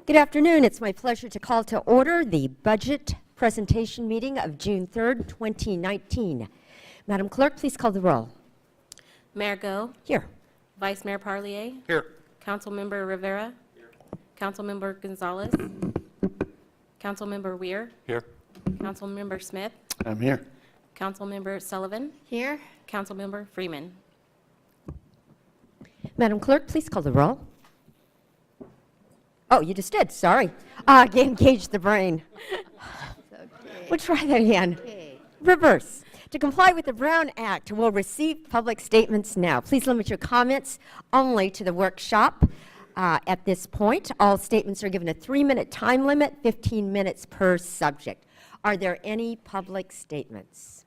Good afternoon. It's my pleasure to call to order the budget presentation meeting of June 3rd, 2019. Madam Clerk, please call the roll. Mayor Go. Here. Vice Mayor Parlier. Here. Councilmember Rivera. Here. Councilmember Gonzalez. Councilmember Weir. Here. Councilmember Smith. I'm here. Councilmember Sullivan. Here. Councilmember Freeman. Madam Clerk, please call the roll. Oh, you just did. Sorry. Engage the brain. We'll try that again. Reverse. To comply with the Brown Act, we'll receive public statements now. Please limit your comments only to the workshop. At this point, all statements are given a 3-minute time limit, 15 minutes per subject. Are there any public statements?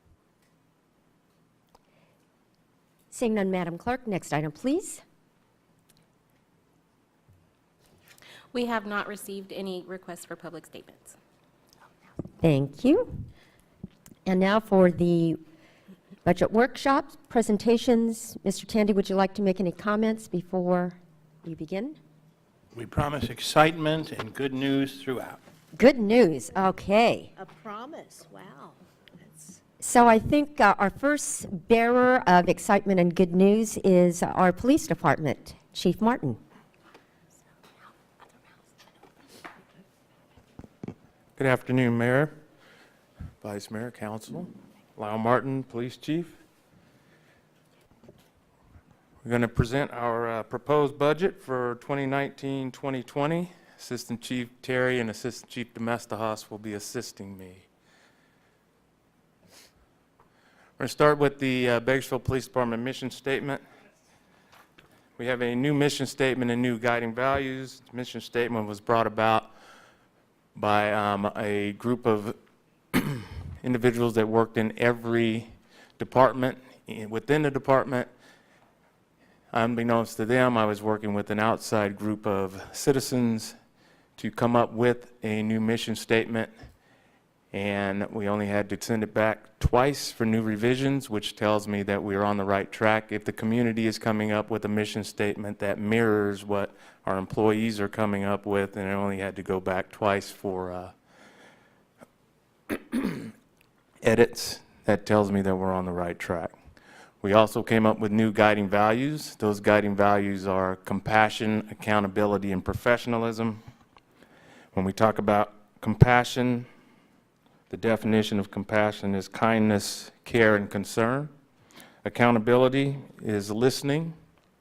Seeing none, Madam Clerk, next item, please. We have not received any requests for public statements. Thank you. And now for the budget workshops, presentations. Mr. Tandy, would you like to make any comments before we begin? We promise excitement and good news throughout. Good news. Okay. A promise. Wow. That's So I think our first bearer of excitement and good news is our police department, Chief Martin. Good afternoon, Mayor, Vice Mayor, Council. Lyle Martin, Police Chief. We're going to present our proposed budget for 2019-2020. Assistant Chief Terry and Assistant Chief Domestos will be assisting me. We're going to start with the Bakersfield Police Department mission statement. We have a new mission statement and new guiding values. The mission statement was brought about by a group of individuals that worked in every department within the department. Unbeknownst to them, I was working with an outside group of citizens to come up with a new mission statement, and we only had to send it back twice for new revisions, which tells me that we're on the right track. If the community is coming up with a mission statement that mirrors what our employees are coming up with, and it only had to go back twice for edits, that tells me that we're on the right track. We also came up with new guiding values. Those guiding values are compassion, accountability, and professionalism. When we talk about compassion, the definition of compassion is kindness, care, and concern. Accountability is listening,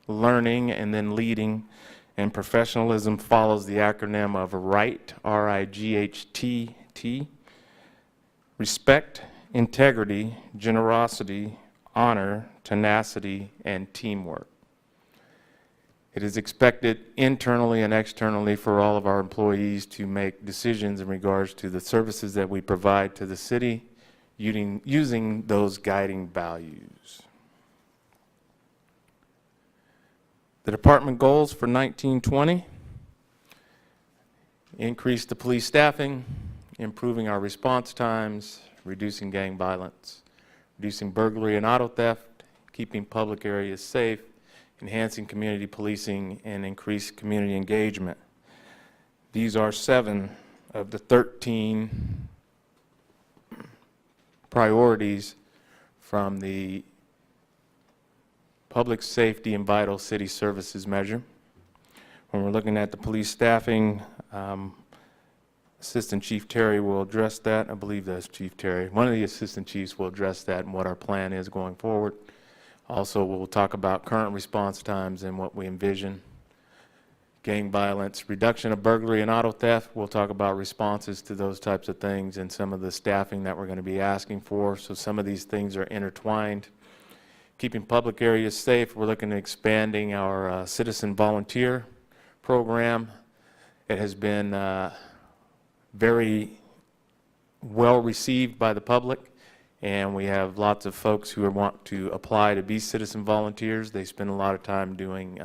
learning, and then leading. And professionalism follows the acronym of RIGHT, R-I-G-H-T-T. Respect, integrity, generosity, honor, tenacity, and teamwork. It is expected internally and externally for all of our employees to make decisions in regards to the services that we provide to the city using those guiding values. The department goals for 1920: increase the police staffing, improving our response times, reducing gang violence, reducing burglary and auto theft, keeping public areas safe, enhancing community policing, and increase community engagement. These are 7 of the 13 priorities from the Public Safety and Vital City Services measure. When we're looking at the police staffing, Assistant Chief Terry will address that. I believe that's Chief Terry. One of the assistant chiefs will address that and what our plan is going forward. Also, we'll talk about current response times and what we envision. Gang violence, reduction of burglary and auto theft. We'll talk about responses to those types of things and some of the staffing that we're going to be asking for. So some of these things are intertwined. Keeping public areas safe, we're looking at expanding our citizen volunteer program. It has been very well received by the public, and we have lots of folks who want to apply to be citizen volunteers. They spend a lot of time doing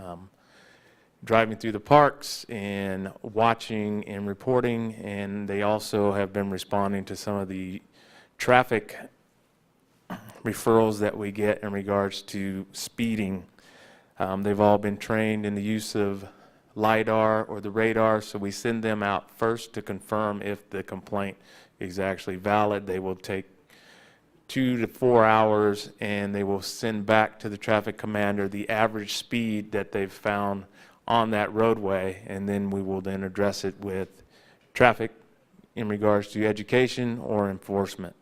driving through the parks and watching and reporting, and they also have been responding to some of the traffic referrals that we get in regards to speeding. They've all been trained in the use of LiDAR or the radar, so we send them out first to confirm if the complaint is actually valid. They will take 2 to 4 hours, and they will send back to the traffic commander the average speed that they've found on that roadway, and then we will then address it with traffic in regards to education or enforcement.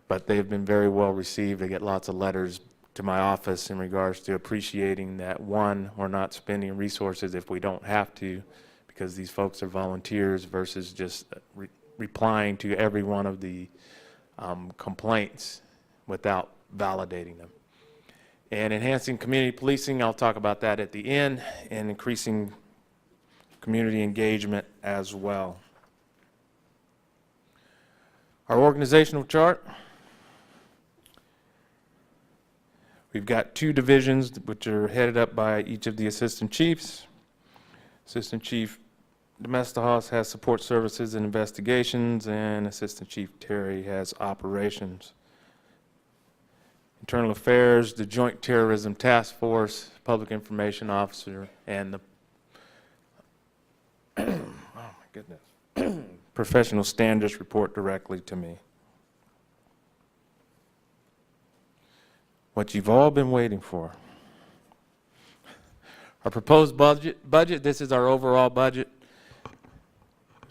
But they've been very well received. I get lots of letters to my office in regards to appreciating that, one, we're not spending resources if we don't have to, because these folks are volunteers, versus just replying to every one of the complaints without validating them. And enhancing community policing, I'll talk about that at the end, and increasing community engagement as well. Our organizational chart. We've got 2 divisions which are headed up by each of the assistant chiefs. Assistant Chief Domestos has support services and investigations, and Assistant Chief Terry has operations. Internal Affairs, the Joint Terrorism Task Force, Public Information Officer, and the oh my goodness, Professional Standards report directly to me. What you've all been waiting for. Our proposed budget, this is our overall budget.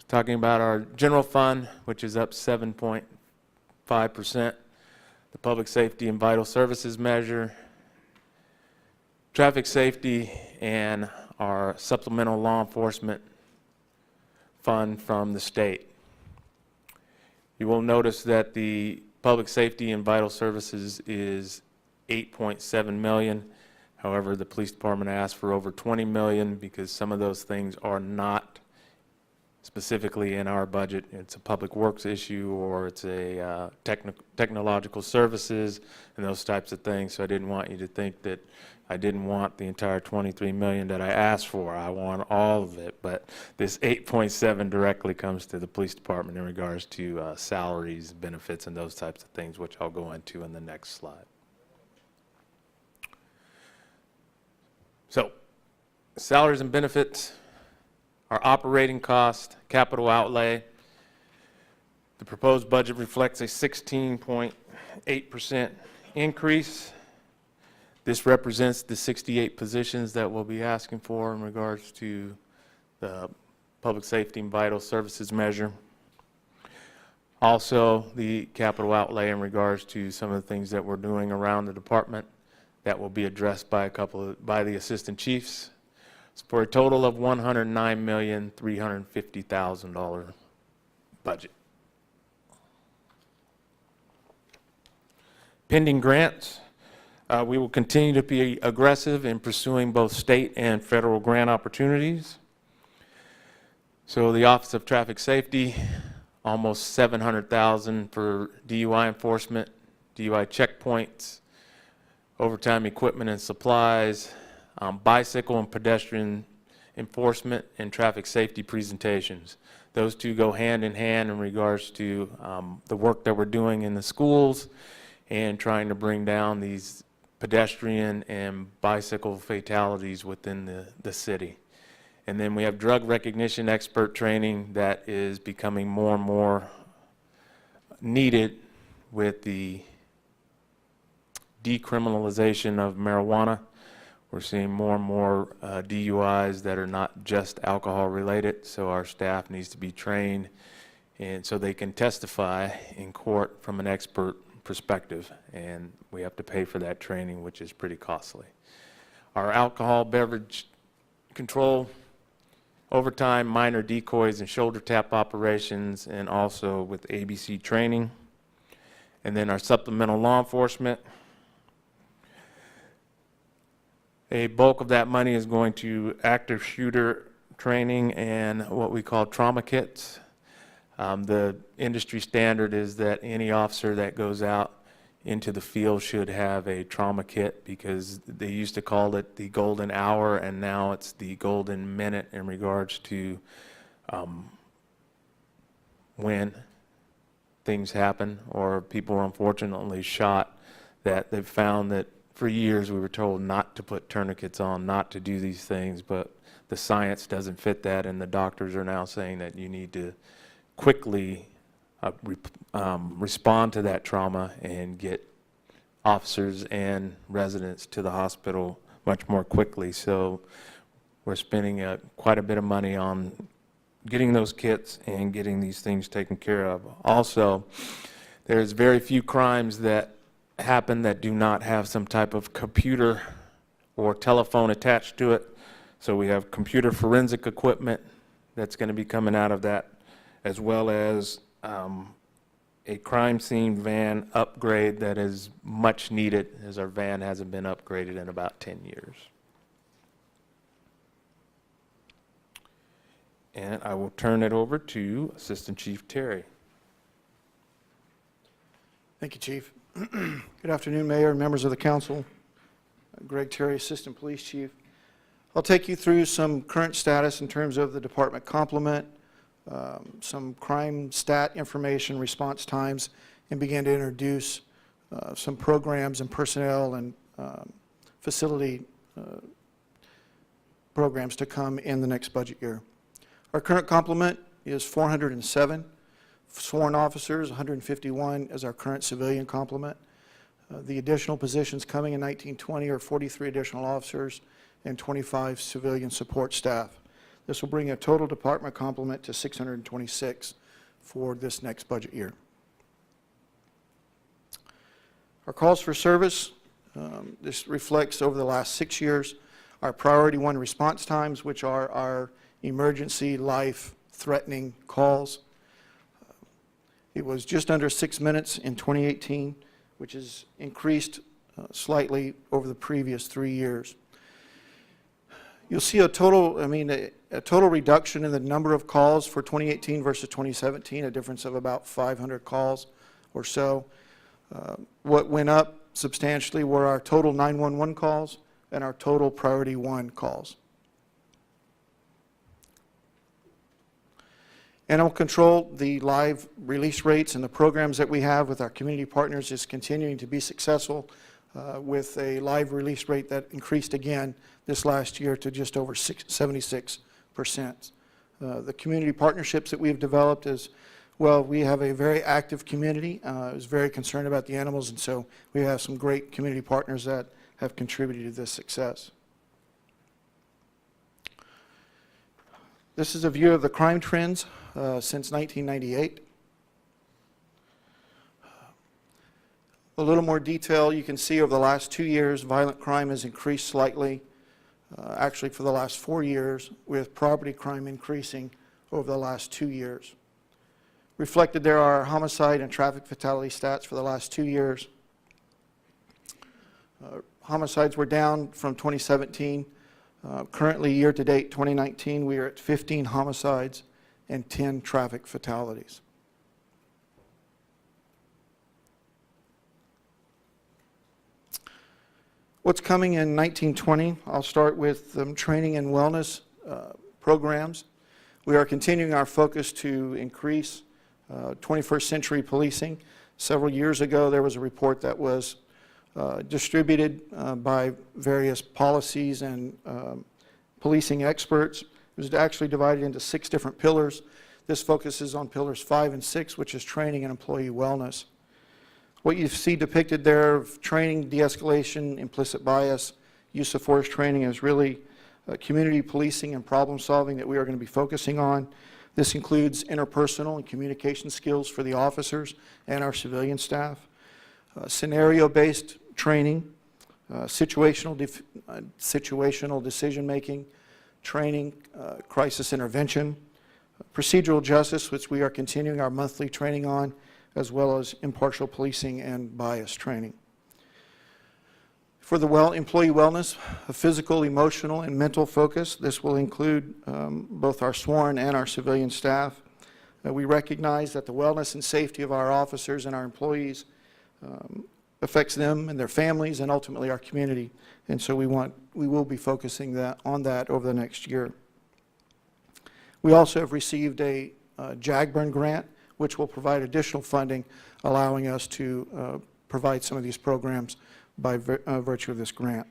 Talking about our general fund, which is up 7.5%. The public safety and vital services measure, traffic safety, and our supplemental law enforcement fund from the state. You will notice that the public safety and vital services is 8.7 million. However, the police department asked for over 20 million because some of those things are not specifically in our budget. It's a public works issue, or it's a technological services and those types of things. So I didn't want you to think that I didn't want the entire 23 million that I asked for. I want all of it, but this 8.7 directly comes to the police department in regards to salaries, benefits, and those types of things, which I'll go into in the next slide. So, salaries and benefits, our operating cost, capital outlay. The proposed budget reflects a 16.8% increase. This represents the 68 positions that we'll be asking for in regards to the public safety and vital services measure. Also, the capital outlay in regards to some of the things that we're doing around the department that will be addressed by the assistant chiefs. It's for a total of $109,350,000 budget. Pending grants, we will continue to be aggressive in pursuing both state and federal grant opportunities. So the Office of Traffic Safety, almost $700,000 for DUI enforcement, DUI checkpoints, overtime equipment and supplies, bicycle and pedestrian enforcement, and traffic safety presentations. Those two go hand in hand in regards to the work that we're doing in the schools and trying to bring down these pedestrian and bicycle fatalities within the city. And then we have drug recognition expert training that is becoming more and more needed with the decriminalization of marijuana. We're seeing more and more DUIs that are not just alcohol related, so our staff needs to be trained and so they can testify in court from an expert perspective, and we have to pay for that training, which is pretty costly. Our alcohol beverage control, overtime, minor decoys and shoulder tap operations, and also with ABC training. And then our supplemental law enforcement. A bulk of that money is going to active shooter training and what we call trauma kits. The industry standard is that any officer that goes out into the field should have a trauma kit, because they used to call it the golden hour, and now it's the golden minute in regards to when things happen or people are unfortunately shot, that they've found that for years we were told not to put tourniquets on, not to do these things, but the science doesn't fit that, and the doctors are now saying that you need to quickly respond to that trauma and get officers and residents to the hospital much more quickly. So we're spending quite a bit of money on getting those kits and getting these things taken care of. Also, there's very few crimes that happen that do not have some type of computer or telephone attached to it. So we have computer forensic equipment that's going to be coming out of that, as well as a crime scene van upgrade that is much needed, as our van hasn't been upgraded in about 10 years. And I will turn it over to Assistant Chief Terry. Thank you, Chief. Good afternoon, Mayor and members of the council. Greg Terry, Assistant Police Chief. I'll take you through some current status in terms of the department complement, some crime stat information, response times, and begin to introduce some programs and personnel and facility programs to come in the next budget year. Our current complement is 407 sworn officers, 151 as our current civilian complement. The additional positions coming in 1920 are 43 additional officers and 25 civilian support staff. This will bring a total department complement to 626 for this next budget year. Our calls for service, this reflects over the last 6 years our priority 1 response times, which are our emergency life-threatening calls. It was just under 6 minutes in 2018, which has increased slightly over the previous 3 years. You'll see a total reduction in the number of calls for 2018 versus 2017, a difference of about 500 calls or so. What went up substantially were our total 911 calls and our total priority 1 calls. Animal control, the live release rates and the programs that we have with our community partners is continuing to be successful with a live release rate that increased again this last year to just over 76%. The community partnerships that we've developed is, well, we have a very active community, is very concerned about the animals, and so we have some great community partners that have contributed to this success. This is a view of the crime trends since 1998. A little more detail, you can see over the last 2 years, violent crime has increased slightly, actually for the last 4 years, with property crime increasing over the last 2 years. Reflected there are homicide and traffic fatality stats for the last 2 years. Homicides were down from 2017. Currently, year-to-date 2019, we are at 15 homicides and 10 traffic fatalities. What's coming in 1920? I'll start with training and wellness programs. We are continuing our focus to increase 21st century policing. Several years ago, there was a report that was distributed by various policies and policing experts. It was actually divided into 6 different pillars. This focuses on pillars 5 and 6, which is training and employee wellness. What you see depicted there of training, de-escalation, implicit bias, use of force training is really community policing and problem solving that we are going to be focusing on. This includes interpersonal and communication skills for the officers and our civilian staff, scenario-based training, situational decision-making, training, crisis intervention, procedural justice, which we are continuing our monthly training on, as well as impartial policing and bias training. For the employee wellness, a physical, emotional, and mental focus, this will include both our sworn and our civilian staff. We recognize that the wellness and safety of our officers and our employees affects them and their families and ultimately our community. And so we will be focusing on that over the next year. We also have received a JAGBURN grant, which will provide additional funding, allowing us to provide some of these programs by virtue of this grant.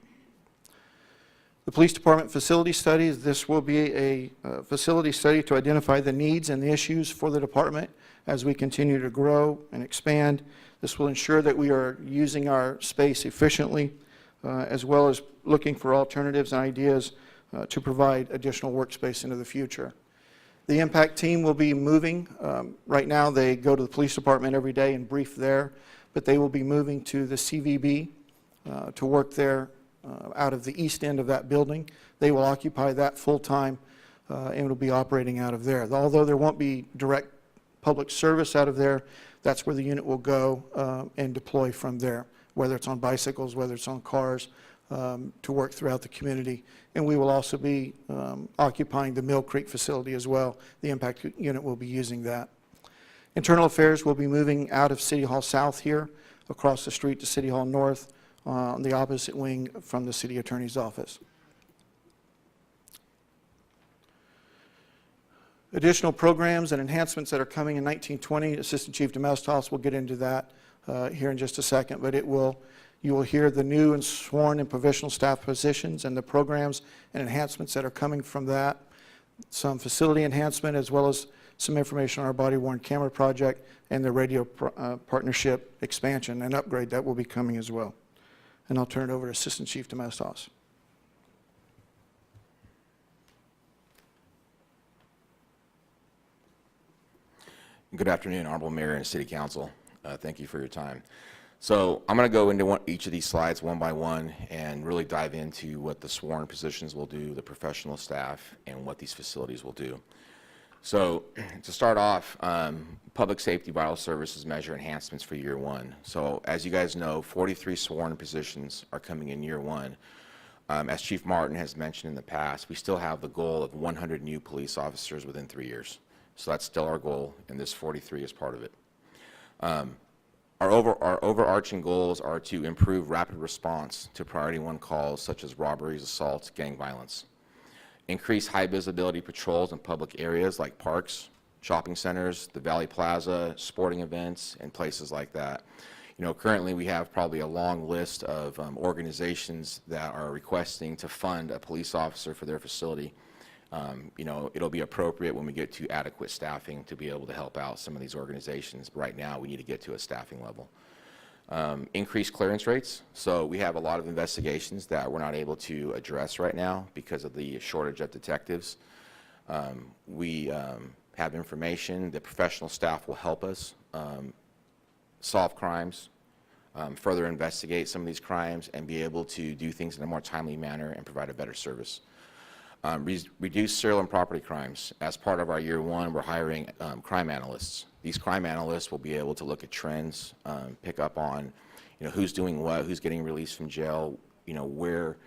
The Police Department facility studies, this will be a facility study to identify the needs and the issues for the department as we continue to grow and expand. This will ensure that we are using our space efficiently, as well as looking for alternatives and ideas to provide additional workspace into the future. The impact team will be moving. Right now they go to the police department every day and brief there, but they will be moving to the CVB to work there out of the east end of that building. They will occupy that full-time and will be operating out of there. Although there won't be direct public service out of there, that's where the unit will go and deploy from there, whether it's on bicycles, whether it's on cars, to work throughout the community. And we will also be occupying the Mill Creek facility as well. The impact unit will be using that. Internal Affairs will be moving out of City Hall South here, across the street to City Hall North, on the opposite wing from the City Attorney's office. Additional programs and enhancements that are coming in 1920, Assistant Chief Domestos will get into that here in just a second, but you will hear the new and sworn and provisional staff positions and the programs and enhancements that are coming from that. Some facility enhancement, as well as some information on our body-worn camera project and the radio partnership expansion and upgrade that will be coming as well. And I'll turn it over to Assistant Chief Domestos. Good afternoon, Honorable Mayor and City Council. Thank you for your time. So I'm going to go into each of these slides one by one and really dive into what the sworn positions will do, the professional staff, and what these facilities will do. So to start off, Public Safety Vital Services measure enhancements for year one. So as you guys know, 43 sworn positions are coming in year one. As Chief Martin has mentioned in the past, we still have the goal of 100 new police officers within 3 years. So that's still our goal, and this 43 is part of it. Our overarching goals are to improve rapid response to priority one calls such as robberies, assaults, gang violence. Increase high visibility patrols in public areas like parks, shopping centers, the Valley Plaza, sporting events, and places like that. You know, currently we have probably a long list of organizations that are requesting to fund a police officer for their facility. You know, it'll be appropriate when we get to adequate staffing to be able to help out some of these organizations. Right now, we need to get to a staffing level. Increased clearance rates. So we have a lot of investigations that we're not able to address right now because of the shortage of detectives. We have information. The professional staff will help us solve crimes, further investigate some of these crimes, and be able to do things in a more timely manner and provide a better service. Reduce serial and property crimes. As part of our year one, we're hiring crime analysts. These crime analysts will be able to look at trends, pick up on, you know, who's doing what, who's getting released from jail, you know, where,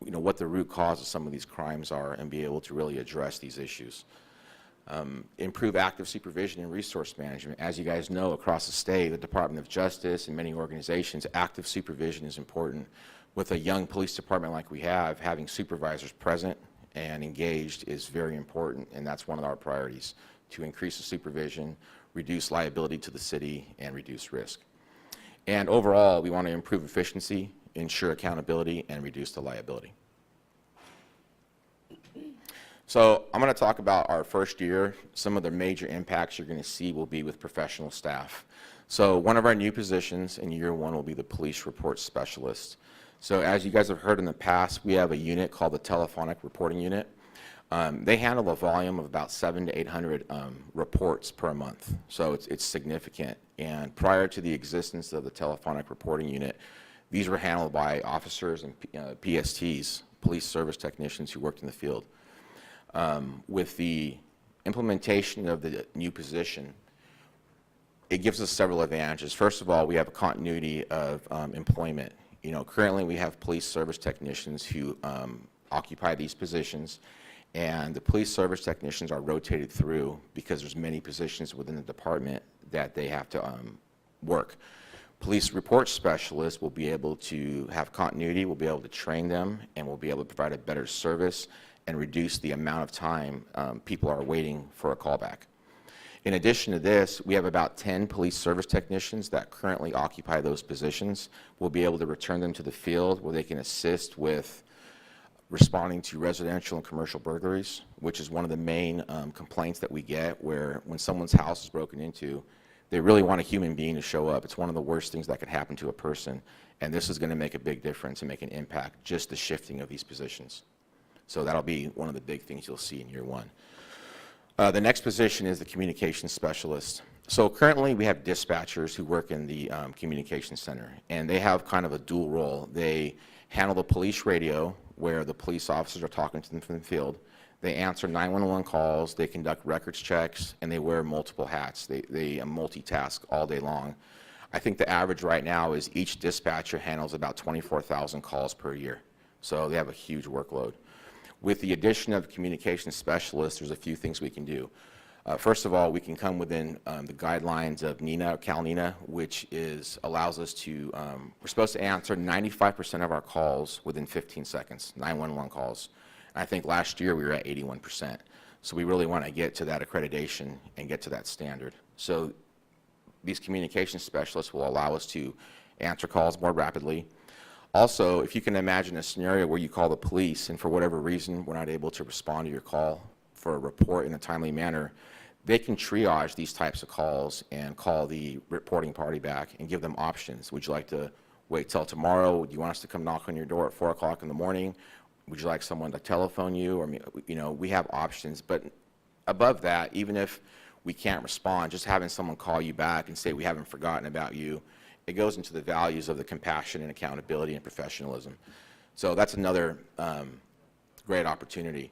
you know, what the root cause of some of these crimes are, and be able to really address these issues. Improve active supervision and resource management. As you guys know, across the state, the Department of Justice and many organizations, active supervision is important. With a young police department like we have, having supervisors present and engaged is very important, and that's one of our priorities, to increase the supervision, reduce liability to the city, and reduce risk. And overall, we want to improve efficiency, ensure accountability, and reduce the liability. So I'm going to talk about our first year. Some of the major impacts you're going to see will be with professional staff. So one of our new positions in year one will be the police report specialist. So as you guys have heard in the past, we have a unit called the telephonic reporting unit. They handle a volume of about 700 to 800 reports per month. So it's significant. And prior to the existence of the telephonic reporting unit, these were handled by officers and PSTs, police service technicians who worked in the field. With the implementation of the new position, it gives us several advantages. First of all, we have a continuity of employment. You know, currently we have police service technicians who occupy these positions, and the police service technicians are rotated through because there's many positions within the department that they have to work. Police report specialists will be able to have continuity, we'll be able to train them, and we'll be able to provide a better service and reduce the amount of time people are waiting for a callback. In addition to this, we have about 10 police service technicians that currently occupy those positions. We'll be able to return them to the field where they can assist with responding to residential and commercial burglaries, which is one of the main complaints that we get, where when someone's house is broken into, they really want a human being to show up. It's one of the worst things that could happen to a person, and this is going to make a big difference and make an impact, just the shifting of these positions. So that'll be one of the big things you'll see in year one. The next position is the communications specialist. So currently we have dispatchers who work in the communications center, and they have kind of a dual role. They handle the police radio, where the police officers are talking to them from the field. They answer 911 calls, they conduct records checks, and they wear multiple hats. They multitask all day long. I think the average right now is each dispatcher handles about 24,000 calls per year. So they have a huge workload. With the addition of communication specialists, there's a few things we can do. First of all, we can come within the guidelines of NENA, or CalNENA, which allows us to, we're supposed to answer 95% of our calls within 15 seconds, 911 calls. And I think last year we were at 81%. So we really want to get to that accreditation and get to that standard. So these communication specialists will allow us to answer calls more rapidly. Also, if you can imagine a scenario where you call the police and for whatever reason we're not able to respond to your call for a report in a timely manner, they can triage these types of calls and call the reporting party back and give them options. Would you like to wait till tomorrow? Do you want us to come knock on your door at 4 o'clock in the morning? Would you like someone to telephone you? Or, you know, we have options. But above that, even if we can't respond, just having someone call you back and say we haven't forgotten about you, it goes into the values of the compassion and accountability and professionalism. So that's another great opportunity.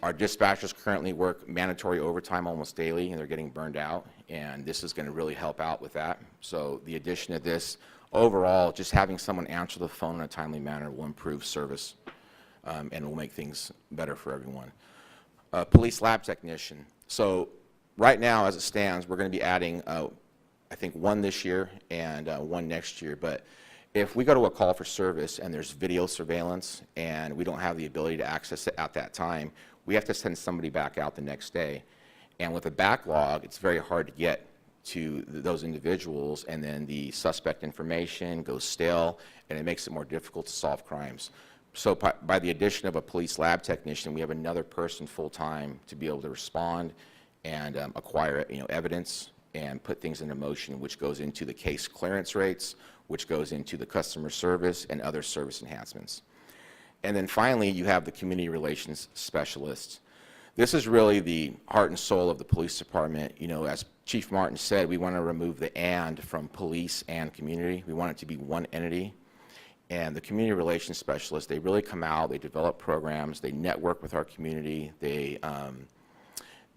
Our dispatchers currently work mandatory overtime almost daily, and they're getting burned out, and this is going to really help out with that. So the addition of this, overall, just having someone answer the phone in a timely manner will improve service and will make things better for everyone. Police lab technician. So right now, as it stands, we're going to be adding, I think, one this year and one next year. But if we go to a call for service and there's video surveillance and we don't have the ability to access it at that time, we have to send somebody back out the next day. And with a backlog, it's very hard to get to those individuals, and then the suspect information goes stale, and it makes it more difficult to solve crimes. So by the addition of a police lab technician, we have another person full-time to be able to respond and acquire, evidence and put things into motion, which goes into the case clearance rates, which goes into the customer service and other service enhancements. And then finally, you have the community relations specialists. This is really the heart and soul of the police department. As Chief Martin said, we want to remove the "and" from police and community. We want it to be one entity. And the community relations specialists, they really come out, they develop programs, they network with our community, they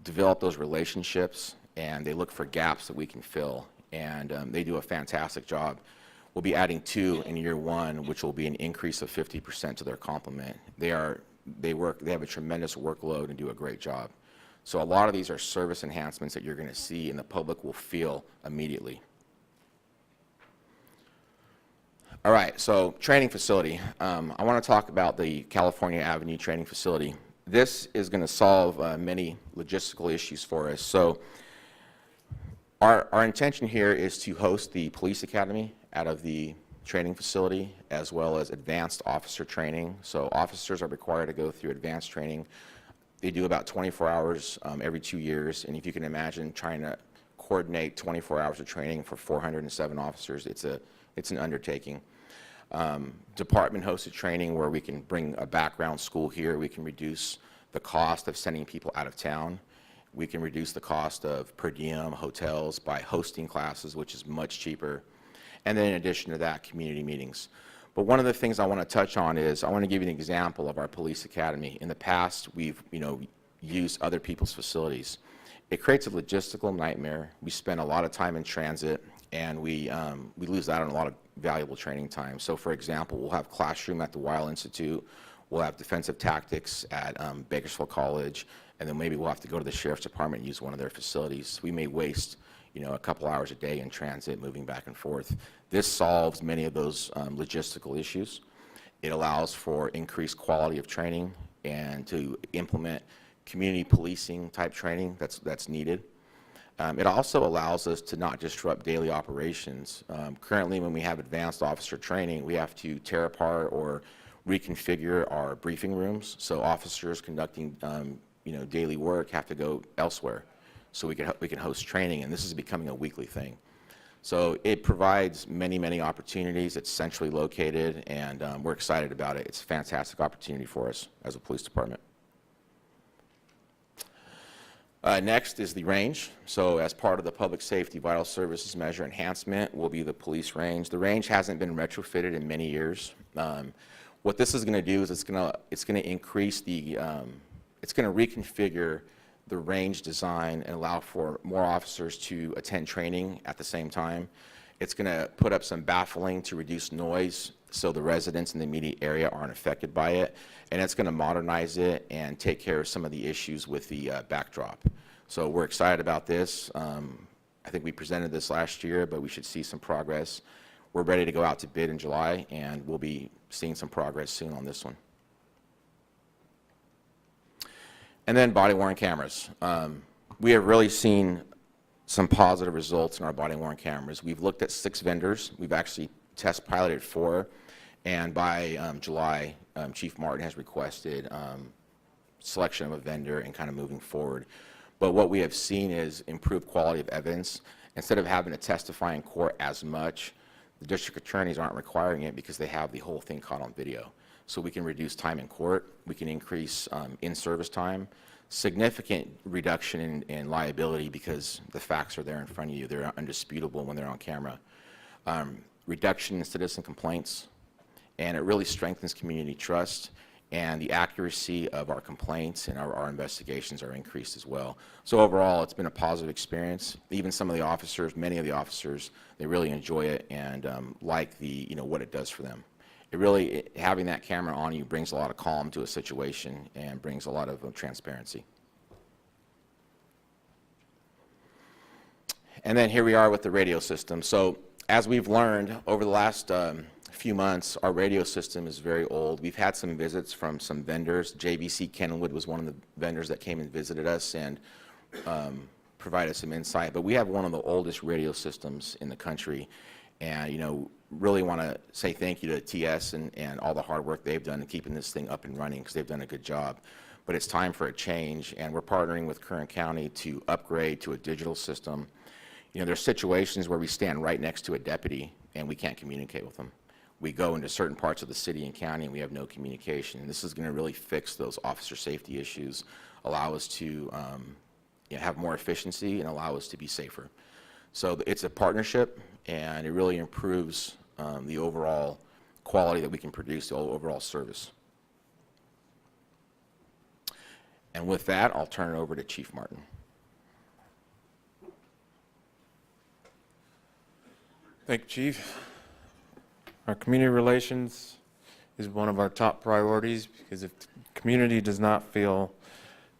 develop those relationships, and they look for gaps that we can fill. And they do a fantastic job. We'll be adding 2 in year 1, which will be an increase of 50% to their complement. They have a tremendous workload and do a great job. So a lot of these are service enhancements that you're going to see and the public will feel immediately. All right, so training facility. I want to talk about the California Avenue training facility. This is going to solve many logistical issues for us. So our intention here is to host the police academy out of the training facility, as well as advanced officer training. So officers are required to go through advanced training. They do about 24 hours every 2 years, and if you can imagine trying to coordinate 24 hours of training for 407 officers, it's an undertaking. Department-hosted training where we can bring a background school here. We can reduce the cost of sending people out of town. We can reduce the cost of per diem hotels by hosting classes, which is much cheaper. And then in addition to that, community meetings. But one of the things I want to touch on is I want to give you an example of our police academy. In the past, we've used other people's facilities. It creates a logistical nightmare. We spend a lot of time in transit, and we lose out on a lot of valuable training time. So for example, we'll have classroom at the Weil Institute, we'll have defensive tactics at Bakersfield College, and then maybe we'll have to go to the Sheriff's Department and use one of their facilities. We may waste a couple hours a day in transit moving back and forth. This solves many of those logistical issues. It allows for increased quality of training and to implement community policing type training that's needed. It also allows us to not disrupt daily operations. Currently, when we have advanced officer training, we have to tear apart or reconfigure our briefing rooms, so officers conducting daily work have to go elsewhere so we can host training, and this is becoming a weekly thing. So it provides many, many opportunities. It's centrally located, and we're excited about it. It's a fantastic opportunity for us as a police department. Next is the range. So as part of the Public Safety Vital Services Measure enhancement will be the police range. The range hasn't been retrofitted in many years. What this is going to do is it's going to increase the, it's going to reconfigure the range design and allow for more officers to attend training at the same time. It's going to put up some baffling to reduce noise so the residents in the immediate area aren't affected by it. And it's going to modernize it and take care of some of the issues with the backdrop. So we're excited about this. I think we presented this last year, but we should see some progress. We're ready to go out to bid in July, and we'll be seeing some progress soon on this one. And then body-worn cameras. We have really seen some positive results in our body-worn cameras. We've looked at 6 vendors. We've actually test piloted 4, and by July, Chief Martin has requested selection of a vendor and kind of moving forward. But what we have seen is improved quality of evidence. Instead of having to testify in court as much, the district attorneys aren't requiring it because they have the whole thing caught on video. So we can reduce time in court, we can increase in-service time, significant reduction in liability because the facts are there in front of you. They're undisputable when they're on camera. Reduction in citizen complaints, and it really strengthens community trust, and the accuracy of our complaints and our investigations are increased as well. So overall, it's been a positive experience. Even some of the officers, many of the officers, they really enjoy it and like the, what it does for them. It really, having that camera on you brings a lot of calm to a situation and brings a lot of transparency. And then here we are with the radio system. So as we've learned over the last few months, our radio system is very old. We've had some visits from some vendors. JVC Kenwood was one of the vendors that came and visited us and provided some insight. But we have one of the oldest radio systems in the country. And, really want to say thank you to TS and all the hard work they've done in keeping this thing up and running because they've done a good job. But it's time for a change, and we're partnering with Kern County to upgrade to a digital system. There's situations where we stand right next to a deputy and we can't communicate with them. We go into certain parts of the city and county and we have no communication. And this is going to really fix those officer safety issues, allow us to have more efficiency and allow us to be safer. So it's a partnership, and it really improves the overall quality that we can produce, the overall service. And with that, I'll turn it over to Chief Martin. Thank you, Chief. Our community relations is one of our top priorities because if the community does not feel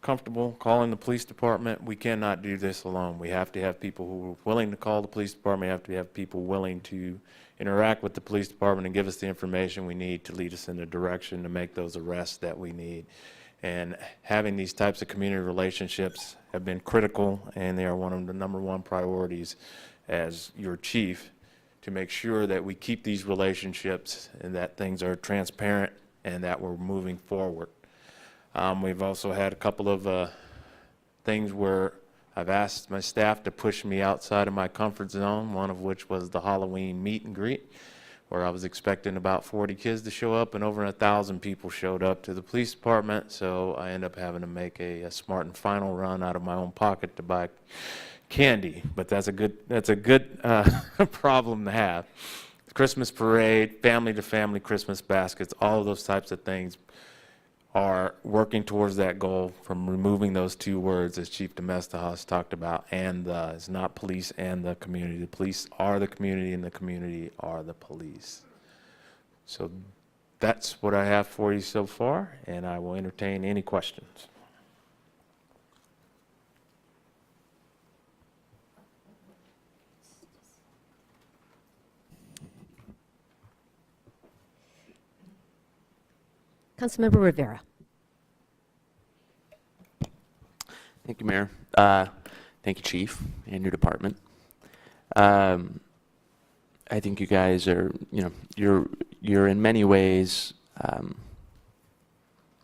comfortable calling the police department, we cannot do this alone. We have to have people who are willing to call the police department. We have to have people willing to interact with the police department and give us the information we need to lead us in the direction to make those arrests that we need. And having these types of community relationships have been critical, and they are one of the #1 priorities as your chief, to make sure that we keep these relationships and that things are transparent and that we're moving forward. We've also had a couple of things where I've asked my staff to push me outside of my comfort zone, one of which was the Halloween meet and greet, where I was expecting about 40 kids to show up, and over 1,000 people showed up to the police department, so I ended up having to make a smart and final run out of my own pocket to buy candy, but that's a good problem to have. Christmas parade, family-to-family Christmas baskets, all of those types of things are working towards that goal from removing those 2 words, as Chief Domestos talked about, and it's not police and the community. The police are the community, and the community are the police. So that's what I have for you so far, and I will entertain any questions. Councilmember Rivera. Thank you, Mayor. Thank you, Chief, and your department. I think you guys are, you're in many ways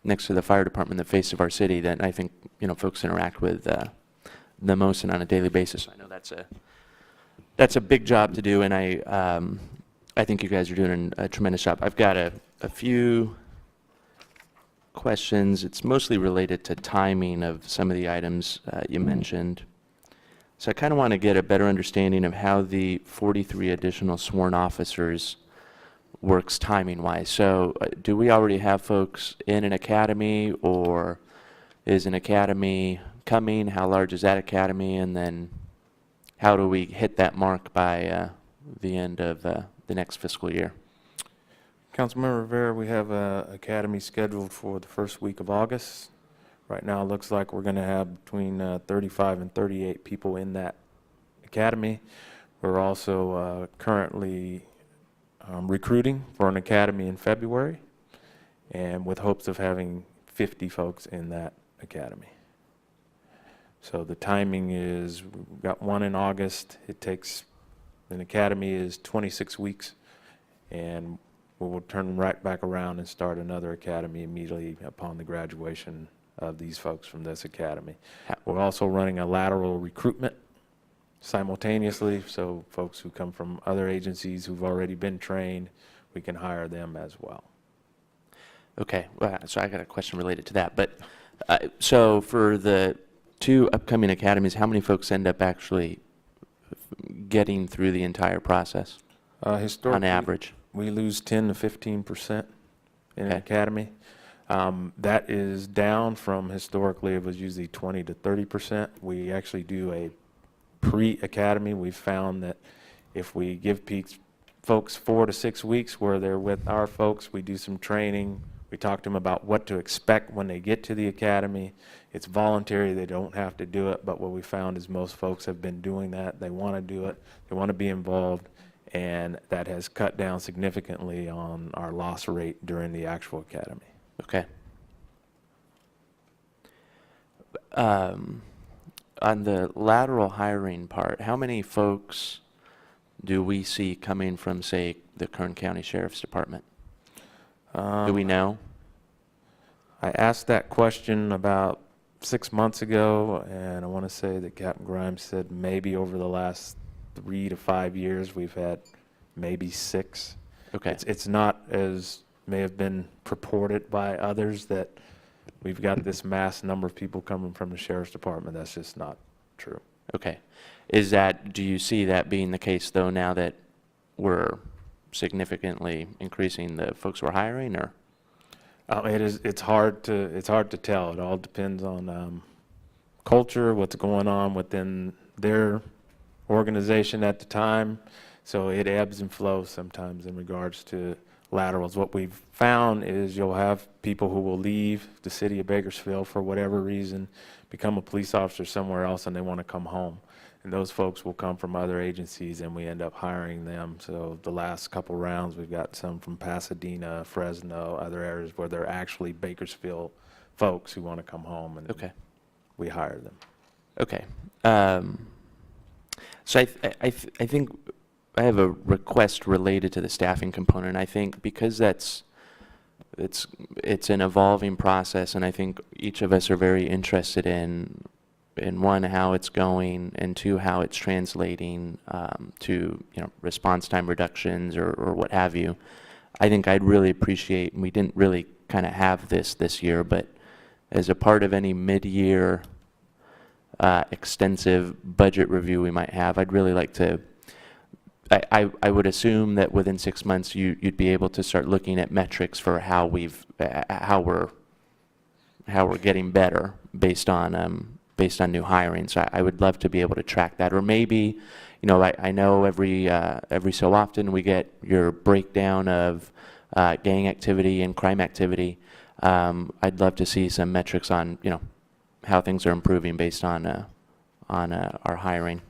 next to the fire department, the face of our city that I think, folks interact with the most and on a daily basis. I know that's a big job to do, and I think you guys are doing a tremendous job. I've got a few questions. It's mostly related to timing of some of the items you mentioned. So I kind of want to get a better understanding of how the 43 additional sworn officers works timing-wise. So do we already have folks in an academy, or is an academy coming? How large is that academy? And then how do we hit that mark by the end of the next fiscal year? Councilmember Rivera, we have an academy scheduled for the first week of August. Right now, it looks like we're going to have between 35 and 38 people in that academy. We're also currently recruiting for an academy in February, and with hopes of having 50 folks in that academy. So the timing is, we've got one in August. An academy is 26 weeks, and we will turn right back around and start another academy immediately upon the graduation of these folks from this academy. We're also running a lateral recruitment simultaneously, so folks who come from other agencies who've already been trained, we can hire them as well. Okay, well, so I got a question related to that. But so for the 2 upcoming academies, how many folks end up actually getting through the entire process Historically, on average? we lose 10 to 15% in an Okay. academy. That is down from historically, it was usually 20 to 30%. We actually do a pre-academy. We've found that if we give folks 4 to 6 weeks where they're with our folks, we do some training. We talk to them about what to expect when they get to the academy. It's voluntary. They don't have to do it. But what we found is most folks have been doing that. They want to do it. They want to be involved. And that has cut down significantly on our loss rate during the actual academy. Okay. On the lateral hiring part, how many folks do we see coming from, say, the Kern County Sheriff's Department? Do we know? I asked that question about 6 months ago, and I want to say that Captain Grimes said maybe over the last 3 to 5 years we've had maybe 6. Okay. It's not as may have been purported by others that we've got this mass number of people coming from the Sheriff's Department. That's just not true. Okay. Do you see that being the case, though, now that we're significantly increasing the folks we're hiring, or? It's hard to tell. It all depends on culture, what's going on within their organization at the time. So it ebbs and flows sometimes in regards to laterals. What we've found is you'll have people who will leave the city of Bakersfield for whatever reason, become a police officer somewhere else, and they want to come home. And those folks will come from other agencies, and we end up hiring them. So the last couple rounds, we've got some from Pasadena, Fresno, other areas where they're actually Bakersfield folks who want to come home, and Okay. we hire them. Okay. So I think I have a request related to the staffing component. I think because it's an evolving process, and I think each of us are very interested in one, how it's going, and two, how it's translating to response time reductions or what have you. I think I'd really appreciate, and we didn't really kind of have this year, but as a part of any mid-year extensive budget review we might have, I'd really like to, I would assume that within 6 months you'd be able to start looking at metrics for how we're getting better based on new hiring. So I would love to be able to track that, or maybe, I know every so often we get your breakdown of gang activity and crime activity. I'd love to see some metrics on how things are improving based on our hiring.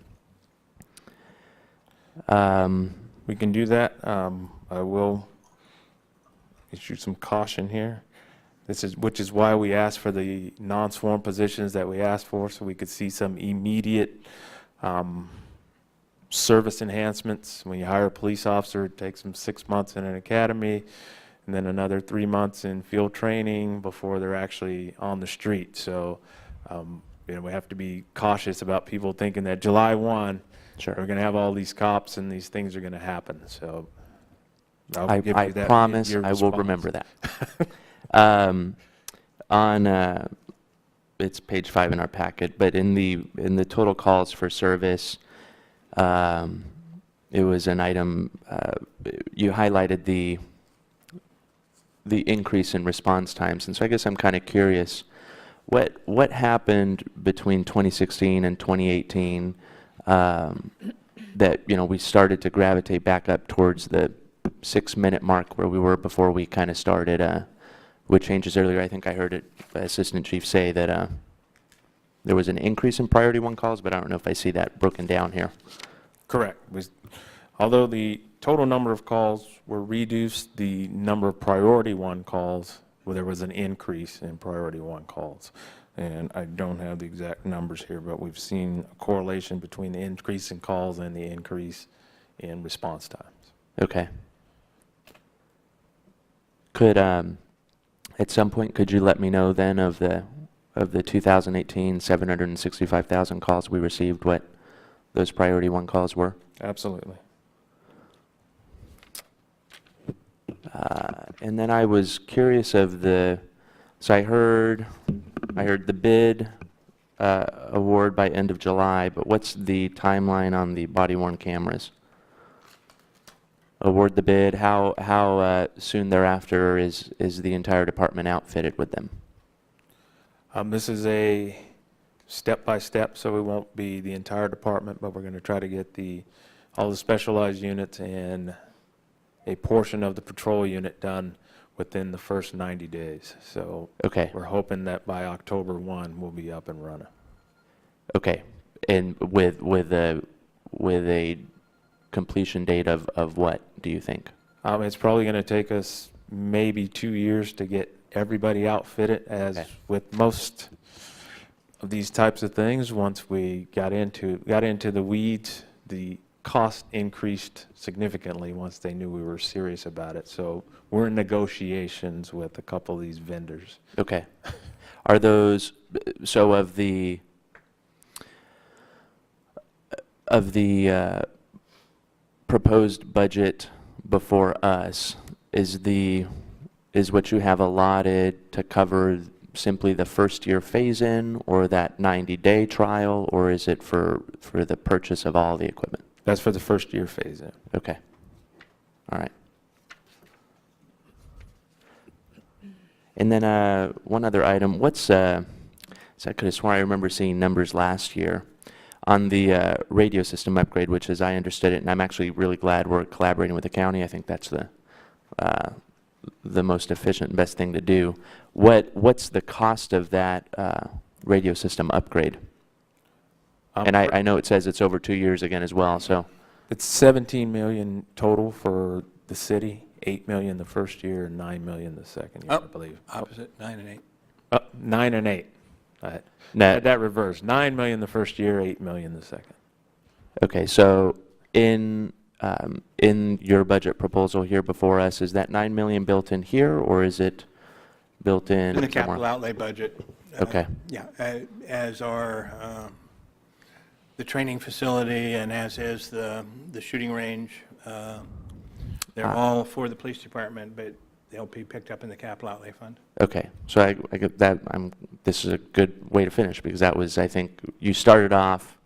We can do that. I will issue some caution here. Which is why we asked for the non-sworn positions that we asked for, so we could see some immediate service enhancements. When you hire a police officer, it takes them 6 months in an academy, and then another 3 months in field training before they're actually on the street. So, we have to be cautious about people thinking that July 1, Sure. we're going to have all these cops and these things are going to happen. So I'll I give you that. promise your I will response. remember that. It's page 5 in our packet, but in the total calls for service, it was an item, you highlighted the increase in response times. And so I guess I'm kind of curious, what happened between 2016 and 2018 that, we started to gravitate back up towards the 6-minute mark where we were before we kind of started with changes earlier? I think I heard Assistant Chief say that there was an increase in priority 1 calls, but I don't know if I see that broken down here. Correct. Although the total number of calls were reduced, the number of priority 1 calls, there was an increase in priority 1 calls. And I don't have the exact numbers here, but we've seen a correlation between the increase in calls and the increase in response times. Okay. Could, at some point, could you let me know then of the 2018 765,000 calls we received, what those priority 1 calls were? Absolutely. And then I was curious of so I heard the bid award by end of July, but what's the timeline on the body-worn cameras? Award the bid, how soon thereafter is the entire department outfitted with them? This is a step-by-step, so it won't be the entire department, but we're going to try to get all the specialized units and a portion of the patrol unit done within the first 90 days. So Okay. we're hoping that by October 1, we'll be up and running. Okay, and with a completion date of what, do you think? It's probably going to take us maybe 2 years to get everybody outfitted, as Okay. with most of these types of things. Once we got into the weeds, the cost increased significantly once they knew we were serious about it. So we're in negotiations with a couple of these vendors. Okay. Are those, so of the proposed budget before us, is what you have allotted to cover simply the first year phase-in, or that 90-day trial, or is it for the purchase of all the equipment? That's for the first year phase-in. Okay. All right. And then one other item, so I could have sworn I remember seeing numbers last year on the radio system upgrade, which, as I understood it, and I'm actually really glad we're collaborating with the county. I think that's the most efficient and best thing to do. What's the cost of that radio system upgrade? And I know it says it's over 2 years again as well, so. It's 17 million total for the city, 8 million the first year, and 9 million the second year, I believe. Opposite, 9 and 8. 9 and 8. Net. That reverse. 9 million the first year, 8 million the second. Okay, so in your budget proposal here before us, is that 9 million built in here, or is it built in In the somewhere? capital outlay budget. Okay. Yeah, as are the training facility and as is the shooting range. They're all for the police department, but they'll be picked up in the capital outlay fund. Okay, so I get that. This is a good way to finish, because that was, I think, you started off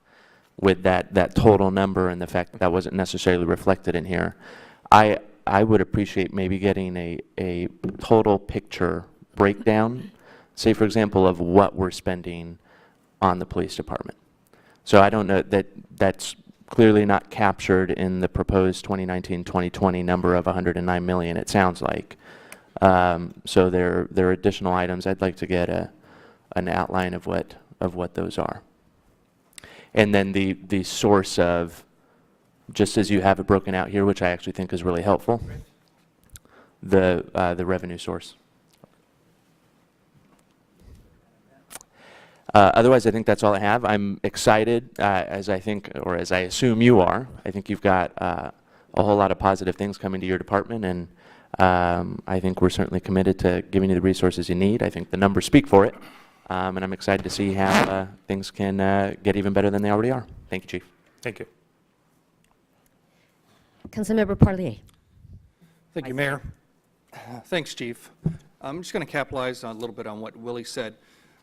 with that total number and the fact that wasn't necessarily reflected in here. I would appreciate maybe getting a total picture breakdown, say, for example, of what we're spending on the police department. So I don't know, that's clearly not captured in the proposed 2019-2020 number of 109 million, it sounds like. So there are additional items. I'd like to get an outline of what those are. And then the source of, just as you have it broken out here, which I actually think is really helpful, the revenue source. Otherwise, I think that's all I have. I'm excited, as I think, or as I assume you are. I think you've got a whole lot of positive things coming to your department, and I think we're certainly committed to giving you the resources you need. I think the numbers speak for it, and I'm excited to see how things can get even better than they already are. Thank you, Chief. Thank you. Councilmember Parlier. Thank you, Mayor. Thanks, Chief. I'm just going to capitalize on a little bit on what Willie said.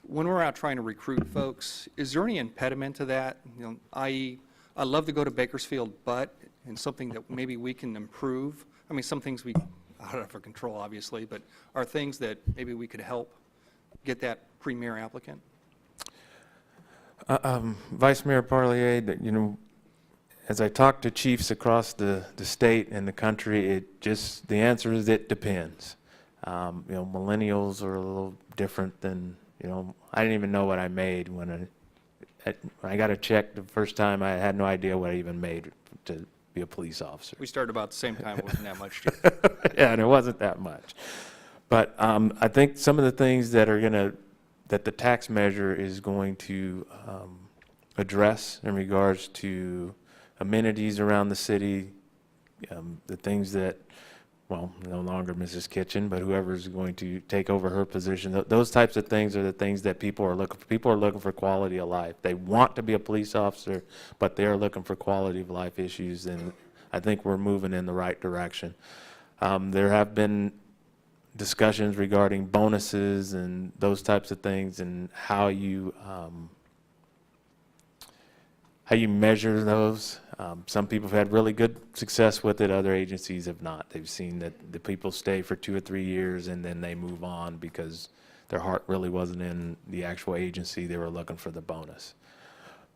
When we're out trying to recruit folks, is there any impediment to that? You know, i.e., I love to go to Bakersfield, but, and something that maybe we can improve. I mean, some things we out of our control, obviously, but are things that maybe we could help get that premier applicant? Vice Mayor Parlier, that, you know, as I talk to chiefs across the state and the country, the answer is it depends. You know, millennials are a little different than, you know, I didn't even know what I made when I got a check the first time. I had no idea what I even made to be a police officer. We started about the same time. It wasn't that much, Chief. Yeah, and it wasn't that much. But I think some of the things that the tax measure is going to address in regards to amenities around the city, the things that, well, no longer Mrs. Kitchen, but whoever's going to take over her position, those types of things are the things that people are looking for. People are looking for quality of life. They want to be a police officer, but they are looking for quality of life issues, and I think we're moving in the right direction. There have been discussions regarding bonuses and those types of things and how you measure those. Some people have had really good success with it, other agencies have not. They've seen that the people stay for 2 or 3 years and then they move on because their heart really wasn't in the actual agency, they were looking for the bonus.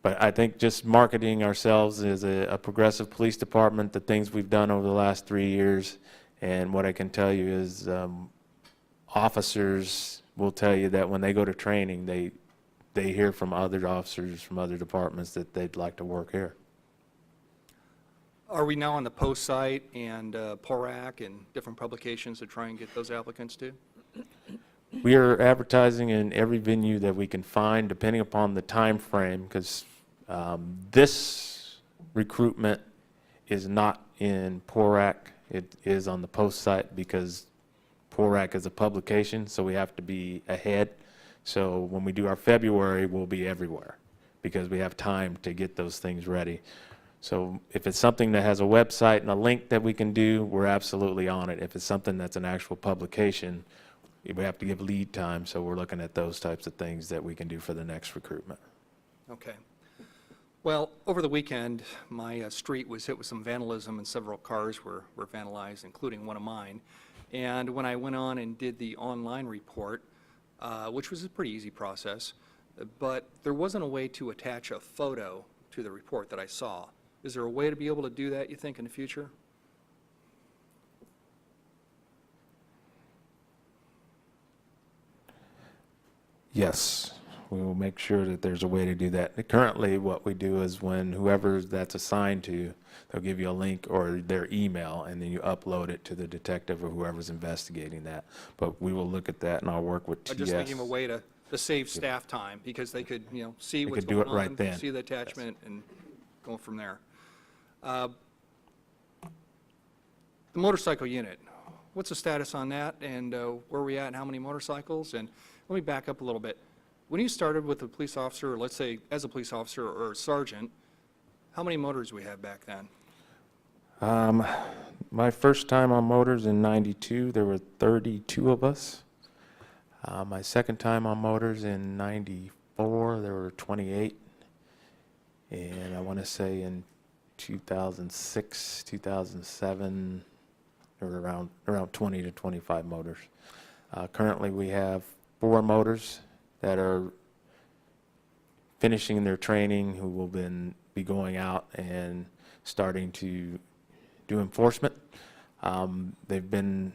But I think just marketing ourselves as a progressive police department, the things we've done over the last 3 years, and what I can tell you is officers will tell you that when they go to training, they hear from other officers from other departments that they'd like to work here. Are we now on the Post site and PORAC and different publications to try and get those applicants to? We are advertising in every venue that we can find, depending upon the time frame, because this recruitment is not in PORAC. It is on the Post site because PORAC is a publication, so we have to be ahead. So when we do our February, we'll be everywhere because we have time to get those things ready. So if it's something that has a website and a link that we can do, we're absolutely on it. If it's something that's an actual publication, we have to give lead time, so we're looking at those types of things that we can do for the next recruitment. Okay. Well, over the weekend, my street was hit with some vandalism and several cars were vandalized, including one of mine. And when I went on and did the online report, which was a pretty easy process, but there wasn't a way to attach a photo to the report that I saw. Is there a way to be able to do that, you think, in the future? Yes, we will make sure that there's a way to do that. Currently, what we do is when whoever that's assigned to, they'll give you a link or their email, and then you upload it to the detective or whoever's investigating that. But we will look at that, and I'll work with TS. I'm just thinking of a way to save staff time, because they could, you know, see what's could do going it right on, then. see the attachment, and go from there. The motorcycle unit, what's the status on that, and where are we at, and how many motorcycles? And let me back up a little bit. When you started with a police officer, or let's say as a police officer or a sergeant, how many motors do we have back then? My first time on motors in '92, there were 32 of us. My second time on motors in '94, there were 28. And I want to say in 2006, 2007, there were around 20 to 25 motors. Currently, we have 4 motors that are finishing their training, who will then be going out and starting to do enforcement. They've been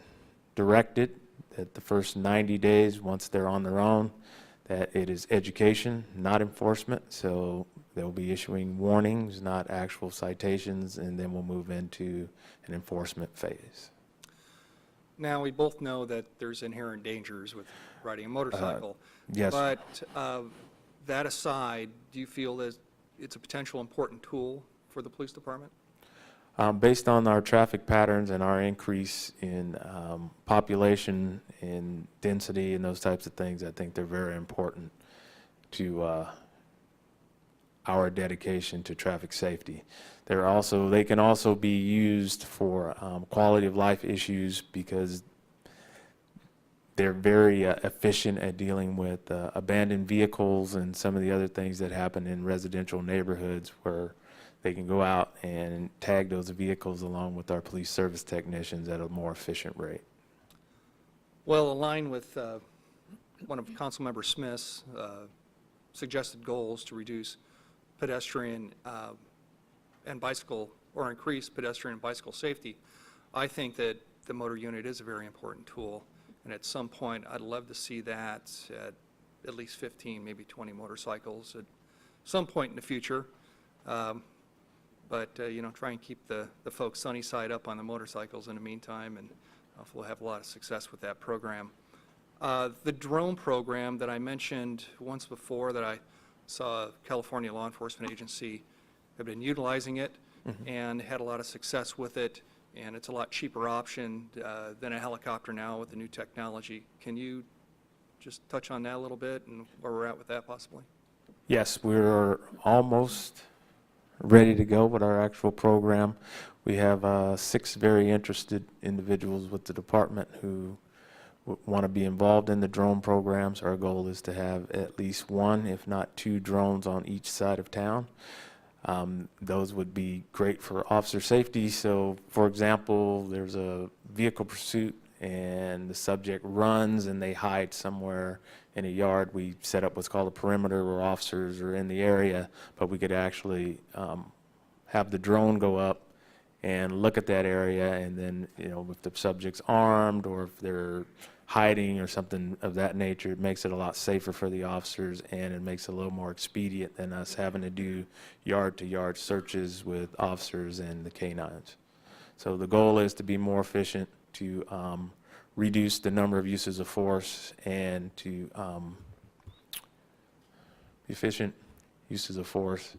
directed that the first 90 days, once they're on their own, that it is education, not enforcement. So they'll be issuing warnings, not actual citations, and then we'll move into an enforcement phase. Now, we both know that there's inherent dangers with riding a motorcycle. Yes. But that aside, do you feel that it's a potential important tool for the police department? Based on our traffic patterns and our increase in population and density and those types of things, I think they're very important to our dedication to traffic safety. They can also be used for quality of life issues because they're very efficient at dealing with abandoned vehicles and some of the other things that happen in residential neighborhoods where they can go out and tag those vehicles along with our police service technicians at a more efficient rate. Well, aligned with one of Councilmember Smith's suggested goals to reduce pedestrian and bicycle, or increase pedestrian and bicycle safety, I think that the motor unit is a very important tool. And at some point, I'd love to see that at least 15, maybe 20 motorcycles at some point in the future. But try and keep the folks sunny side up on the motorcycles in the meantime, and we'll have a lot of success with that program. The drone program that I mentioned once before, that I saw California law enforcement agency have been utilizing it and had a lot of success with it, and it's a lot cheaper option than a helicopter now with the new technology. Can you just touch on that a little bit and where we're at with that possibly? Yes, we're almost ready to go with our actual program. We have 6 very interested individuals with the department who want to be involved in the drone programs. Our goal is to have at least 1, if not 2 drones on each side of town. Those would be great for officer safety. So, for example, there's a vehicle pursuit and the subject runs and they hide somewhere in a yard. We set up what's called a perimeter where officers are in the area, but we could actually have the drone go up and look at that area, and then, if the subject's armed or if they're hiding or something of that nature, it makes it a lot safer for the officers, and it makes it a little more expedient than us having to do yard-to-yard searches with officers and the canines. So the goal is to be more efficient, to reduce the number of uses of force, and to efficient uses of force,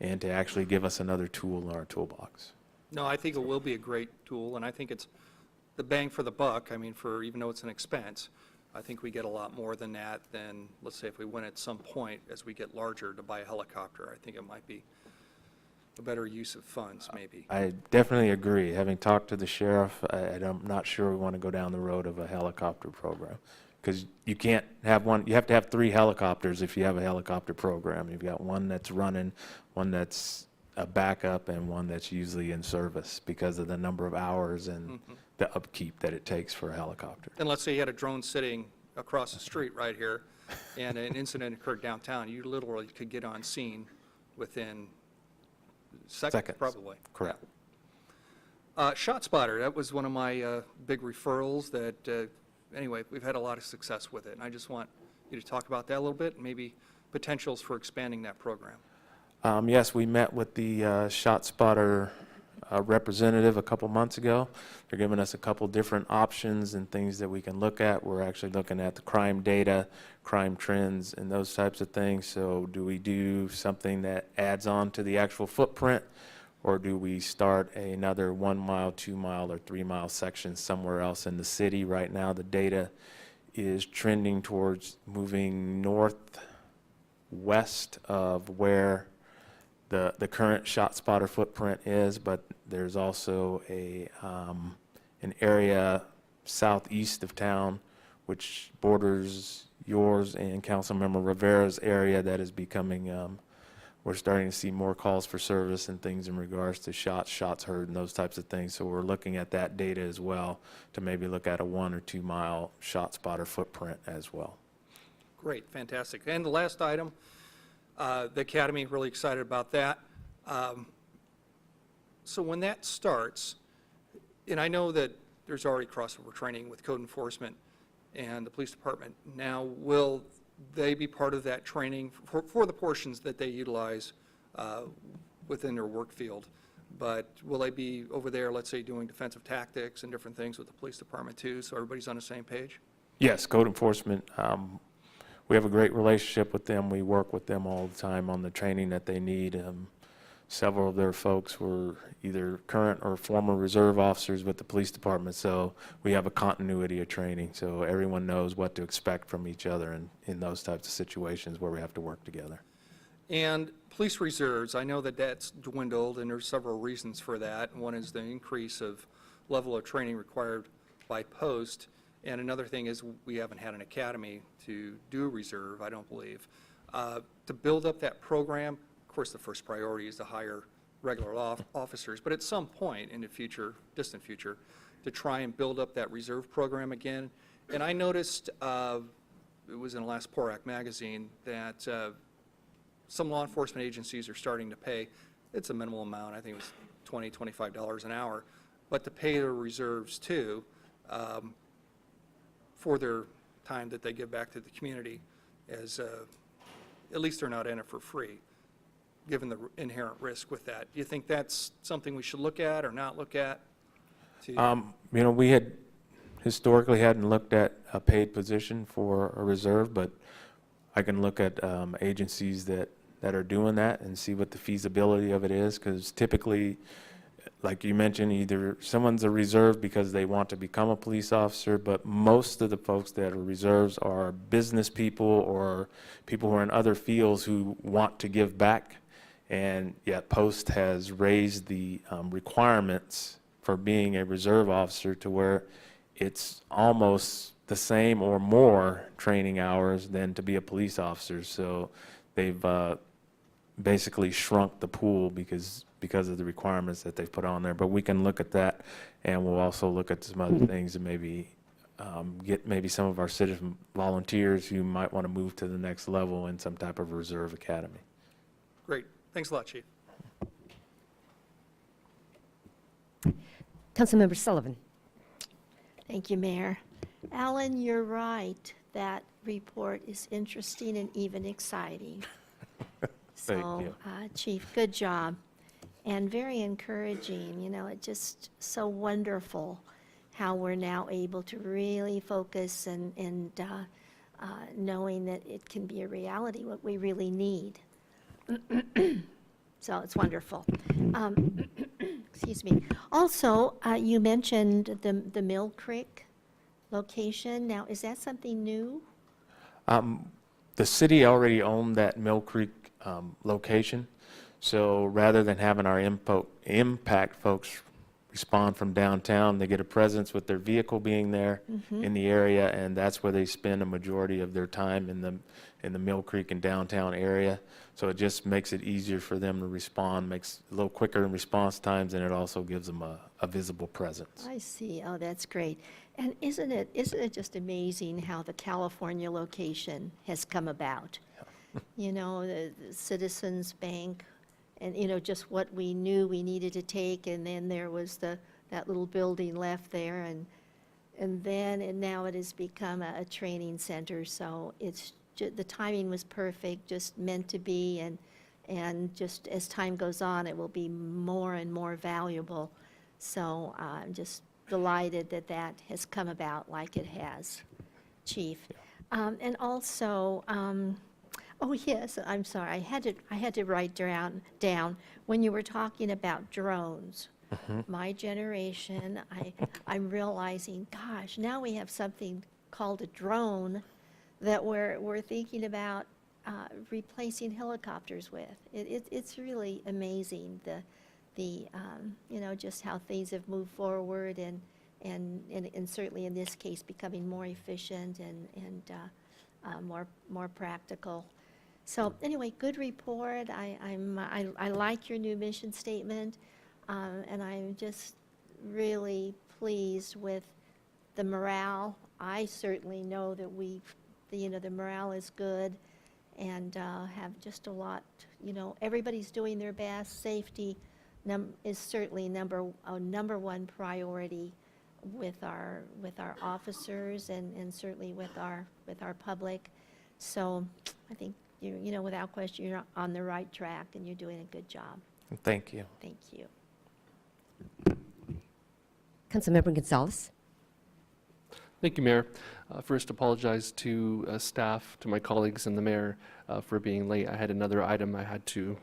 and to actually give us another tool in our toolbox. No, I think it will be a great tool, and I think it's the bang for the buck. I mean, even though it's an expense, I think we get a lot more than that than, let's say, if we went at some point as we get larger to buy a helicopter. I think it might be a better use of funds, maybe. I definitely agree. Having talked to the sheriff, I'm not sure we want to go down the road of a helicopter program, because you can't have one. You have to have 3 helicopters if you have a helicopter program. You've got one that's running, one that's a backup, and one that's usually in service because of the number of hours and the upkeep that it takes for a helicopter. And let's say you had a drone sitting across the street right here, and an incident occurred downtown. You literally could get on scene within seconds. Probably. Correct. Yeah. ShotSpotter, that was one of my big referrals that, anyway, we've had a lot of success with it. And I just want you to talk about that a little bit, and maybe potentials for expanding that program. Yes, we met with the ShotSpotter representative a couple months ago. They're giving us a couple different options and things that we can look at. We're actually looking at the crime data, crime trends, and those types of things. So do we do something that adds on to the actual footprint, or do we start another 1 mile, 2 mile, or 3 mile section somewhere else in the city? Right now, the data is trending towards moving northwest of where the current ShotSpotter footprint is, but there's also an area southeast of town which borders yours and Councilmember Rivera's area that is becoming, we're starting to see more calls for service and things in regards to shots heard and those types of things. So we're looking at that data as well to maybe look at a 1 or 2 mile ShotSpotter footprint as well. Great, fantastic. And the last item, the Academy, really excited about that. So when that starts, and I know that there's already crossover training with code enforcement and the police department. Now, will they be part of that training for the portions that they utilize within their work field? But will they be over there, let's say, doing defensive tactics and different things with the police department too, so everybody's on the same page? Yes, code enforcement we have a great relationship with them. We work with them all the time on the training that they need. Several of their folks were either current or former reserve officers with the police department, so we have a continuity of training, so everyone knows what to expect from each other in those types of situations where we have to work together. And police reserves, I know that that's dwindled, and there's several reasons for that. One is the increase of level of training required by post, and another thing is we haven't had an academy to do reserve, I don't believe. To build up that program, of course, the first priority is to hire regular officers, but at some point in the future, distant future, to try and build up that reserve program again. And I noticed, it was in the last PORAC magazine, that some law enforcement agencies are starting to pay, it's a minimal amount, I think it was $20, $25 an hour, but to pay their reserves too, for their time that they give back to the community, as at least they're not in it for free, given the inherent risk with that. Do you think that's something we should look at or not look at? We had historically hadn't looked at a paid position for a reserve, but I can look at agencies that are doing that and see what the feasibility of it is, because typically, like you mentioned, either someone's a reserve because they want to become a police officer, but most of the folks that are reserves are business people or people who are in other fields who want to give back. And yet Post has raised the requirements for being a reserve officer to where it's almost the same or more training hours than to be a police officer. So they've basically shrunk the pool because of the requirements that they've put on there. But we can look at that, and we'll also look at some other things and maybe get maybe some of our citizen volunteers who might want to move to the next level in some type of reserve academy. Great. Thanks a lot, Chief. Councilmember Sullivan. Thank you, Mayor. Alan, you're right. That report is interesting and even exciting. Thank So, you. Chief, good job. And very encouraging, it's just so wonderful how we're now able to really focus and knowing that it can be a reality, what we really need. So it's wonderful. Excuse me. Also, you mentioned the Mill Creek location. Now, is that something new? The city already owned that Mill Creek location, so rather than having our impact folks respond from downtown, they get a presence with their vehicle being there in the area, and that's where they spend a majority of their time in the Mill Creek and downtown area. So it just makes it easier for them to respond, makes it a little quicker in response times, and it also gives them a visible presence. I see. Oh, that's great. And isn't it just amazing how the California location has come about? The Citizens Bank, and just what we knew we needed to take, and then there was that little building left there, and now it has become a training center. So it's the timing was perfect, just meant to be, and just as time goes on, it will be more and more valuable. So I'm just delighted that has come about like it has, Chief. And also, oh yes, I'm sorry, I had to write down when you were talking about drones. My generation, I'm realizing, gosh, now we have something called a drone that we're thinking about replacing helicopters with. It's really amazing just how things have moved forward and certainly in this case becoming more efficient and more practical. So anyway, good report. I like your new mission statement, and I'm just really pleased with the morale. I certainly know that the morale is good, and have just a lot. Everybody's doing their best. Safety is certainly number one priority with our officers and certainly with our public. So I think without question, you're on the right track and you're doing a good job. Thank you. Thank you. Councilmember Gonzalez. Thank you, Mayor. First, apologize to staff, to my colleagues and the mayor for being late. I had another item I had to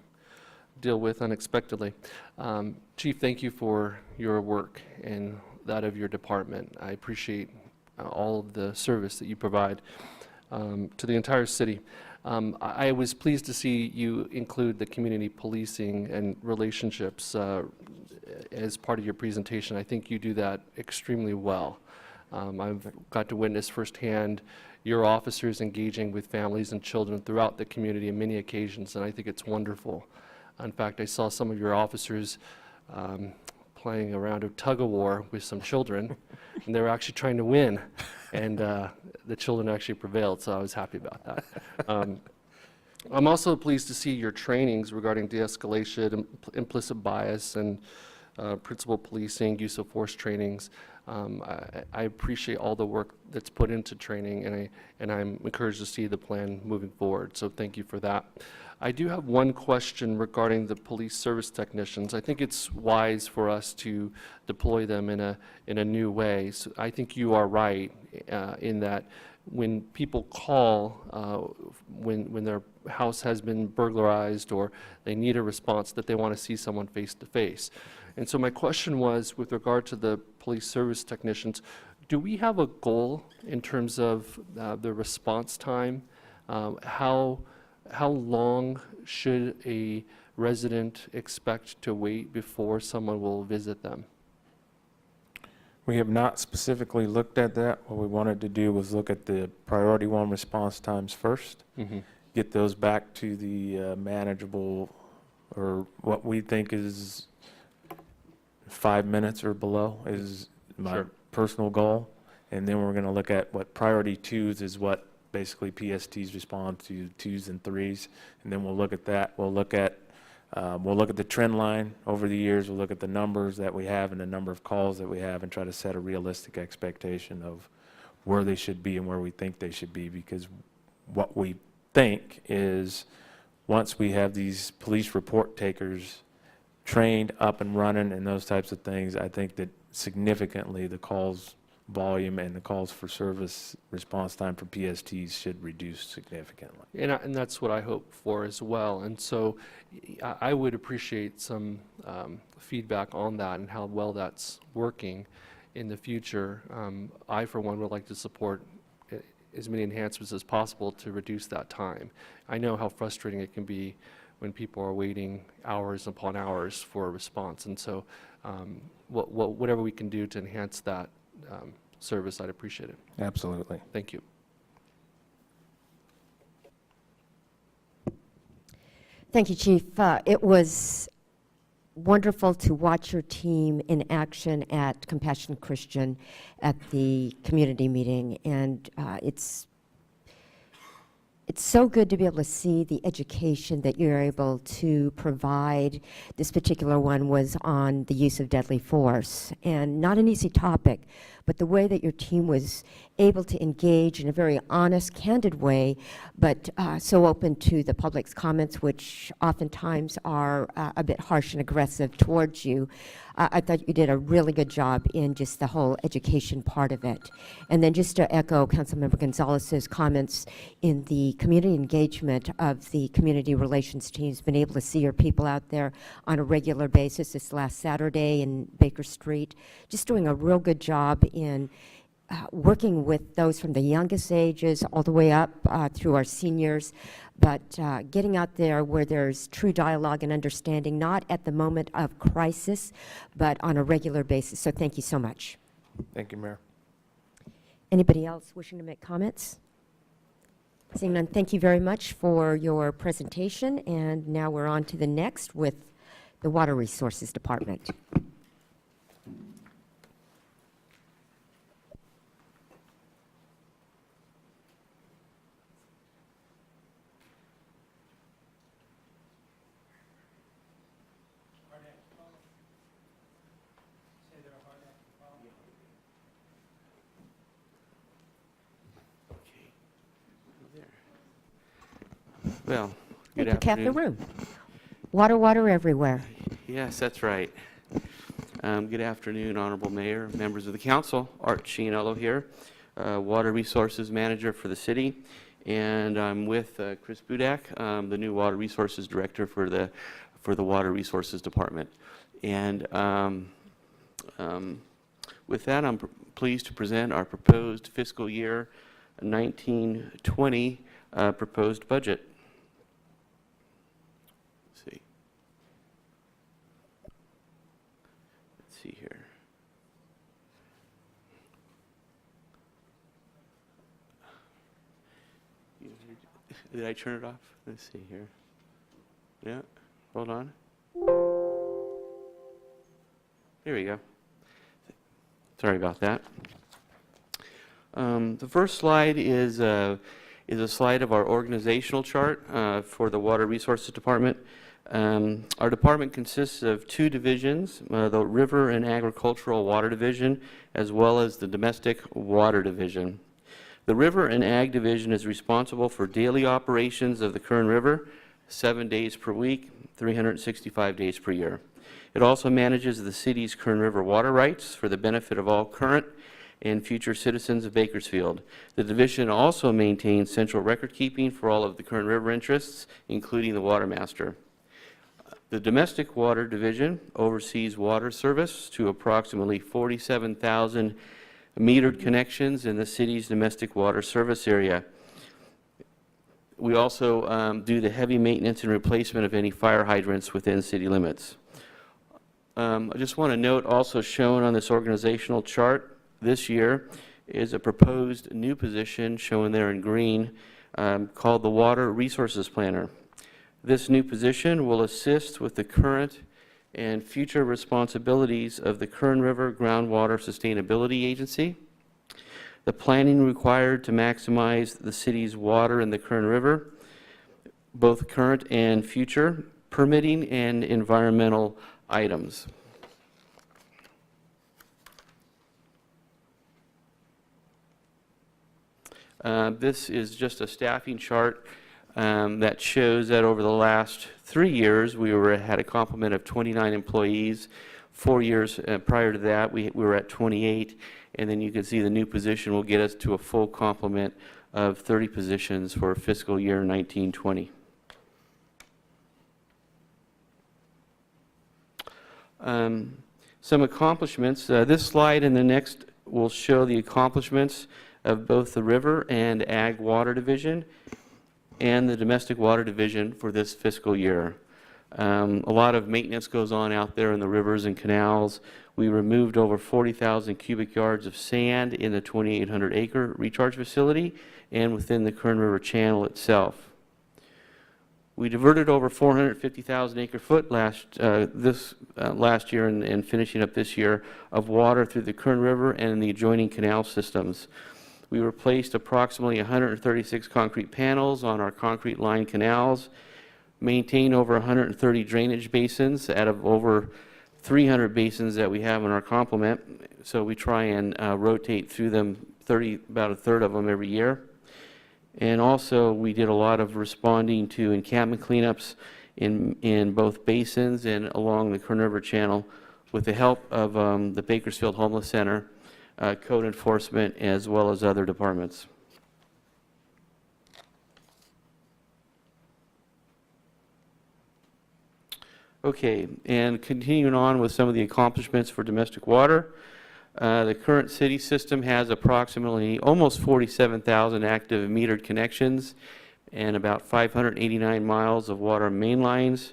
deal with unexpectedly. Chief, thank you for your work and that of your department. I appreciate all of the service that you provide to the entire city. I was pleased to see you include the community policing and relationships as part of your presentation. I think you do that extremely well. I've got to witness firsthand your officers engaging with families and children throughout the community on many occasions, and I think it's wonderful. In fact, I saw some of your officers playing a round of tug-of-war with some children, and they were actually trying to win, and the children actually prevailed, so I was happy about that. I'm also pleased to see your trainings regarding de-escalation, implicit bias, and principal policing, use of force trainings. I appreciate all the work that's put into training, and I'm encouraged to see the plan moving forward, so thank you for that. I do have one question regarding the police service technicians. I think it's wise for us to deploy them in a new way. So I think you are right in that when people call, when their house has been burglarized or they need a response, that they want to see someone face to face. And so my question was, with regard to the police service technicians, do we have a goal in terms of the response time? How long should a resident expect to wait before someone will visit them? We have not specifically looked at that. What we wanted to do was look at the priority one response times first, get those back to the manageable, or what we think is 5 minutes or below is my Sure. personal goal. And then we're going to look at what priority twos is, what basically PSTs respond to, 2s and 3s. And then we'll look at that. We'll look at the trend line over the years. We'll look at the numbers that we have and the number of calls that we have and try to set a realistic expectation of where they should be and where we think they should be. Because what we think is once we have these police report takers trained, up and running, and those types of things, I think that significantly the calls volume and the calls for service response time for PSTs should reduce significantly. And that's what I hope for as well. And so I would appreciate some feedback on that and how well that's working in the future. I, for one, would like to support as many enhancements as possible to reduce that time. I know how frustrating it can be when people are waiting hours upon hours for a response. And so whatever we can do to enhance that service, I'd appreciate it. Absolutely. Thank you. Thank you, Chief. It was wonderful to watch your team in action at Compassion Christian at the community meeting, and it's so good to be able to see the education that you're able to provide. This particular one was on the use of deadly force, and not an easy topic, but the way that your team was able to engage in a very honest, candid way, but so open to the public's comments, which oftentimes are a bit harsh and aggressive towards you. I thought you did a really good job in just the whole education part of it. And then just to echo Councilmember Gonzalez's comments, in the community engagement of the community relations team's been able to see your people out there on a regular basis this last Saturday in Baker Street, just doing a real good job in working with those from the youngest ages all the way up through our seniors, but getting out there where there's true dialogue and understanding, not at the moment of crisis, but on a regular basis. So thank you so much. Thank you, Mayor. Anybody else wishing to make comments? Seeing none, thank you very much for your presentation. And now we're on to the next with the Water Resources Department. Well, Thank good you, Cap the afternoon. room. Water, water everywhere. Yes, that's right. Good afternoon, Honorable Mayor, members of the council. Art Chianello here Water Resources Manager for the city, and I'm with Chris Budak, the new Water Resources Director for the Water Resources Department. And with that, I'm pleased to present our proposed fiscal year 1920 proposed budget. Let's see. Let's see here. Did I turn it off? Let's see here. Yeah, hold on. There we go. Sorry about that. The first slide is a slide of our organizational chart for the Water Resources Department. Our department consists of two divisions, the River and Agricultural Water Division, as well as the Domestic Water Division. The River and Ag Division is responsible for daily operations of the Kern River, 7 days per week, 365 days per year. It also manages the city's Kern River water rights for the benefit of all current and future citizens of Bakersfield. The division also maintains central record keeping for all of the Kern River interests, including the water master. The Domestic Water Division oversees water service to approximately 47,000 metered connections in the city's domestic water service area. We also do the heavy maintenance and replacement of any fire hydrants within city limits. I just want to note, also shown on this organizational chart this year is a proposed new position shown there in green called the Water Resources Planner. This new position will assist with the current and future responsibilities of the Kern River Groundwater Sustainability Agency, the planning required to maximize the city's water in the Kern River, both current and future, permitting and environmental items. This is just a staffing chart that shows that over the last 3 years, we had a complement of 29 employees. 4 years prior to that, we were at 28, and then you can see the new position will get us to a full complement of 30 positions for fiscal year 1920. Some accomplishments. This slide and the next will show the accomplishments of both the River and Ag Water Division and the Domestic Water Division for this fiscal year. A lot of maintenance goes on out there in the rivers and canals. We removed over 40,000 cubic yards of sand in the 2,800 acre recharge facility and within the Kern River Channel itself. We diverted over 450,000 acre foot last year and finishing up this year of water through the Kern River and the adjoining canal systems. We replaced approximately 136 concrete panels on our concrete lined canals, maintained over 130 drainage basins out of over 300 basins that we have in our complement. So we try and rotate through them, about a third of them every year. And also we did a lot of responding to encampment cleanups in both basins and along the Kern River Channel with the help of the Bakersfield Homeless Center, code enforcement, as well as other departments. Okay, and continuing on with some of the accomplishments for domestic water, the current city system has approximately almost 47,000 active metered connections and about 589 miles of water main lines.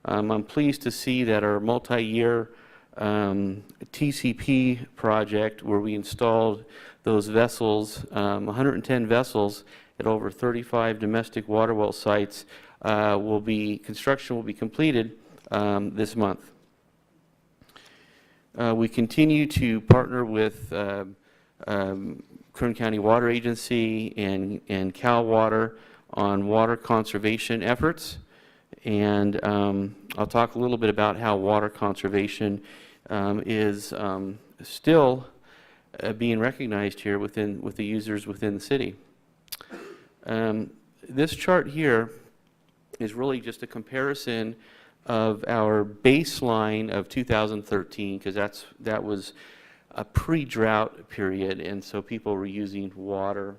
I'm pleased to see that our multi-year TCP project, where we installed those vessels, 110 vessels at over 35 domestic water well sites, construction will be completed this month. We continue to partner with Kern County Water Agency and Cal Water on water conservation efforts. And I'll talk a little bit about how water conservation is still being recognized here with the users within the city. This chart here is really just a comparison of our baseline of 2013, because that was a pre-drought period, and so people were using water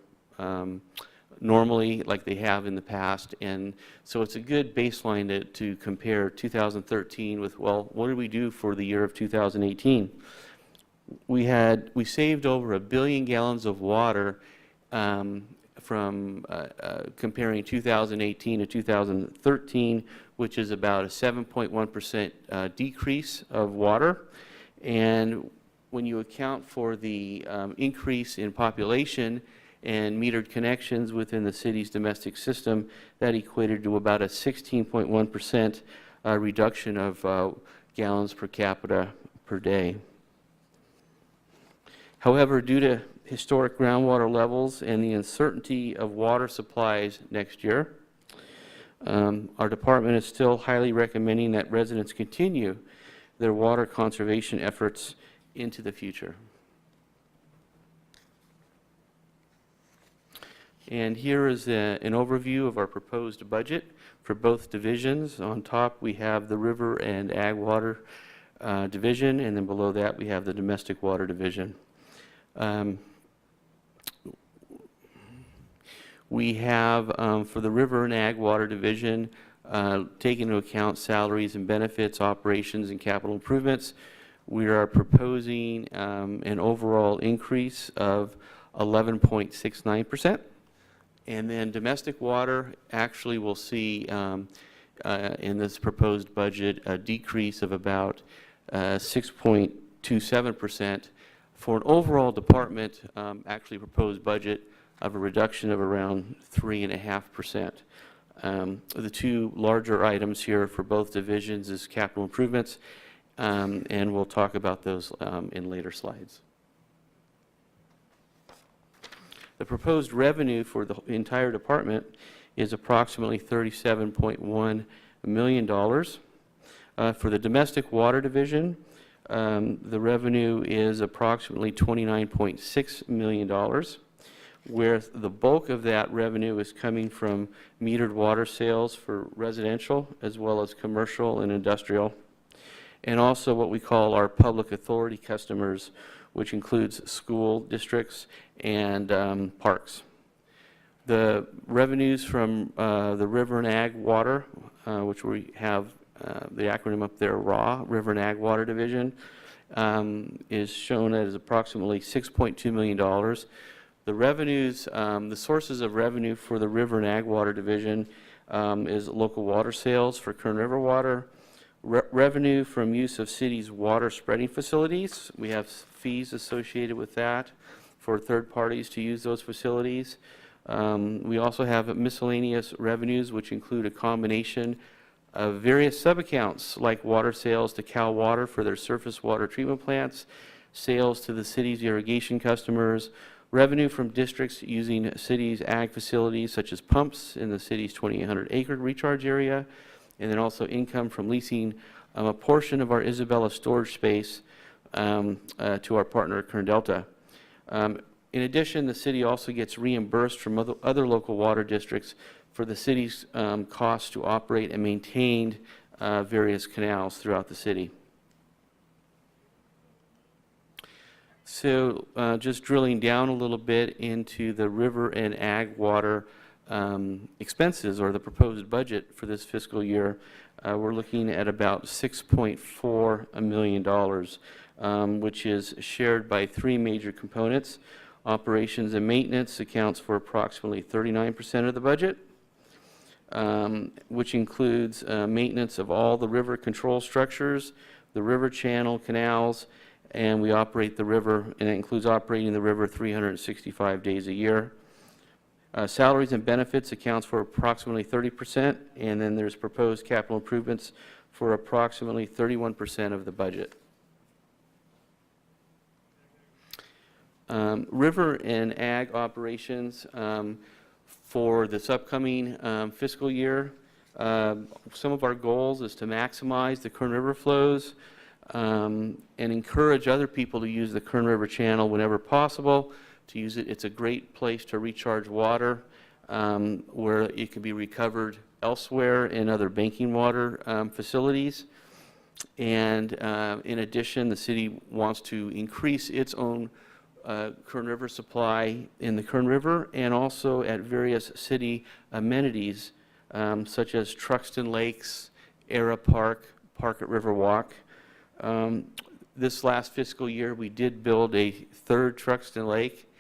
normally like they have in the past. And so it's a good baseline to compare 2013 with, well, what did we do for the year of 2018? We saved over 1 billion gallons of water from comparing 2018 to 2013, which is about a 7.1% decrease of water. And when you account for the increase in population and metered connections within the city's domestic system, that equated to about a 16.1% reduction of gallons per capita per day. However, due to historic groundwater levels and the uncertainty of water supplies next year, our department is still highly recommending that residents continue their water conservation efforts into the future. And here is an overview of our proposed budget for both divisions. On top, we have the River and Ag Water Division, and then below that, we have the Domestic Water Division. We have, for the River and Ag Water Division, taking into account salaries and benefits, operations, and capital improvements, we are proposing an overall increase of 11.69%. And then domestic water actually will see in this proposed budget a decrease of about 6.27% for an overall department actually proposed budget of a reduction of around 3.5%. The two larger items here for both divisions is capital improvements, and we'll talk about those in later slides. The proposed revenue for the entire department is approximately $37.1 million. For the Domestic Water Division, the revenue is approximately $29.6 million, where the bulk of that revenue is coming from metered water sales for residential as well as commercial and industrial, and also what we call our public authority customers, which includes school districts and parks. The revenues from the River and Ag Water, which we have the acronym up there, RAW, River and Ag Water Division, is shown as approximately $6.2 million. The revenues, the sources of revenue for the River and Ag Water Division is local water sales for Kern River Water, revenue from use of city's water spreading facilities. We have fees associated with that for third parties to use those facilities. We also have miscellaneous revenues, which include a combination of various sub-accounts like water sales to Cal Water for their surface water treatment plants, sales to the city's irrigation customers, revenue from districts using city's ag facilities such as pumps in the city's 2,800 acre recharge area, and then also income from leasing a portion of our Isabella storage space to our partner Kern Delta. In addition, the city also gets reimbursed from other local water districts for the city's costs to operate and maintain various canals throughout the city. So just drilling down a little bit into the River and Ag Water expenses, or the proposed budget for this fiscal year, we're looking at about $6.4 million, which is shared by three major components. Operations and maintenance accounts for approximately 39% of the budget, which includes maintenance of all the river control structures, the river channel, canals, and we operate the river, and it includes operating the river 365 days a year. Salaries and benefits accounts for approximately 30%, and then there's proposed capital improvements for approximately 31% of the budget. River and Ag operations for this upcoming fiscal year, some of our goals is to maximize the Kern River flows and encourage other people to use the Kern River channel whenever possible. To use it, it's a great place to recharge water where it can be recovered elsewhere in other banking water facilities. In addition, the city wants to increase its own Kern River supply in the Kern River and also at various city amenities such as Truxton Lakes, Era Park, Park at River Walk. This last fiscal year, we did build a third Truxton Lake,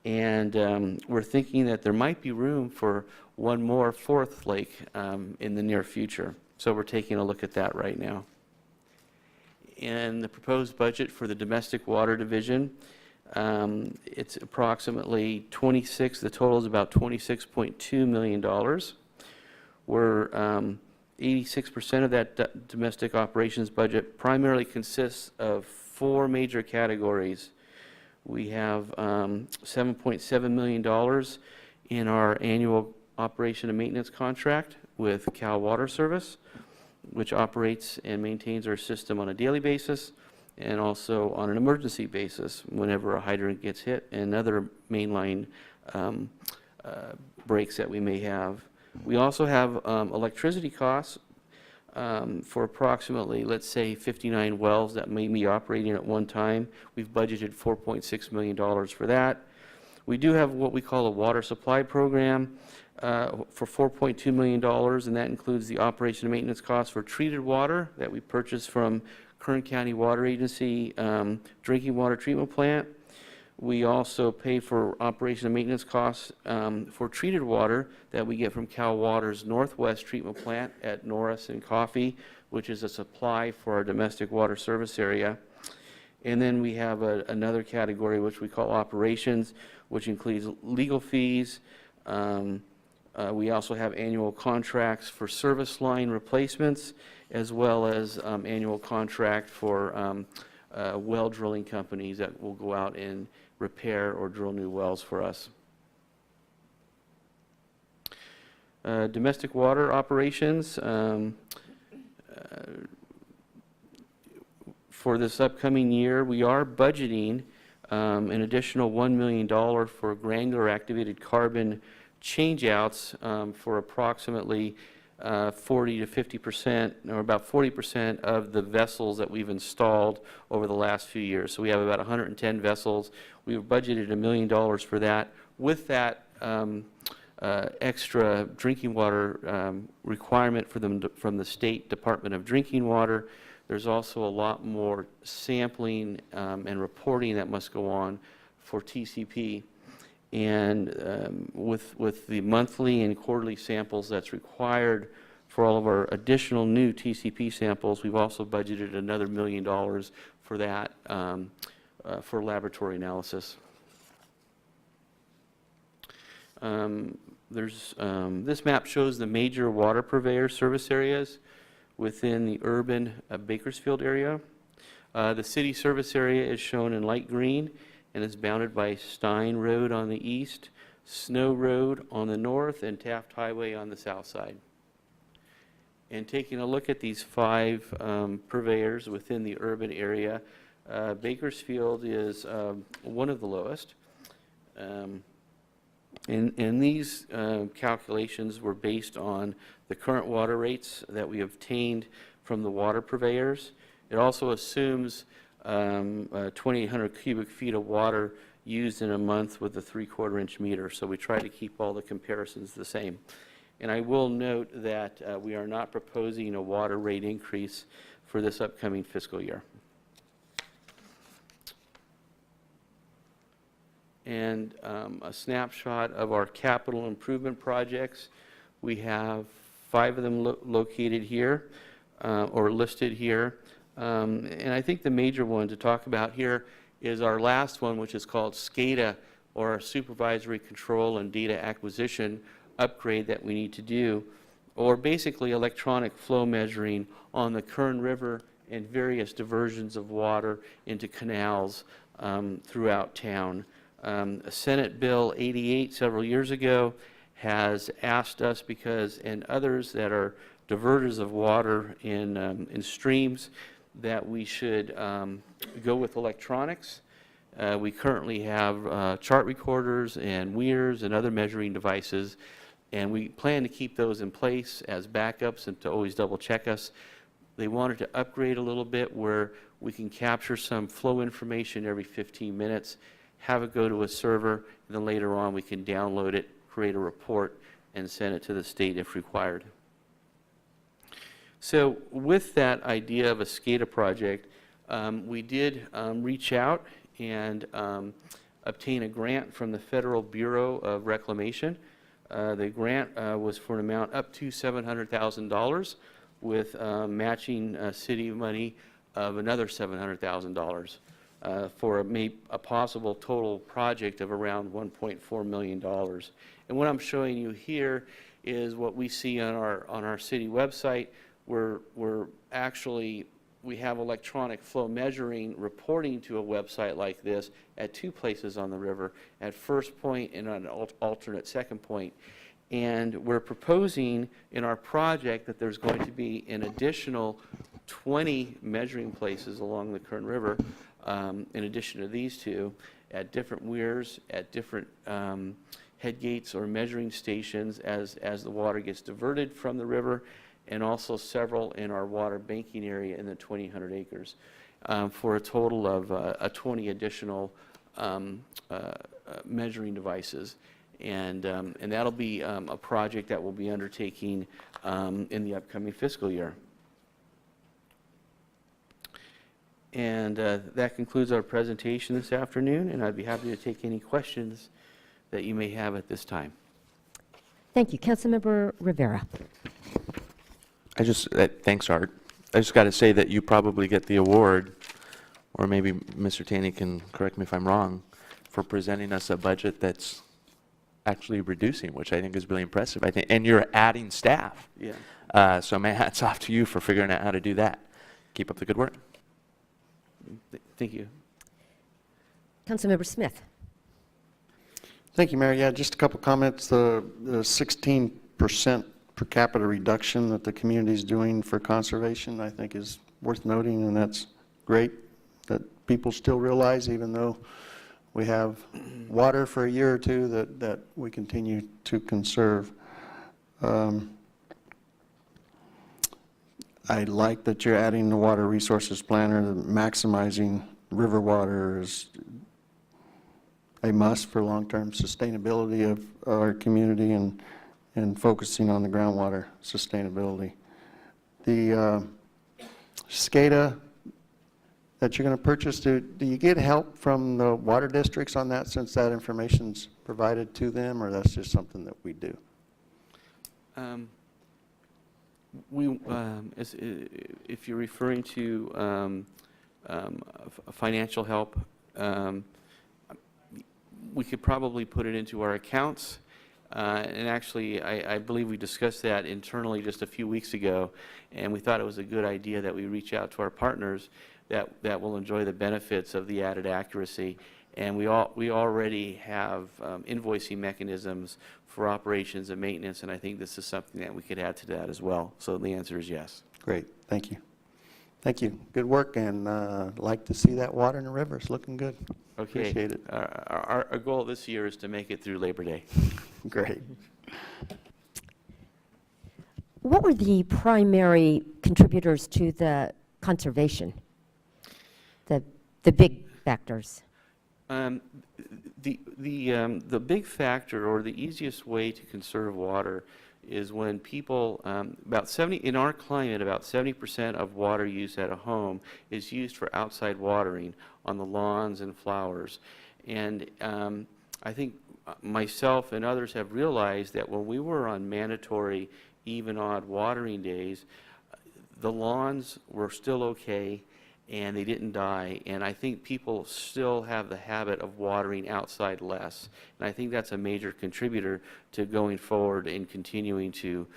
and we're thinking that there might be room for one more fourth lake in the near future. So we're taking a look at that right now. In the proposed budget for the domestic water division, it's approximately the total is about $26.2 million. We're 86% of that domestic operations budget primarily consists of 4 major categories. We have $7.7 million in our annual operation and maintenance contract with Cal Water Service, which operates and maintains our system on a daily basis and also on an emergency basis whenever a hydrant gets hit and other mainline breaks that we may have. We also have electricity costs for approximately, let's say, 59 wells that may be operating at one time. We've budgeted $4.6 million for that. We do have what we call a water supply program for $4.2 million, and that includes the operation and maintenance costs for treated water that we purchase from Kern County Water Agency drinking water treatment plant. We also pay for operation and maintenance costs for treated water that we get from Cal Water's Northwest Treatment Plant at Norris and Coffee, which is a supply for our domestic water service area. And then we have another category which we call operations, which includes legal fees. We also have annual contracts for service line replacements, as well as annual contract for well drilling companies that will go out and repair or drill new wells for us. Domestic water operations. For this upcoming year, we are budgeting an additional $1 million for granular activated carbon changeouts for approximately 40 to 50%, or about 40% of the vessels that we've installed over the last few years. So we have about 110 vessels. We've budgeted $1 million for that. With that extra drinking water requirement for them from the State Department of Drinking Water, there's also a lot more sampling and reporting that must go on for TCP. And with the monthly and quarterly samples that's required for all of our additional new TCP samples, we've also budgeted another $1 million for that for laboratory analysis. This map shows the major water purveyor service areas within the urban Bakersfield area. The city service area is shown in light green and is bounded by Stein Road on the east, Snow Road on the north, and Taft Highway on the south side. And taking a look at these 5 purveyors within the urban area, Bakersfield is one of the lowest. And these calculations were based on the current water rates that we obtained from the water purveyors. It also assumes 2,800 cubic feet of water used in a month with a 3/4 inch meter. So we try to keep all the comparisons the same. And I will note that we are not proposing a water rate increase for this upcoming fiscal year. And a snapshot of our capital improvement projects. We have 5 of them located here or listed here. And I think the major one to talk about here is our last one, which is called SCADA, or our Supervisory Control and Data Acquisition upgrade that we need to do, or basically electronic flow measuring on the Kern River and various diversions of water into canals throughout town. Senate Bill 88 several years ago has asked us, and others that are diverters of water in streams, that we should go with electronics. We currently have chart recorders and weirs and other measuring devices, and we plan to keep those in place as backups and to always double check us. They wanted to upgrade a little bit where we can capture some flow information every 15 minutes, have it go to a server, and then later on we can download it, create a report, and send it to the state if required. So with that idea of a SCADA project, we did reach out and obtain a grant from the Federal Bureau of Reclamation. The grant was for an amount up to $700,000 with matching city money of another $700,000 for a possible total project of around $1.4 million. And what I'm showing you here is what we see on our city website. We have electronic flow measuring reporting to a website like this at 2 places on the river, at First Point and on an alternate Second Point. And we're proposing in our project that there's going to be an additional 20 measuring places along the Kern River, in addition to these 2, at different weirs, at different head gates or measuring stations as the water gets diverted from the river, and also several in our water banking area in the 2,000 acres, for a total of 20 additional measuring devices. And that'll be a project that we'll be undertaking in the upcoming fiscal year. And that concludes our presentation this afternoon, and I'd be happy to take any questions that you may have at this time. Thank you. Councilmember Rivera. Thanks, Art. I just got to say that you probably get the award, or maybe Mr. Taney can correct me if I'm wrong, for presenting us a budget that's actually reducing, which I think is really impressive. I think, and you're adding staff. Yeah. So my hat's off to you for figuring out how to do that. Keep up the good work. Thank you. Councilmember Smith. Thank you, Mayor. Yeah, just a couple comments. The 16% per capita reduction that the community is doing for conservation, I think, is worth noting, and that's great that people still realize, even though we have water for a year or two, that we continue to conserve. I like that you're adding the water resources planner. Maximizing river water is a must for long-term sustainability of our community and focusing on the groundwater sustainability. The SCADA that you're going to purchase, do you get help from the water districts on that, since that information's provided to them, or that's just something that we do? If you're referring to financial help, we could probably put it into our accounts. And actually, I believe we discussed that internally just a few weeks ago, and we thought it was a good idea that we reach out to our partners that will enjoy the benefits of the added accuracy. And we already have invoicing mechanisms for operations and maintenance, and I think this is something that we could add to that as well. So the answer is yes. Great, thank you. Thank you. Good work, and like to see that water in the river. It's looking good. Okay. Appreciate it. Our goal this year is to make it through Labor Day. Great. What were the primary contributors to the conservation? The big factors? The big factor, or the easiest way to conserve water, is when people, in our climate, about 70% of water use at a home is used for outside watering on the lawns and flowers. And I think myself and others have realized that when we were on mandatory even odd watering days, the lawns were still okay and they didn't die. And I think people still have the habit of watering outside less. And I think that's a major contributor to going forward and continuing to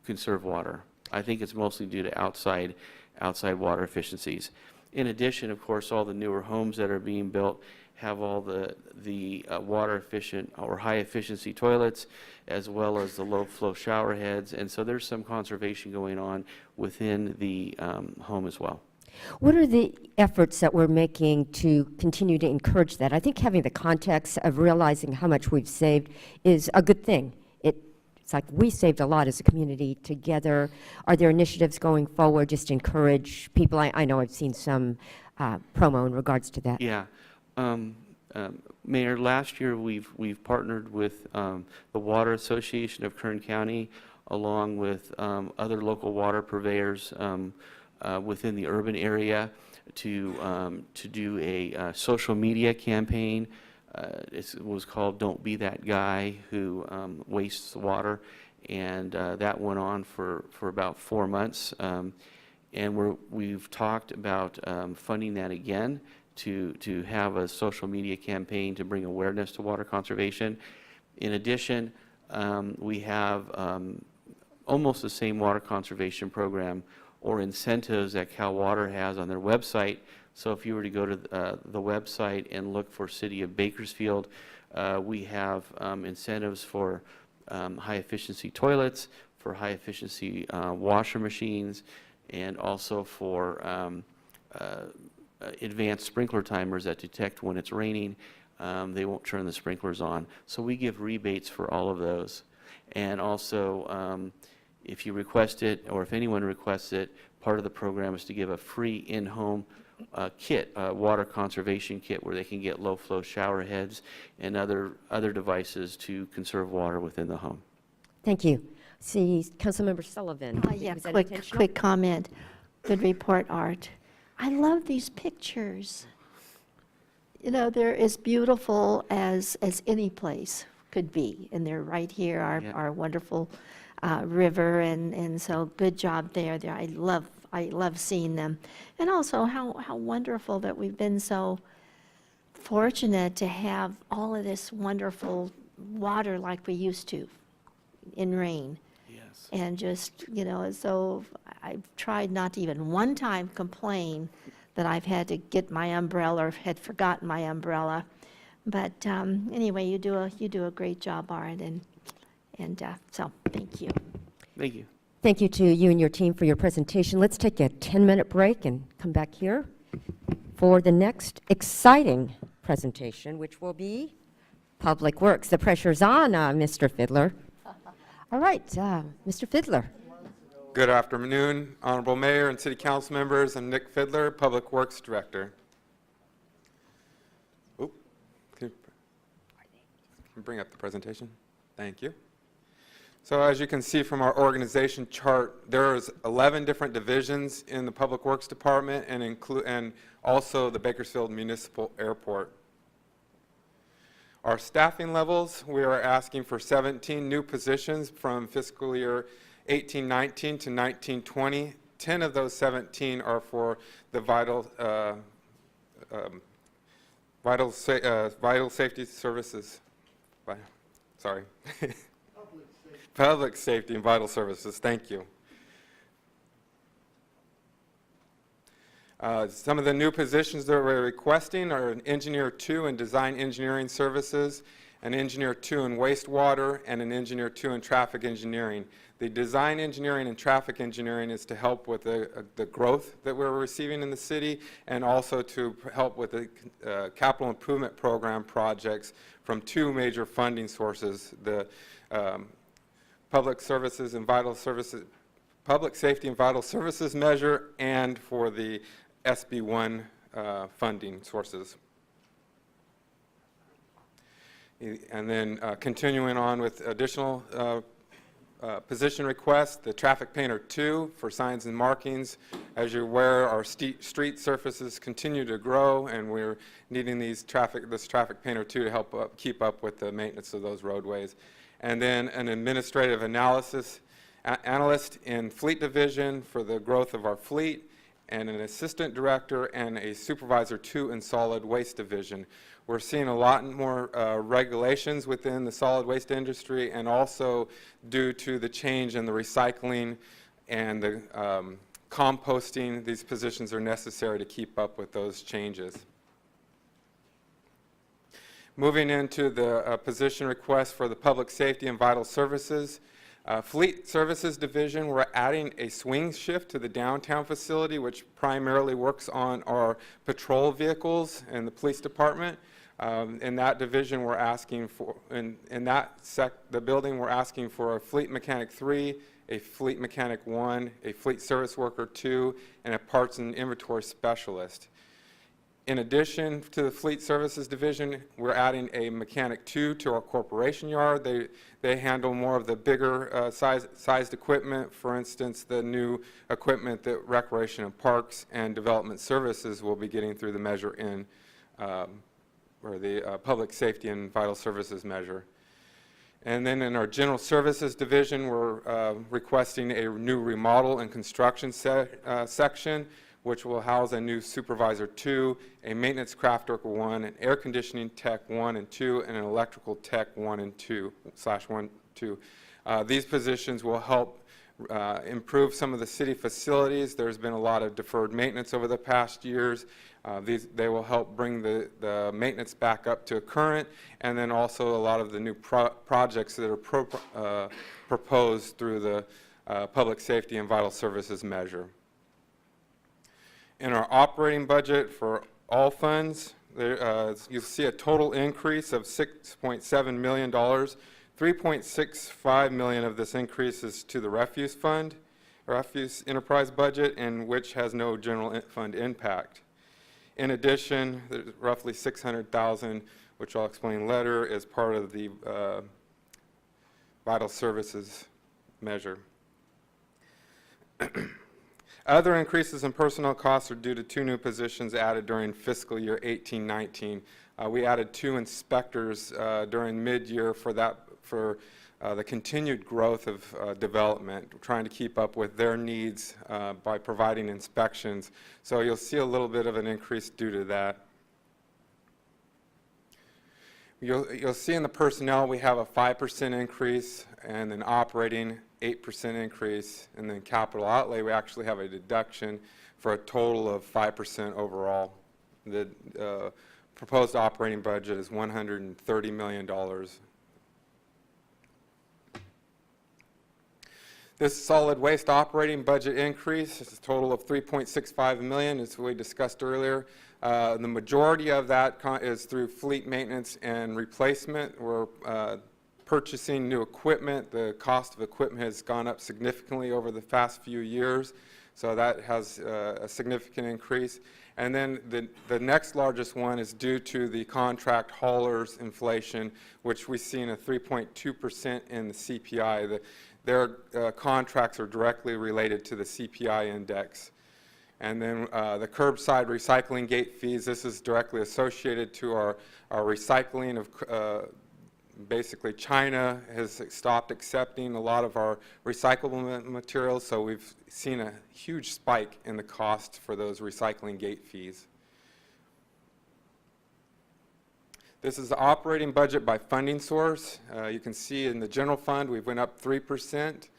conserve water. I think it's mostly due to outside water efficiencies. In addition, of course, all the newer homes that are being built have all the water efficient or high efficiency toilets, as well as the low flow shower heads. And so there's some conservation going on within the home as well. What are the efforts that we're making to continue to encourage that? I think having the context of realizing how much we've saved is a good thing. It's like we saved a lot as a community together. Are there initiatives going forward just to encourage people? I know I've seen some promo in regards to that. Yeah. Mayor, last year we've partnered with the Water Association of Kern County, along with other local water purveyors within the urban area to do a social media campaign. It was called "Don't Be That Guy Who Wastes Water," and that went on for about 4 months. And we've talked about funding that again to have a social media campaign to bring awareness to water conservation. In addition, we have almost the same water conservation program or incentives that Cal Water has on their website. So if you were to go to the website and look for City of Bakersfield, we have incentives for high-efficiency toilets, for high-efficiency washer machines, and also for advanced sprinkler timers that detect when it's raining. They won't turn the sprinklers on. So we give rebates for all of those. And also, if you request it, or if anyone requests it, part of the program is to give a free in-home kit, a water conservation kit, where they can get low-flow shower heads and other devices to conserve water within the home. Thank you. See, Councilmember Sullivan. Yeah, Was that quick intentional? comment. Good report, Art. I love these pictures. You know, they're as beautiful as any place could be, and they're right here, Yeah. our wonderful river, and so good job there. I love seeing them. And also how wonderful that we've been so fortunate to have all of this wonderful water like we used to in rain. Yes. And just, you know, so I've tried not to even one time complain that I've had to get my umbrella or had forgotten my umbrella. But anyway, you do a great job, Art, and so thank you. Thank you. Thank you to you and your team for your presentation. Let's take a 10-minute break and come back here for the next exciting presentation, which will be Public Works. The pressure's on, Mr. Fiddler. All right, Mr. Fiddler. Good afternoon, Honorable Mayor and City Council members. I'm Nick Fiddler, Public Works Director. Oop, can you bring up the presentation? Thank you. So as you can see from our organization chart, there's 11 different divisions in the Public Works Department and also the Bakersfield Municipal Airport. Our staffing levels, we are asking for 17 new positions from fiscal year 1819 to 1920. 10 of those 17 are for the vital safety services. Sorry. Public safety and vital services. Thank you. Some of the new positions that we're requesting are an Engineer 2 in Design Engineering Services, an Engineer 2 in Wastewater, and an Engineer 2 in Traffic Engineering. The Design Engineering and Traffic Engineering is to help with the growth that we're receiving in the city, and also to help with the capital improvement program projects from two major funding sources, the Public Services and Vital Services, Public Safety and Vital Services measure, and for the SB1 funding sources. And then continuing on with additional position requests, the Traffic Painter 2 for signs and markings. As you're aware, our street surfaces continue to grow, and we're needing this Traffic Painter 2 to help keep up with the maintenance of those roadways. And then an administrative analyst in Fleet Division for the growth of our fleet, and an assistant director and a supervisor 2 in Solid Waste Division. We're seeing a lot more regulations within the solid waste industry, and also due to the change in the recycling and the composting, these positions are necessary to keep up with those changes. Moving into the position request for the Public Safety and Vital Services. Fleet Services Division, we're adding a swing shift to the downtown facility, which primarily works on our patrol vehicles in the police department. In that division, we're asking for, in that the building, we're asking for a fleet mechanic 3, a fleet mechanic 1, a fleet service worker 2, and a parts and inventory specialist. In addition to the fleet services division, we're adding a mechanic 2 to our corporation yard. They handle more of the bigger sized equipment. For instance, the new equipment that Recreation and Parks and Development Services will be getting through the measure in, or the Public Safety and Vital Services measure. And then in our General Services division, we're requesting a new remodel and construction section, which will house a new supervisor 2, a maintenance craft worker 1, an air conditioning tech 1 and 2, and an electrical tech 1 and 2 /2. These positions will help improve some of the city facilities. There's been a lot of deferred maintenance over the past years. They will help bring the maintenance back up to current, and then also a lot of the new projects that are proposed through the Public Safety and Vital Services measure. In our operating budget for all funds, you'll see a total increase of $6.7 million. $3.65 million of this increase is to the refuse fund, refuse enterprise budget, and which has no general fund impact. In addition, there's roughly $600,000, which I'll explain later, is part of the vital services measure. Other increases in personnel costs are due to 2 new positions added during fiscal year 18-19. We added 2 inspectors during mid-year for the continued growth of development, trying to keep up with their needs by providing inspections. So you'll see a little bit of an increase due to that. You'll see in the personnel we have a 5% increase, and then operating 8% increase, and then capital outlay we actually have a deduction for a total of 5% overall. The proposed operating budget is $130 million. This solid waste operating budget increase is a total of $3.65 million, as we discussed earlier. The majority of that is through fleet maintenance and replacement. We're purchasing new equipment. The cost of equipment has gone up significantly over the past few years, so that has a significant increase. And then the next largest one is due to the contract haulers inflation, which we've seen a 3.2% in the CPI. Their contracts are directly related to the CPI index. And then the curbside recycling gate fees, this is directly associated to our recycling of basically China has stopped accepting a lot of our recyclable materials, so we've seen a huge spike in the cost for those recycling gate fees. This is the operating budget by funding source. You can see in the general fund we went up 3%.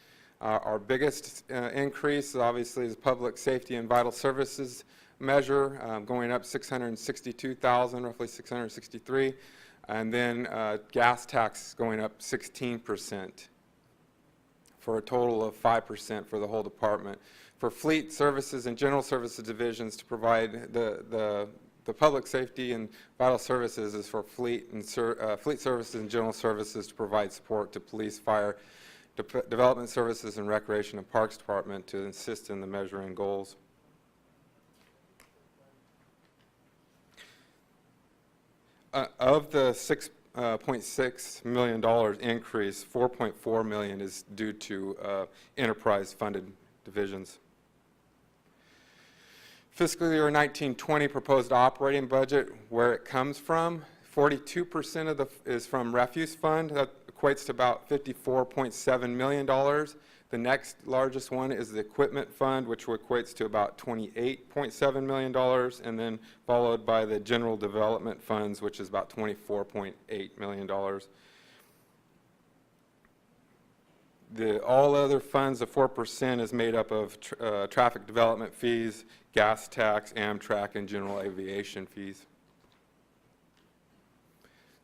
Our biggest increase obviously is public safety and vital services measure, going up $662,000, roughly $663,000. And then gas tax going up 16% for a total of 5% for the whole department. For fleet services and general services divisions to provide the public safety and vital services is for fleet services and general services to provide support to police, fire, development services, and recreation and parks department to assist in the measuring goals. Of the $6.6 million increase, $4.4 million is due to enterprise-funded divisions. Fiscal year 19-20 proposed operating budget, where it comes from, 42% is from refuse fund. That equates to about $54.7 million. The next largest one is the equipment fund, which equates to about $28.7 million, and then followed by the general development funds, which is about $24.8 million. All other funds, the 4%, is made up of traffic development fees, gas tax, Amtrak, and general aviation fees.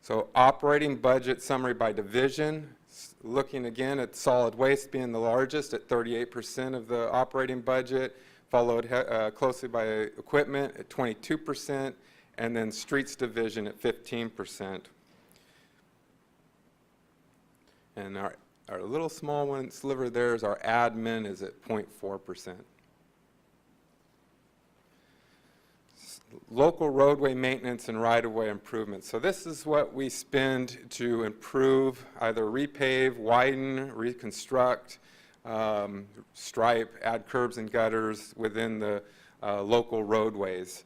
So operating budget summary by division. Looking again at solid waste being the largest at 38% of the operating budget, followed closely by equipment at 22%, and then Streets Division at 15%. And our little small one sliver there is our admin is at 0.4%. Local roadway maintenance and right-of-way improvements. So this is what we spend to improve, either repave, widen, reconstruct, stripe, add curbs and gutters within the local roadways.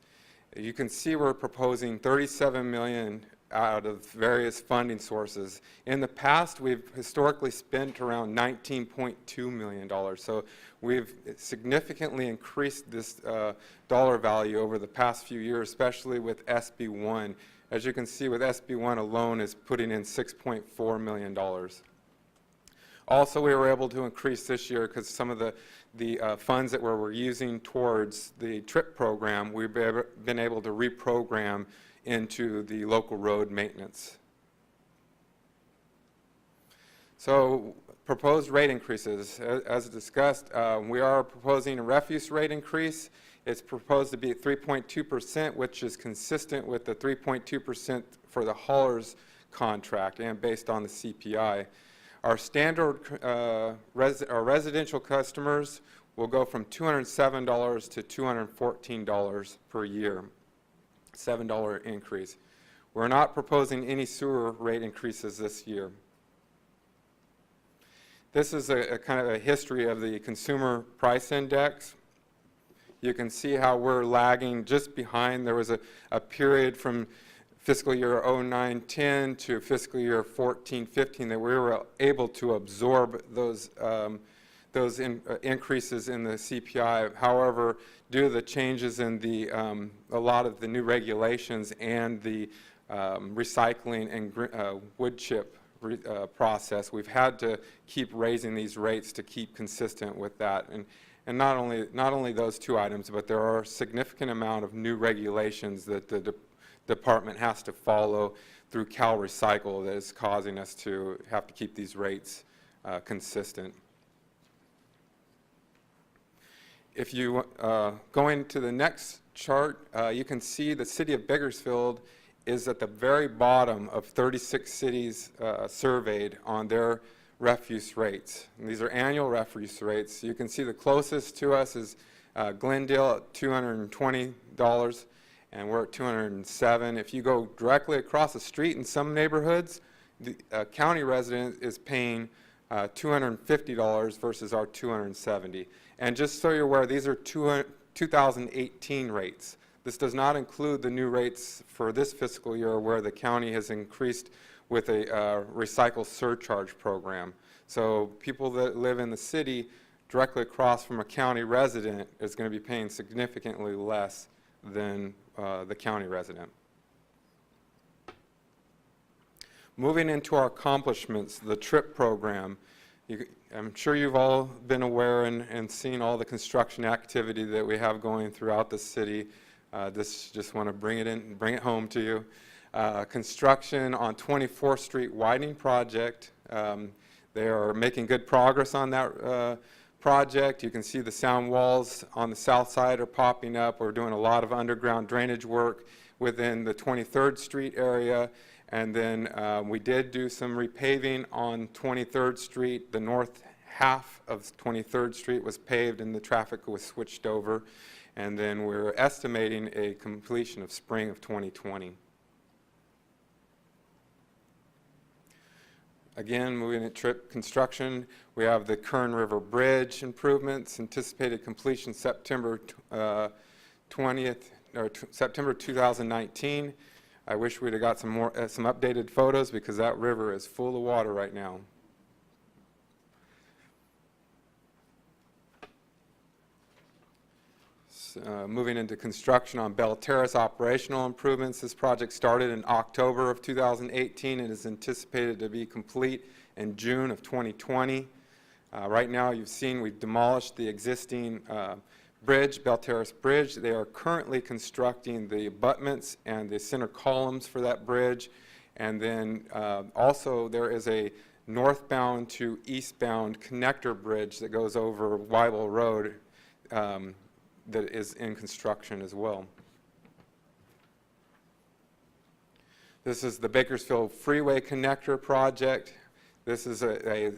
You can see we're proposing $37 million out of various funding sources. In the past, we've historically spent around $19.2 million. So we've significantly increased this dollar value over the past few years, especially with SB1. As you can see, with SB1 alone is putting in $6.4 million. Also, we were able to increase this year because some of the funds that we're using towards the TRIP program, we've been able to reprogram into the local road maintenance. So proposed rate increases. As discussed, we are proposing a refuse rate increase. It's proposed to be at 3.2%, which is consistent with the 3.2% for the hauler's contract and based on the CPI. Our standard our residential customers will go from $207 to $214 per year. $7 increase. We're not proposing any sewer rate increases this year. This is a kind of a history of the Consumer Price Index. You can see how we're lagging just behind. There was a period from fiscal year 09-10 to fiscal year 14-15 that we were able to absorb those increases in the CPI. However, due to the changes in the a lot of the new regulations and the recycling and wood chip process, we've had to keep raising these rates to keep consistent with that. And not only those two items, but there are a significant amount of new regulations that the department has to follow through Cal Recycle that is causing us to have to keep these rates consistent. If you go into the next chart, you can see the city of Bakersfield is at the very bottom of 36 cities surveyed on their refuse rates. And these are annual refuse rates. You can see the closest to us is Glendale at $220, and we're at $207. If you go directly across the street in some neighborhoods, the county resident is paying $250 versus our $270. And just so you're aware, these are 2018 rates. This does not include the new rates for this fiscal year where the county has increased with a recycle surcharge program. So people that live in the city directly across from a county resident is going to be paying significantly less than the county resident. Moving into our accomplishments, the TRIP program. I'm sure you've all been aware and seen all the construction activity that we have going throughout the city. Just want to bring it home to you. Construction on 24th Street widening project. They are making good progress on that project. You can see the sound walls on the south side are popping up. We're doing a lot of underground drainage work within the 23rd Street area. And then we did do some repaving on 23rd Street. The north half of 23rd Street was paved and the traffic was switched over. And then we're estimating a completion of spring of 2020. Again, moving at TRIP construction, we have the Kern River Bridge improvements, anticipated completion September 20th, or September 2019. I wish we'd have got some updated photos because that river is full of water right now. Moving into construction on Bell Terrace operational improvements. This project started in October of 2018 and is anticipated to be complete in June of 2020. Right now you've seen we've demolished the existing bridge, Bell Terrace Bridge. They are currently constructing the abutments and the center columns for that bridge. And then also there is a northbound to eastbound connector bridge that goes over Weibel Road that is in construction as well. This is the Bakersfield Freeway Connector Project. This is a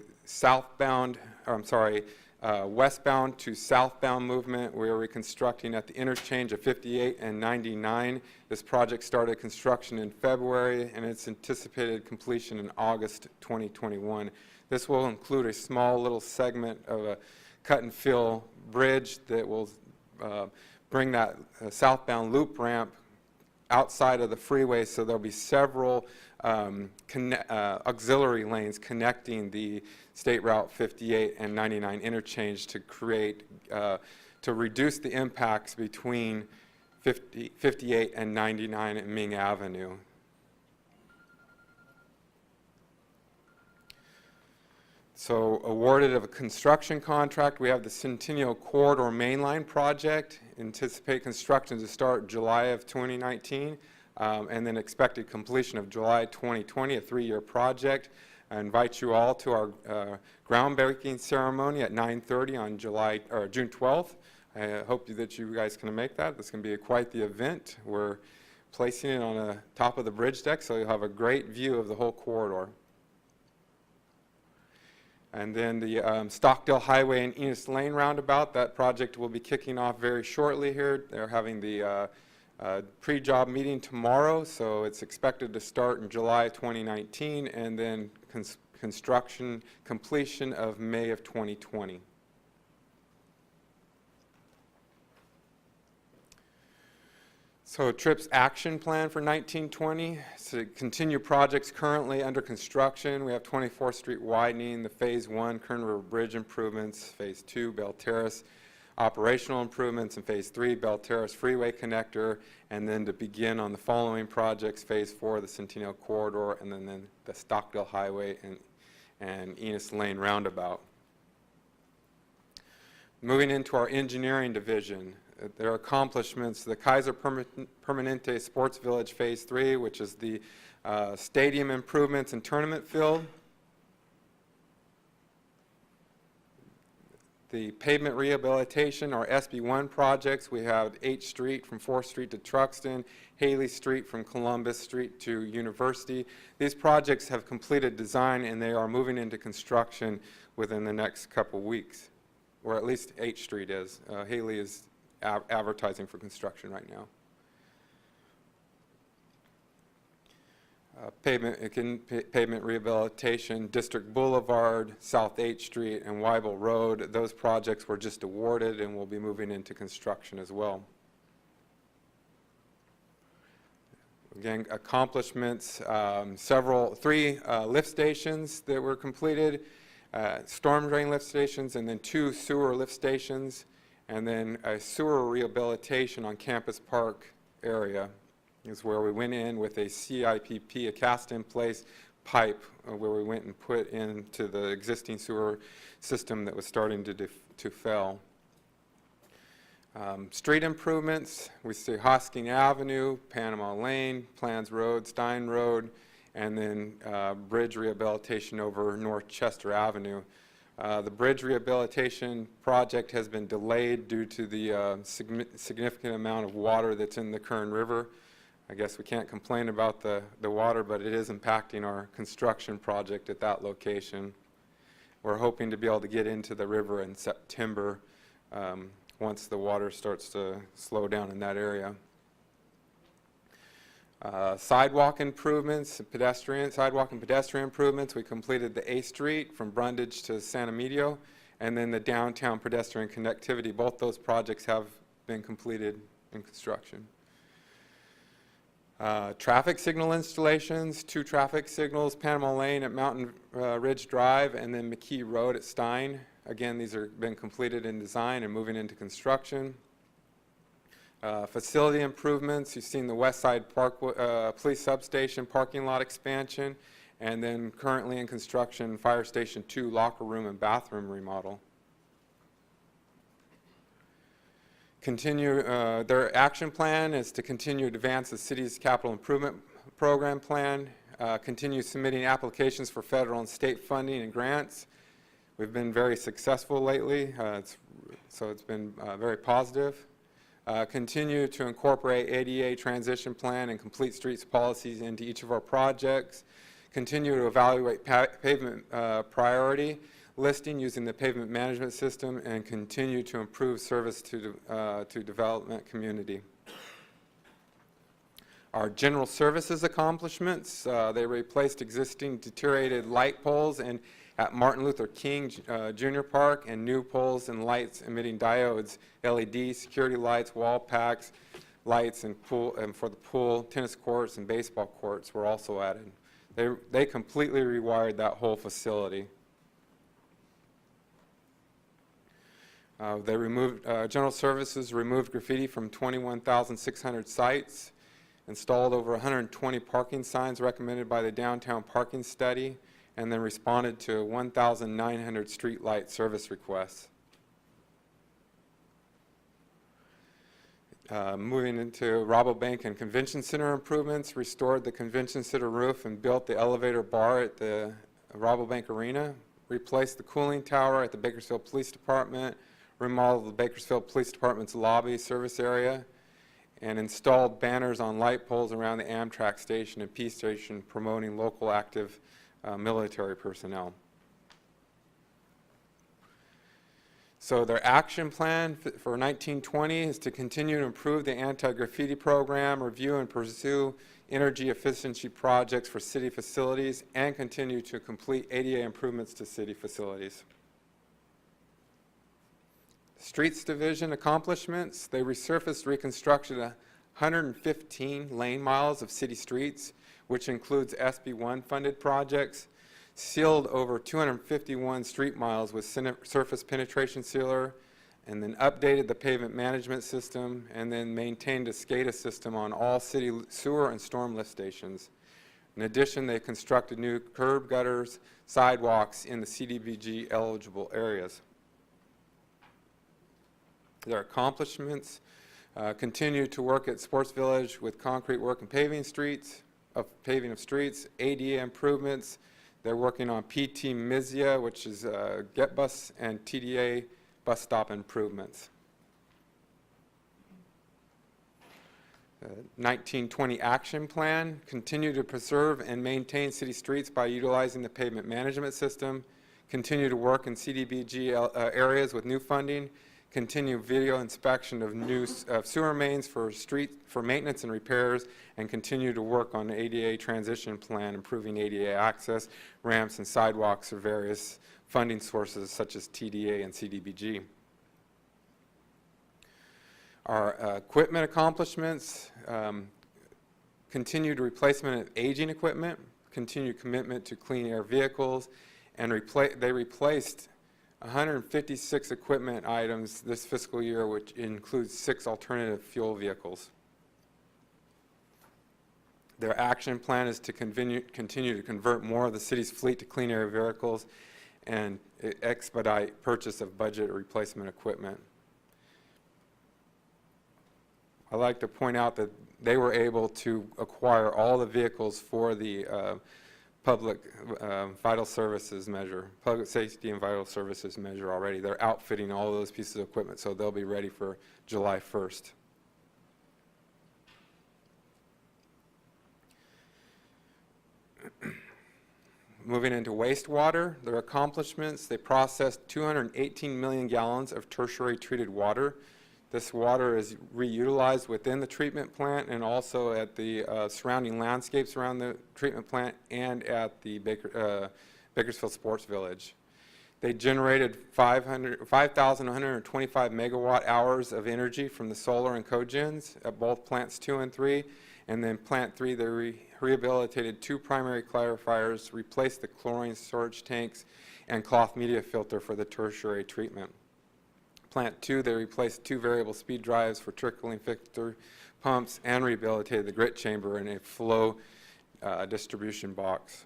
westbound to southbound movement. We are reconstructing at the interchange of 58 and 99. This project started construction in February, and it's anticipated completion in August 2021. This will include a small little segment of a cut and fill bridge that will bring that southbound loop ramp outside of the freeway, so there'll be several auxiliary lanes connecting the State Route 58 and 99 interchange to create, to reduce the impacts between 58 and 99 at Ming Avenue. So awarded of a construction contract, we have the Centennial Corridor Mainline Project. Anticipate construction to start July of 2019, and then expected completion of July 2020, a 3-year project. I invite you all to our groundbreaking ceremony at 9:30 on June 12th. I hope that you guys can make that. This can be quite the event. We're placing it on the top of the bridge deck, so you'll have a great view of the whole corridor. And then the Stockdale Highway and Enos Lane roundabout, that project will be kicking off very shortly here. They're having the pre-job meeting tomorrow, so it's expected to start in July 2019, and then construction completion of May of 2020. So TRIP's action plan for 1920, to continue projects currently under construction. We have 24th Street widening, the Phase 1 Kern River Bridge improvements, Phase 2 Bell Terrace operational improvements, and Phase 3 Bell Terrace Freeway Connector, and then to begin on the following projects, Phase 4 the Centennial Corridor, and then the Stockdale Highway and Enos Lane roundabout. Moving into our engineering division, their accomplishments, the Kaiser Permanente Sports Village Phase 3, which is the stadium improvements and tournament field. The pavement rehabilitation, our SB1 projects, we have H Street from 4th Street to Truxton, Haley Street from Columbus Street to University. These projects have completed design and they are moving into construction within the next couple weeks, or at least H Street is. Haley is advertising for construction right now. Pavement rehabilitation, District Boulevard, South 8th Street, and Weibel Road. Those projects were just awarded and will be moving into construction as well. Again, accomplishments, three lift stations that were completed, storm drain lift stations, and then 2 sewer lift stations, and then a sewer rehabilitation on Campus Park area is where we went in with a CIPP, a cast-in-place pipe, where we went and put into the existing sewer system that was starting to fail. Street improvements, we see Hosking Avenue, Panama Lane, Plans Road, Stein Road, and then bridge rehabilitation over North Chester Avenue. The bridge rehabilitation project has been delayed due to the significant amount of water that's in the Kern River. I guess we can't complain about the water, but it is impacting our construction project at that location. We're hoping to be able to get into the river in September once the water starts to slow down in that area. Sidewalk improvements, sidewalk and pedestrian improvements. We completed the A Street from Brundage to San Emilio, and then the downtown pedestrian connectivity. Both those projects have been completed in construction. Traffic signal installations, 2 traffic signals, Panama Lane at Mountain Ridge Drive, and then McKee Road at Stein. Again, these have been completed in design and moving into construction. Facility improvements, you've seen the West Side Park Police Substation parking lot expansion, and then currently in construction, Fire Station 2 locker room and bathroom remodel. Their action plan is to continue to advance the city's capital improvement program plan, continue submitting applications for federal and state funding and grants. We've been very successful lately, so it's been very positive. Continue to incorporate ADA transition plan and complete streets policies into each of our projects. Continue to evaluate pavement priority listing using the pavement management system, and continue to improve service to development community. Our general services accomplishments, they replaced existing deteriorated light poles and at Martin Luther King Jr. Park, and new poles and lights emitting diodes, LED, security lights, wall packs, lights, and for the pool, tennis courts, and baseball courts were also added. They completely rewired that whole facility. They removed, General Services removed graffiti from 21,600 sites, installed over 120 parking signs recommended by the Downtown Parking Study, and then responded to 1,900 street light service requests. Moving into Rabobank and Convention Center improvements, restored the Convention Center roof and built the elevator bar at the Rabobank Arena, replaced the cooling tower at the Bakersfield Police Department, remodeled the Bakersfield Police Department's lobby service area, and installed banners on light poles around the Amtrak station and P station promoting local active military personnel. So their action plan for 1920 is to continue to improve the anti-graffiti program, review and pursue energy efficiency projects for city facilities, and continue to complete ADA improvements to city facilities. Streets Division accomplishments, they resurfaced, reconstructed 115 lane miles of city streets, which includes SB1 funded projects, sealed over 251 street miles with surface penetration sealer, and then updated the pavement management system, and then maintained a SCADA system on all city sewer and storm lift stations. In addition, they constructed new curb gutters, sidewalks in the CDBG eligible areas. Their accomplishments, continue to work at Sports Village with concrete work and paving of streets, ADA improvements. They're working on PT Mizia, which is Get Bus, and TDA bus stop improvements. 1920 action plan, continue to preserve and maintain city streets by utilizing the pavement management system, continue to work in CDBG areas with new funding, continue video inspection of new sewer mains for maintenance and repairs, and continue to work on the ADA transition plan, improving ADA access, ramps, and sidewalks for various funding sources such as TDA and CDBG. Our equipment accomplishments, continued replacement of aging equipment, continued commitment to clean air vehicles, and they replaced 156 equipment items this fiscal year, which includes 6 alternative fuel vehicles. Their action plan is to continue to convert more of the city's fleet to clean air vehicles and expedite purchase of budget replacement equipment. I'd like to point out that they were able to acquire all the vehicles for the public vital services measure, public safety and vital services measure already. They're outfitting all of those pieces of equipment, so they'll be ready for July 1st. Moving into wastewater, their accomplishments, they processed 218 million gallons of tertiary treated water. This water is reutilized within the treatment plant and also at the surrounding landscapes around the treatment plant and at the Bakersfield Sports Village. They generated 5,125 megawatt hours of energy from the solar and cogens at both plants 2 and 3. And then plant 3, they rehabilitated 2 primary clarifiers, replaced the chlorine storage tanks, and cloth media filter for the tertiary treatment. Plant 2, they replaced 2 variable speed drives for trickling filter pumps and rehabilitated the grit chamber in a flow distribution box.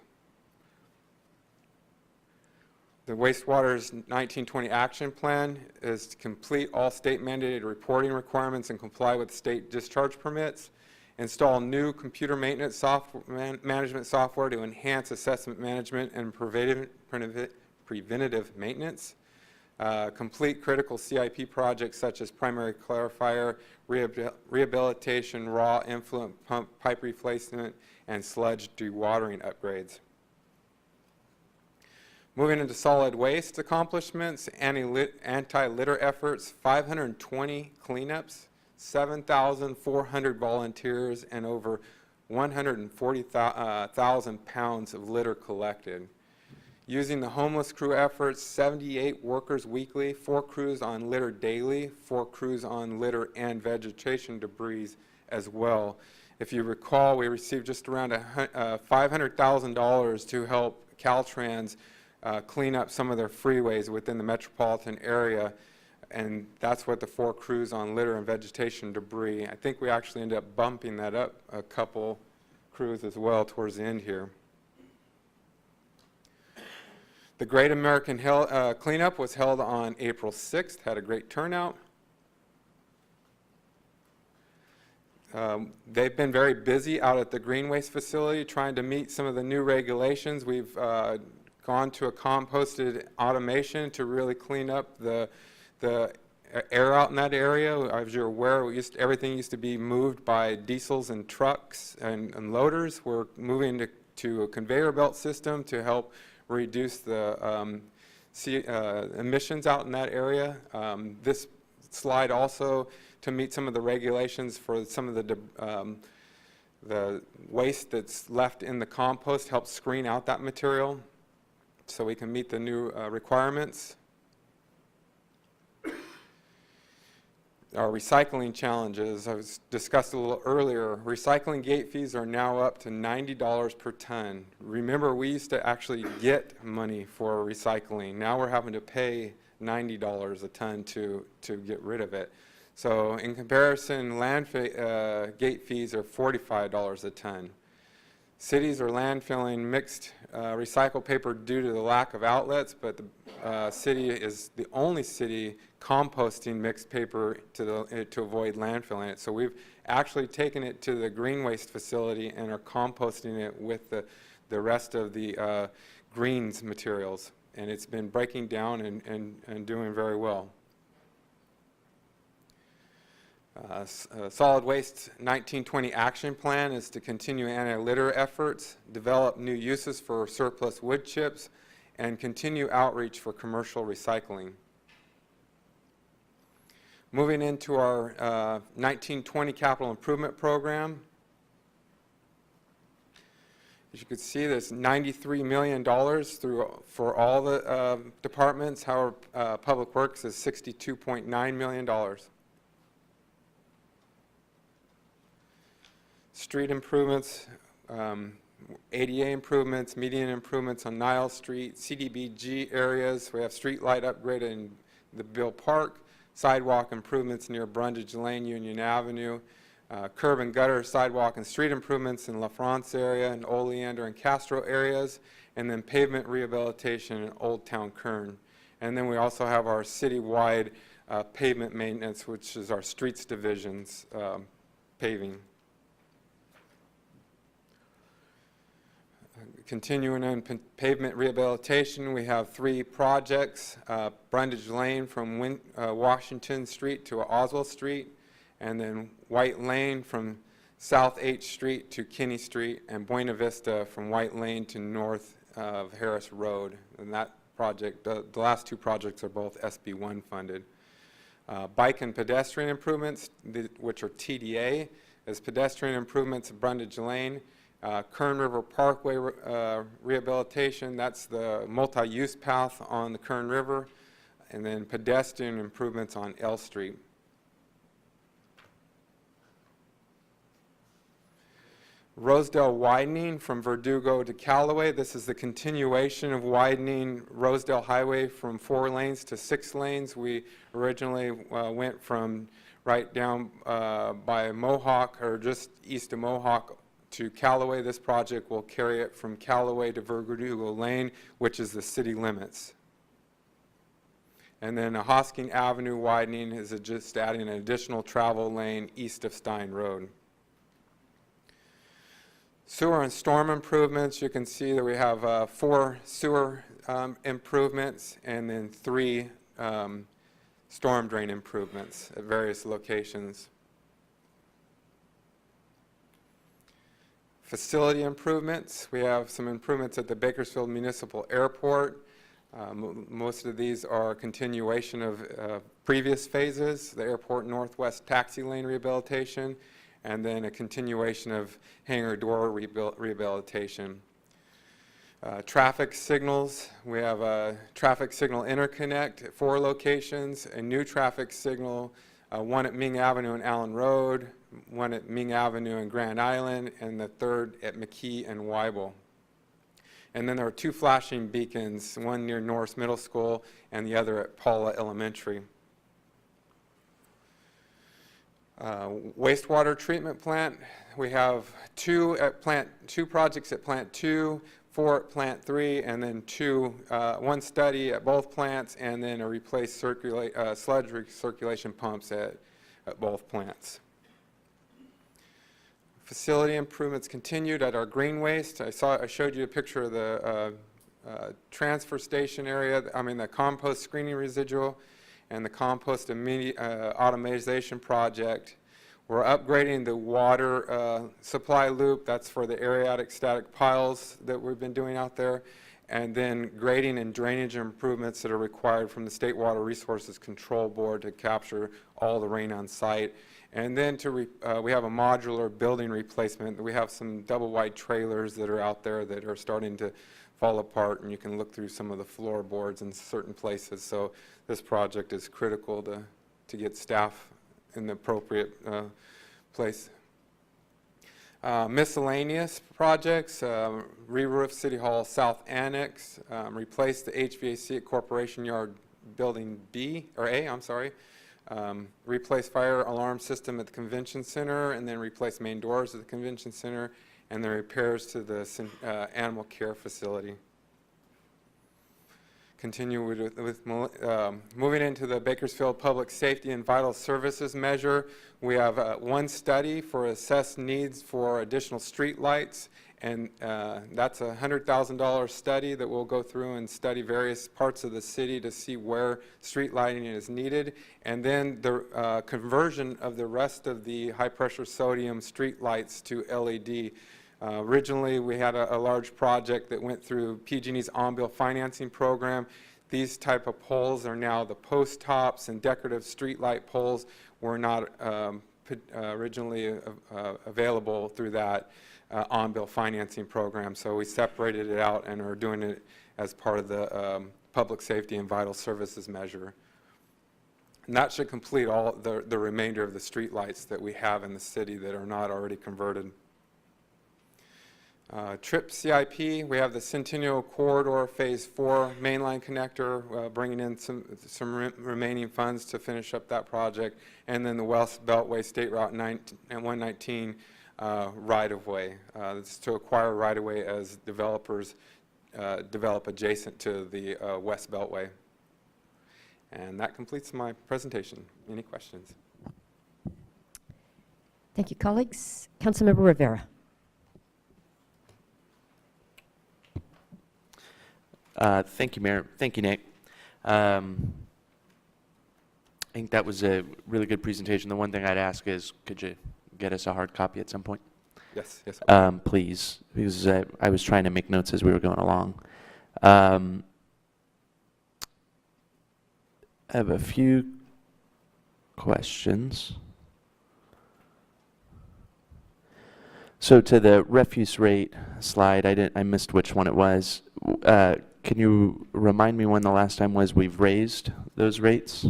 The wastewater's 1920 action plan is to complete all state mandated reporting requirements and comply with state discharge permits, install new computer maintenance management software to enhance assessment management and preventative maintenance, complete critical CIP projects such as primary clarifier, rehabilitation, raw influent pump pipe replacement, and sludge dewatering upgrades. Moving into solid waste accomplishments, anti-litter efforts, 520 cleanups, 7,400 volunteers, and over 140,000 pounds of litter collected. Using the homeless crew efforts, 78 workers weekly, 4 crews on litter daily, 4 crews on litter and vegetation debris as well. If you recall, we received just around $500,000 to help Caltrans clean up some of their freeways within the metropolitan area, and that's what the 4 crews on litter and vegetation debris. I think we actually ended up bumping that up a couple crews as well towards the end here. The Great American Cleanup was held on April 6th, had a great turnout. They've been very busy out at the green waste facility trying to meet some of the new regulations. We've gone to a composted automation to really clean up the air out in that area. As you're aware, everything used to be moved by diesels and trucks and loaders. We're moving to a conveyor belt system to help reduce the emissions out in that area. This slide also to meet some of the regulations for some of the waste that's left in the compost, helps screen out that material so we can meet the new requirements. Our recycling challenges, I was discussed a little earlier. Recycling gate fees are now up to $90 per ton. Remember, we used to actually get money for recycling. Now we're having to pay $90 a ton to get rid of it. So in comparison, landfill gate fees are $45 a ton. Cities are landfilling mixed recycled paper due to the lack of outlets, but the city is the only city composting mixed paper to avoid landfilling it. So we've actually taken it to the green waste facility and are composting it with the rest of the greens materials. And it's been breaking down and doing very well. Solid Waste 1920 Action Plan is to continue anti-litter efforts, develop new uses for surplus wood chips, and continue outreach for commercial recycling. Moving into our 1920 Capital Improvement Program. As you can see, there's $93 million for all the departments. However, Public Works is $62.9 million. Street improvements, ADA improvements, median improvements on Niles Street, CDBG areas. We have street light upgrade in the Bill Park, sidewalk improvements near Brundage Lane, Union Avenue, curb and gutter, sidewalk and street improvements in La France area and Oleander and Castro areas, and then pavement rehabilitation in Old Town Kern. And then we also have our citywide pavement maintenance, which is our streets division's paving. Continuing on pavement rehabilitation, we have 3 projects, Brundage Lane from Washington Street to Oswald Street, and then White Lane from South H Street to Kinney Street, and Buena Vista from White Lane to north of Harris Road. And that project, the last 2 projects are both SB1 funded. Bike and pedestrian improvements, which are TDA, is pedestrian improvements at Brundage Lane. Kern River Parkway rehabilitation, that's the multi-use path on the Kern River, and then pedestrian improvements on L Street. Rosedale widening from Verdugo to Callaway. This is the continuation of widening Rosedale Highway from 4 lanes to 6 lanes. We originally went from right down by Mohawk, or just east of Mohawk, to Callaway. This project will carry it from Callaway to Verdugo Lane, which is the city limits. And then a Hosking Avenue widening is just adding an additional travel lane east of Stein Road. Sewer and storm improvements, you can see that we have 4 sewer improvements and then 3 storm drain improvements at various locations. Facility improvements, we have some improvements at the Bakersfield Municipal Airport. Most of these are a continuation of previous phases, the airport northwest taxi lane rehabilitation, and then a continuation of hangar door rehabilitation. Traffic signals, we have a traffic signal interconnect at 4 locations, a new traffic signal, one at Ming Avenue and Allen Road, one at Ming Avenue and Grand Island, and the third at McKee and Weibel. And then there are 2 flashing beacons, one near Norris Middle School and the other at Paula Elementary. Wastewater treatment plant, we have 2 projects at Plant 2, 4 at Plant 3, and then 1 study at both plants, and then a replace sludge recirculation pumps at both plants. Facility improvements continued at our green waste. I showed you a picture of the transfer station area, the compost screening residual and the compost automation project. We're upgrading the water supply loop. That's for the area static piles that we've been doing out there. And then grading and drainage improvements that are required from the State Water Resources Control Board to capture all the rain on site. And then we have a modular building replacement. We have some double-wide trailers that are out there that are starting to fall apart, and you can look through some of the floorboards in certain places. So this project is critical to get staff in the appropriate place. Miscellaneous projects, re-roof City Hall South Annex, replace the HVAC at Corporation Yard Building A, replace fire alarm system at the Convention Center, and then replace main doors at the Convention Center, and the repairs to the animal care facility. Continue with moving into the Bakersfield Public Safety and Vital Services measure. We have 1 study for assessed needs for additional street lights, and that's a $100,000 study that will go through and study various parts of the city to see where street lighting is needed, and then the conversion of the rest of the high-pressure sodium street lights to LED. Originally, we had a large project that went through PG&E's on-bill financing program. These type of poles are now the post tops, and decorative street light poles were not originally available through that on-bill financing program. So we separated it out and are doing it as part of the Public Safety and Vital Services measure. And that should complete all the remainder of the street lights that we have in the city that are not already converted. TRIP CIP, we have the Centennial Corridor Phase 4 mainline connector, bringing in some remaining funds to finish up that project, and then the West Beltway State Route 119 right-of-way. It's to acquire right-of-way as developers develop adjacent to the West Beltway. And that completes my presentation. Any questions? Thank you, colleagues. Councilmember Rivera. Thank you, Mayor. Thank you, Nick. I think that was a really good presentation. The one thing I'd ask is, could you get us a hard copy at some point? Yes, yes. Please, because I was trying to make notes as we were going along. I have a few questions. So to the refuse rate slide, I missed which one it was. Can you remind me when the last time was we've raised those rates?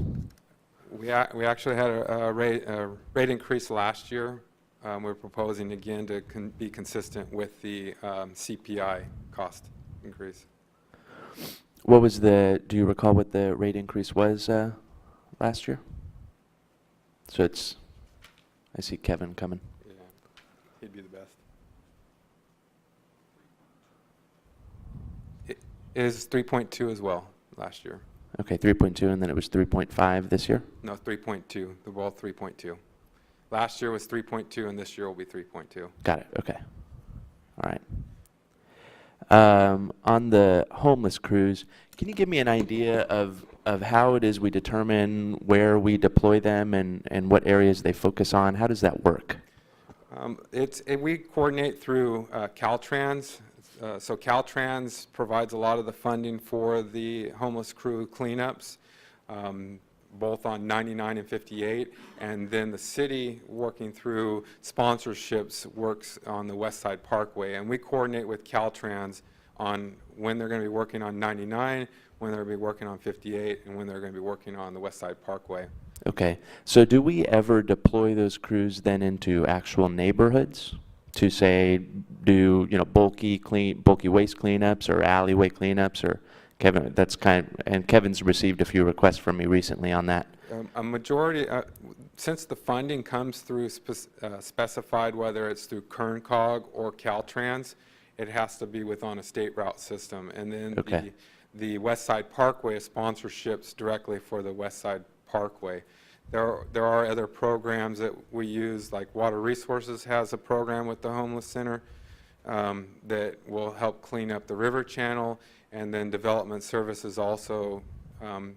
We actually had a rate increase last year. We're proposing again to be consistent with the CPI cost increase. What was do you recall what the rate increase was last year? So I see Kevin coming. Yeah, he'd be the best. It is 3.2 as well last year. Okay, 3.2, and then it was 3.5 this year? No, 3.2. They're both 3.2. Last year was 3.2, and this year will be 3.2. Got it, okay. All On the homeless crews, can you give me an idea of how it is we determine where we deploy them and what areas they focus on? How does that work? We coordinate through Caltrans. So Caltrans provides a lot of the funding for the homeless crew cleanups, both on 99 and 58, and then the city, working through sponsorships, works on the West Side Parkway, and we coordinate with Caltrans on when they're going to be working on 99, when they're going to be working on 58, and when they're going to be working on the West Side Parkway. Okay, so do we ever deploy those crews then into actual neighborhoods to say, do, you know, bulky waste cleanups or alleyway cleanups? Or Kevin, that's and Kevin's received a few requests from me recently on that. A majority, since the funding comes through specified, whether it's through KernCog or Caltrans, it has to be within a state route system. And then Okay. the West Side Parkway is sponsorships directly for the West Side Parkway. There are other programs that we use, like Water Resources has a program with the Homeless Center that will help clean up the river channel, and then Development Services also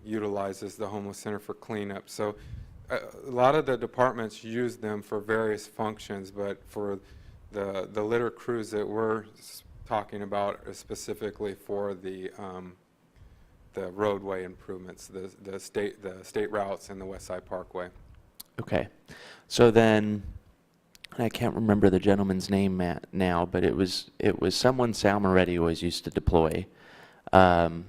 utilizes the Homeless Center for cleanup. So a lot of the departments use them for various functions, but for the litter crews that we're talking about is specifically for the roadway improvements, the state routes and the West Side Parkway. Okay, so then, I can't remember the gentleman's name now, but it was someone Sal Moretti always used to deploy, and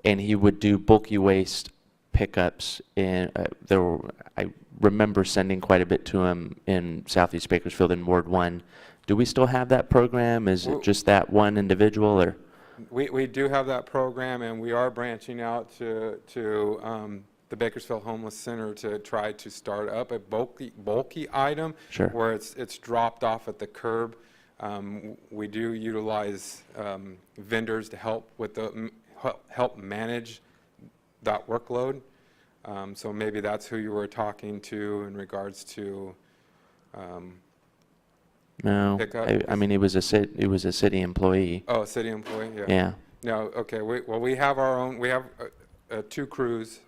he would do bulky waste pickups in. I remember sending quite a bit to him in Southeast Bakersfield in Ward 1. Do we still have that program? Is it just that one individual, or? We do have that program, and we are branching out to the Bakersfield Homeless Center to try to start up a bulky item. Sure. Where it's dropped off at the curb. We do utilize vendors to help with help manage that workload. So maybe that's who you were talking to in regards to. No, Pickup? I mean, it was a city employee. Oh, a city employee, yeah. Yeah. No, okay, we have our own, we have two crews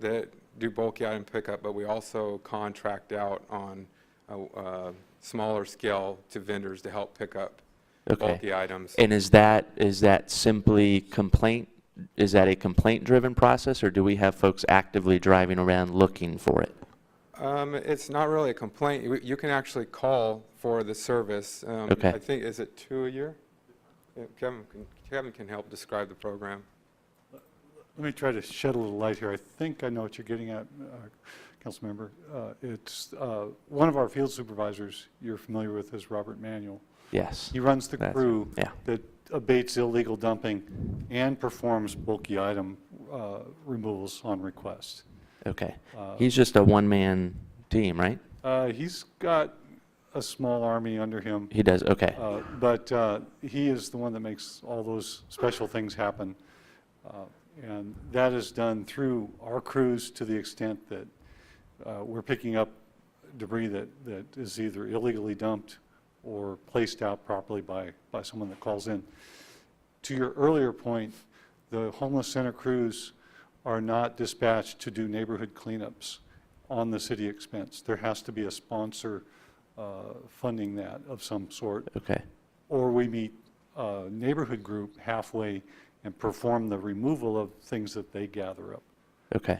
that do bulky item pickup, but we also contract out on a smaller scale to vendors to help pick up Okay. bulky items. And is that simply complaint? Is that a complaint-driven process, or do we have folks actively driving around looking for it? It's not really a complaint. You can actually call for the service. Okay. I think, is it 2 a year? Yeah, Kevin can help describe the program. Let me try to shed a little light here. I think I know what you're getting at, Councilmember. It's one of our field supervisors you're familiar with is Robert Manuel. Yes. He runs the That's- crew yeah. that abates illegal dumping and performs bulky item removals on request. Okay. He's just a one-man team, right? He's got a small army under him. He does, okay. But he is the one that makes all those special things happen. And that is done through our crews to the extent that we're picking up debris that is either illegally dumped or placed out properly by someone that calls in. To your earlier point, the homeless center crews are not dispatched to do neighborhood cleanups on the city expense. There has to be a sponsor funding that of some sort. Okay. Or we meet a neighborhood group halfway and perform the removal of things that they gather up. Okay.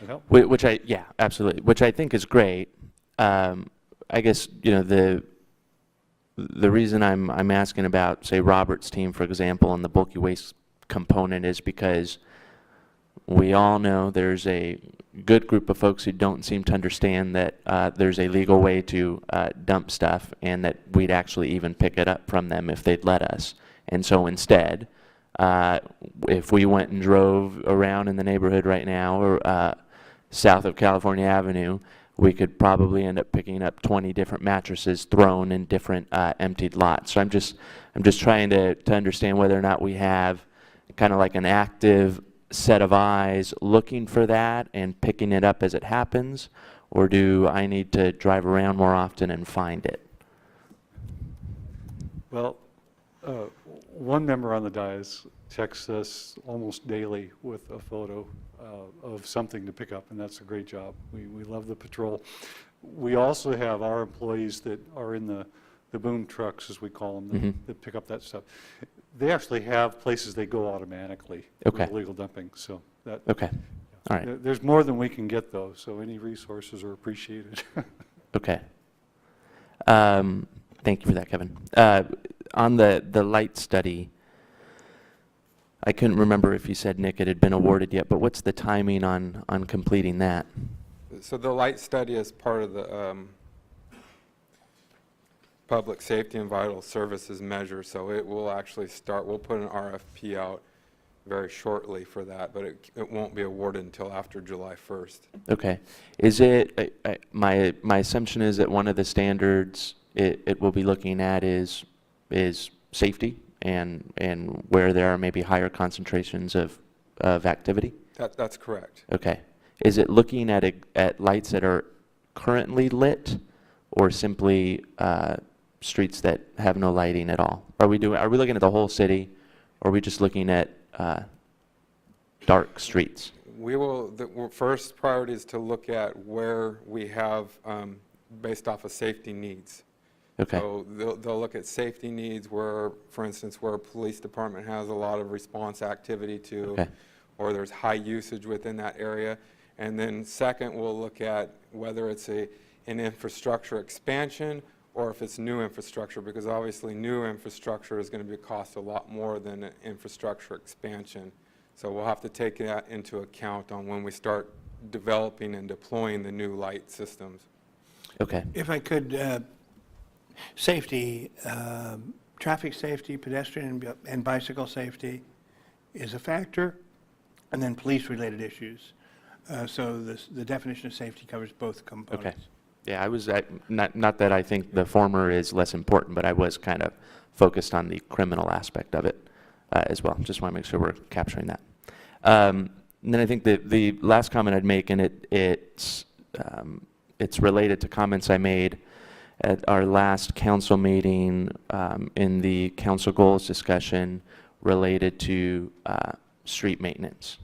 That help? Yeah, absolutely, which I think is great. I guess, you know, the reason I'm asking about, say, Robert's team, for example, and the bulky waste component is because we all know there's a good group of folks who don't seem to understand that there's a legal way to dump stuff, and that we'd actually even pick it up from them if they'd let us. And so instead, if we went and drove around in the neighborhood right now, or south of California Avenue, we could probably end up picking up 20 different mattresses thrown in different emptied lots. So I'm just trying to understand whether or not we have kind of like an active set of eyes looking for that and picking it up as it happens, or do I need to drive around more often and find it? Well, One member on the dais texts us almost daily with a photo of something to pick up, and that's a great job. We love the patrol. We also have our employees that are in the boom trucks, as we call them, that pick up that stuff. They actually have places they go automatically with Okay. illegal dumping, so that. Okay, all right, There's more than we can get, though, so any resources are appreciated. okay. Thank you for that, Kevin. On the light study, I couldn't remember if you said, Nick, it had been awarded yet, but what's the timing on completing that? So the light study is part of the public safety and vital services measure, so it will actually start, we'll put an RFP out very shortly for that, but it won't be awarded until after July 1st. Okay. Is it, my assumption is that one of the standards it will be looking at is safety and where there are maybe higher concentrations of activity? That's correct. Okay. Is it looking at lights that are currently lit or simply streets that have no lighting at all? Are we looking at the whole city, or are we just looking at dark streets? The first priority is to look at where we have, based off of safety needs. Okay. So they'll look at safety needs where, for instance, where a police department has a lot of response activity to, Okay. or there's high usage within that area. And then second, we'll look at whether it's an infrastructure expansion or if it's new infrastructure, because obviously new infrastructure is going to cost a lot more than an infrastructure expansion. So we'll have to take that into account on when we start developing and deploying the new light systems. Okay. If I could, safety, traffic safety, pedestrian and bicycle safety is a factor, and then police-related issues. So the definition of safety covers both components. Okay. Yeah, not that I think the former is less important, but I was kind of focused on the criminal aspect of it as well. Just want to make sure we're capturing that. And then I think the last comment I'd make, and it's related to comments I made at our last council meeting in the council goals discussion related to street maintenance.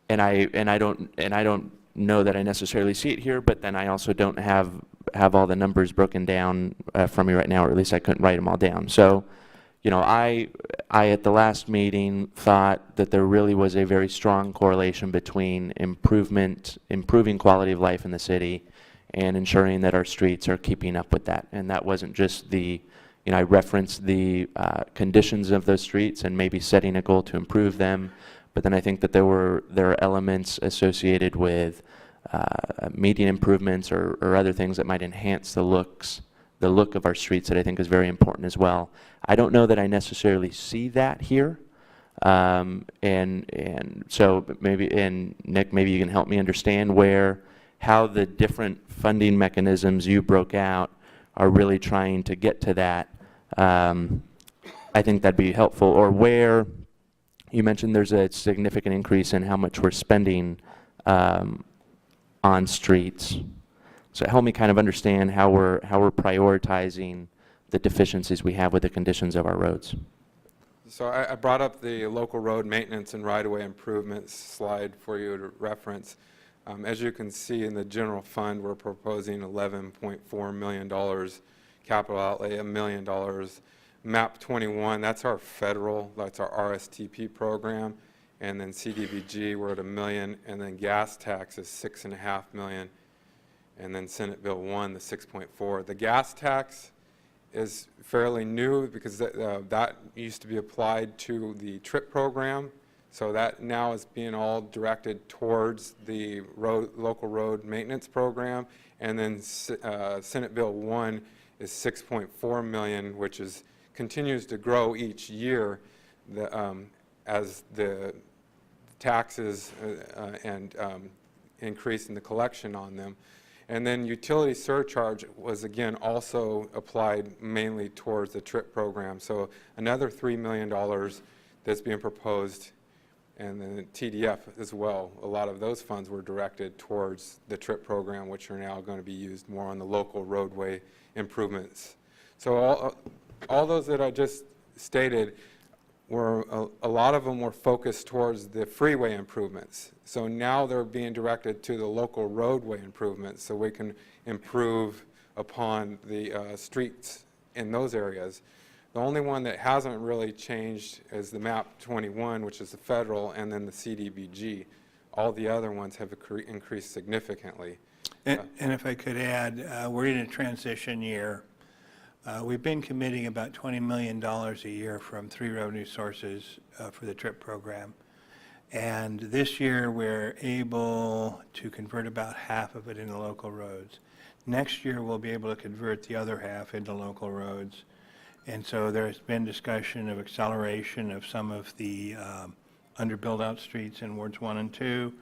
And I don't know that I necessarily see it here, but then I also don't have all the numbers broken down from me right now, or at least I couldn't write them all down. So, you know, I at the last meeting thought that there really was a very strong correlation between improving quality of life in the city and ensuring that our streets are keeping up with that. And that wasn't just I referenced the conditions of those streets and maybe setting a goal to improve them, but then I think that there are elements associated with median improvements or other things that might enhance the look of our streets that I think is very important as well. I don't know that I necessarily see that here, and so maybe, and Nick, maybe you can help me understand how the different funding mechanisms you broke out are really trying to get to that. I think that'd be helpful. Or where you mentioned there's a significant increase in how much we're spending on streets. So help me kind of understand how we're prioritizing the deficiencies we have with the conditions of our roads. So I brought up the local road maintenance and right-of-way improvements slide for you to reference. As you can see in the general fund, we're proposing $11.4 million capital outlay, $1 million. MAP 21, that's our federal, that's our RSTP program. And then CDBG, we're at $1 million. And then gas tax is $6.5 million. And then Senate Bill 1, the 6.4. The gas tax is fairly new because that used to be applied to the TRIP program. So that now is being all directed towards the local road maintenance program. And then Senate Bill 1 is $6.4 million, which continues to grow each year as the taxes and increase in the collection on them. And then utility surcharge was again also applied mainly towards the TRIP program. So another $3 million that's being proposed and then TDF as well. A lot of those funds were directed towards the TRIP program, which are now going to be used more on the local roadway improvements. So all those that I just stated were, a lot of them were focused towards the freeway improvements. So now they're being directed to the local roadway improvements so we can improve upon the streets in those areas. The only one that hasn't really changed is the MAP 21, which is the federal, and then the CDBG. All the other ones have increased significantly. And if I could add, we're in a transition year. We've been committing about $20 million a year from 3 revenue sources for the TRIP program. And this year, we're able to convert about half of it into local roads. Next year, we'll be able to convert the other half into local roads. And so there's been discussion of acceleration of some of the under-built-out streets in wards 1 and 2.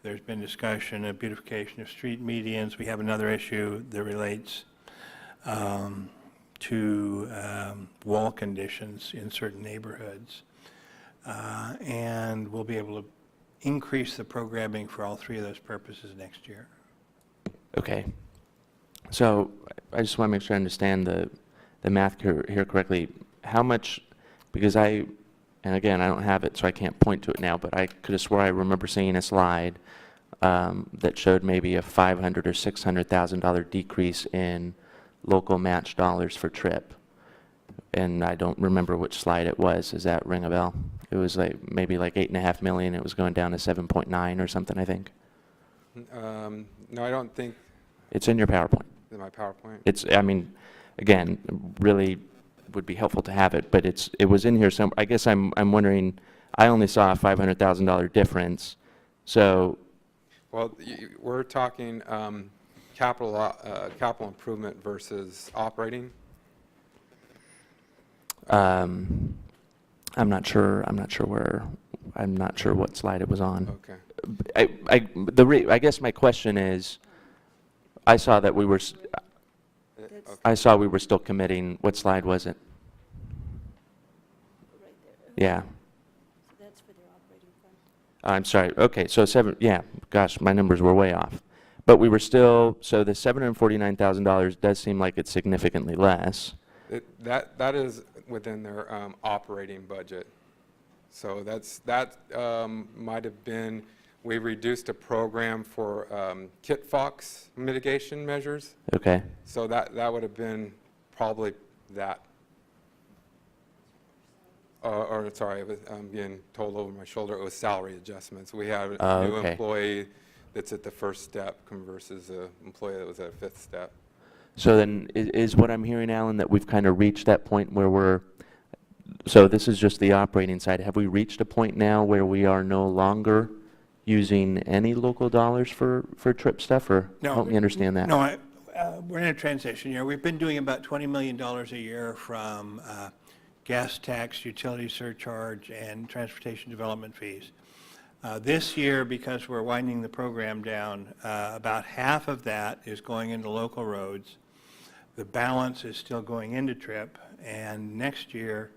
There's been discussion of beautification of street medians. We have another issue that relates to wall conditions in certain neighborhoods. And we'll be able to increase the programming for all 3 of those purposes next year. Okay. So I just want to make sure I understand the math here correctly. How much, because and again, I don't have it, so I can't point to it now, but I could have swore I remember seeing a slide that showed maybe a $500,000 or $600,000 decrease in local match dollars for TRIP. And I don't remember which slide it was. Does that ring a bell? It was like maybe like $8.5 million. It was going down to 7.9 or something, I think. No, I don't think. It's in your PowerPoint. In my PowerPoint? It's, I mean, again, really would be helpful to have it, but it was in here somewhere. I guess I'm wondering, I only saw a $500,000 difference, so. Well, we're talking capital improvement versus operating. I'm not sure what slide it was on. Okay. I guess my question is, I saw that we were, I saw we were still committing, what slide was it? Yeah. That's for their operating fund. I'm sorry, okay, so yeah, gosh, my numbers were way off. But we were still, so the $749,000 does seem like it's significantly less. That is within their operating budget. So that might have been, we reduced a program for KIT-FOX mitigation measures. Okay. So that would have been probably that. Or sorry, I'm being told over my shoulder, it was salary adjustments. We have a new employee that's at the first step versus an employee that was at a 5th step. So then, is what I'm hearing, Alan, that we've kind of reached that point where so this is just the operating side. Have we reached a point now where we are no longer using any local dollars for TRIP stuff, or No, help me understand that? No, we're in a transition year. We've been doing about $20 million a year from gas tax, utility surcharge, and transportation development fees. This year, because we're winding the program down, about half of that is going into local roads. The balance is still going into TRIP, and next year,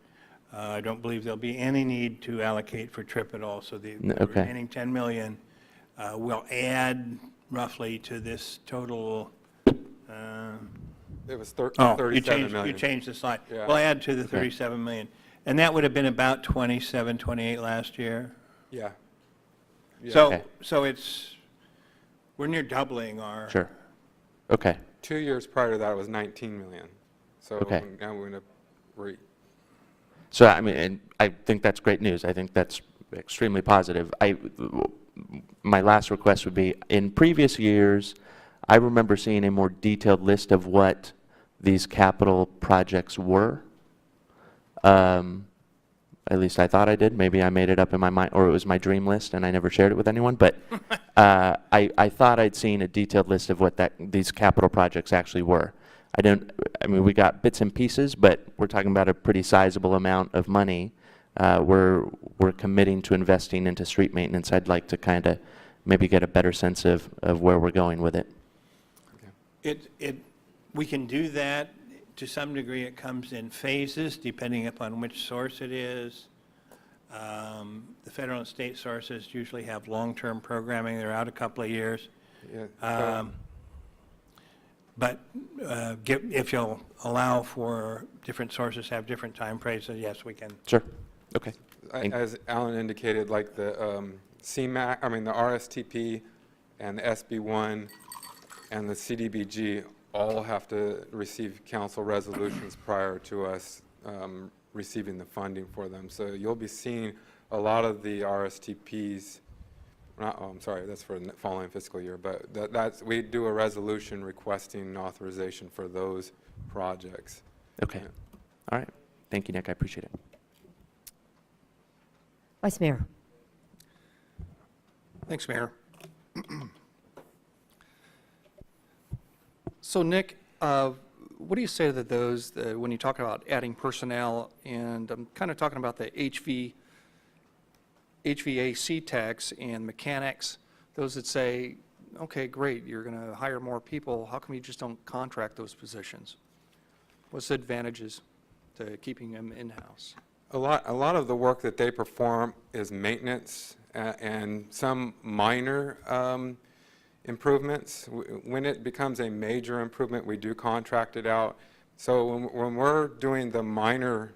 I don't believe there'll be any need to allocate for TRIP at all. So the remaining $10 million will add roughly to this total. It was 37 million. You changed the slide. Yeah. We'll add to the 37 million. And that would have been about 27, 28 last year. Yeah. So we're near doubling our. Sure. Okay. 2 years prior to that, it was 19 million. So Okay. now we're going to So, I mean, and I think that's great news. I think that's extremely positive. My last request would be, in previous years, I remember seeing a more detailed list of what these capital projects were. At least I thought I did. Maybe I made it up in my mind, or it was my dream list and I never shared it with anyone. But I thought I'd seen a detailed list of what these capital projects actually were. I mean, we got bits and pieces, but we're talking about a pretty sizable amount of money. We're committing to investing into street maintenance. I'd like to kind of maybe get a better sense of where we're going with it. We can do that. To some degree, it comes in phases, depending upon which source it is. The federal and state sources usually have long-term programming. They're out a couple of years. Yeah, But if you'll allow for different sources have different time frames, then yes, we can. Sure. Okay. Thank- As Alan indicated, like the CMAC, I mean, the RSTP and the SB1 and the CDBG all have to receive council resolutions prior to us receiving the funding for them. So you'll be seeing a lot of the RSTPs, I'm sorry, that's for the following fiscal year, but we do a resolution requesting authorization for those projects. Okay. Yeah. All right. Thank you, Nick. I appreciate it. Vice Mayor. Thanks, Mayor. So Nick, what do you say to those, when you talk about adding personnel, and I'm kind of talking about the HVAC techs and mechanics, those that say, okay, great, you're going to hire more people, how come you just don't contract those positions? What's the advantages to keeping them in-house? A lot of the work that they perform is maintenance and some minor improvements. When it becomes a major improvement, we do contract it out. So when we're doing the minor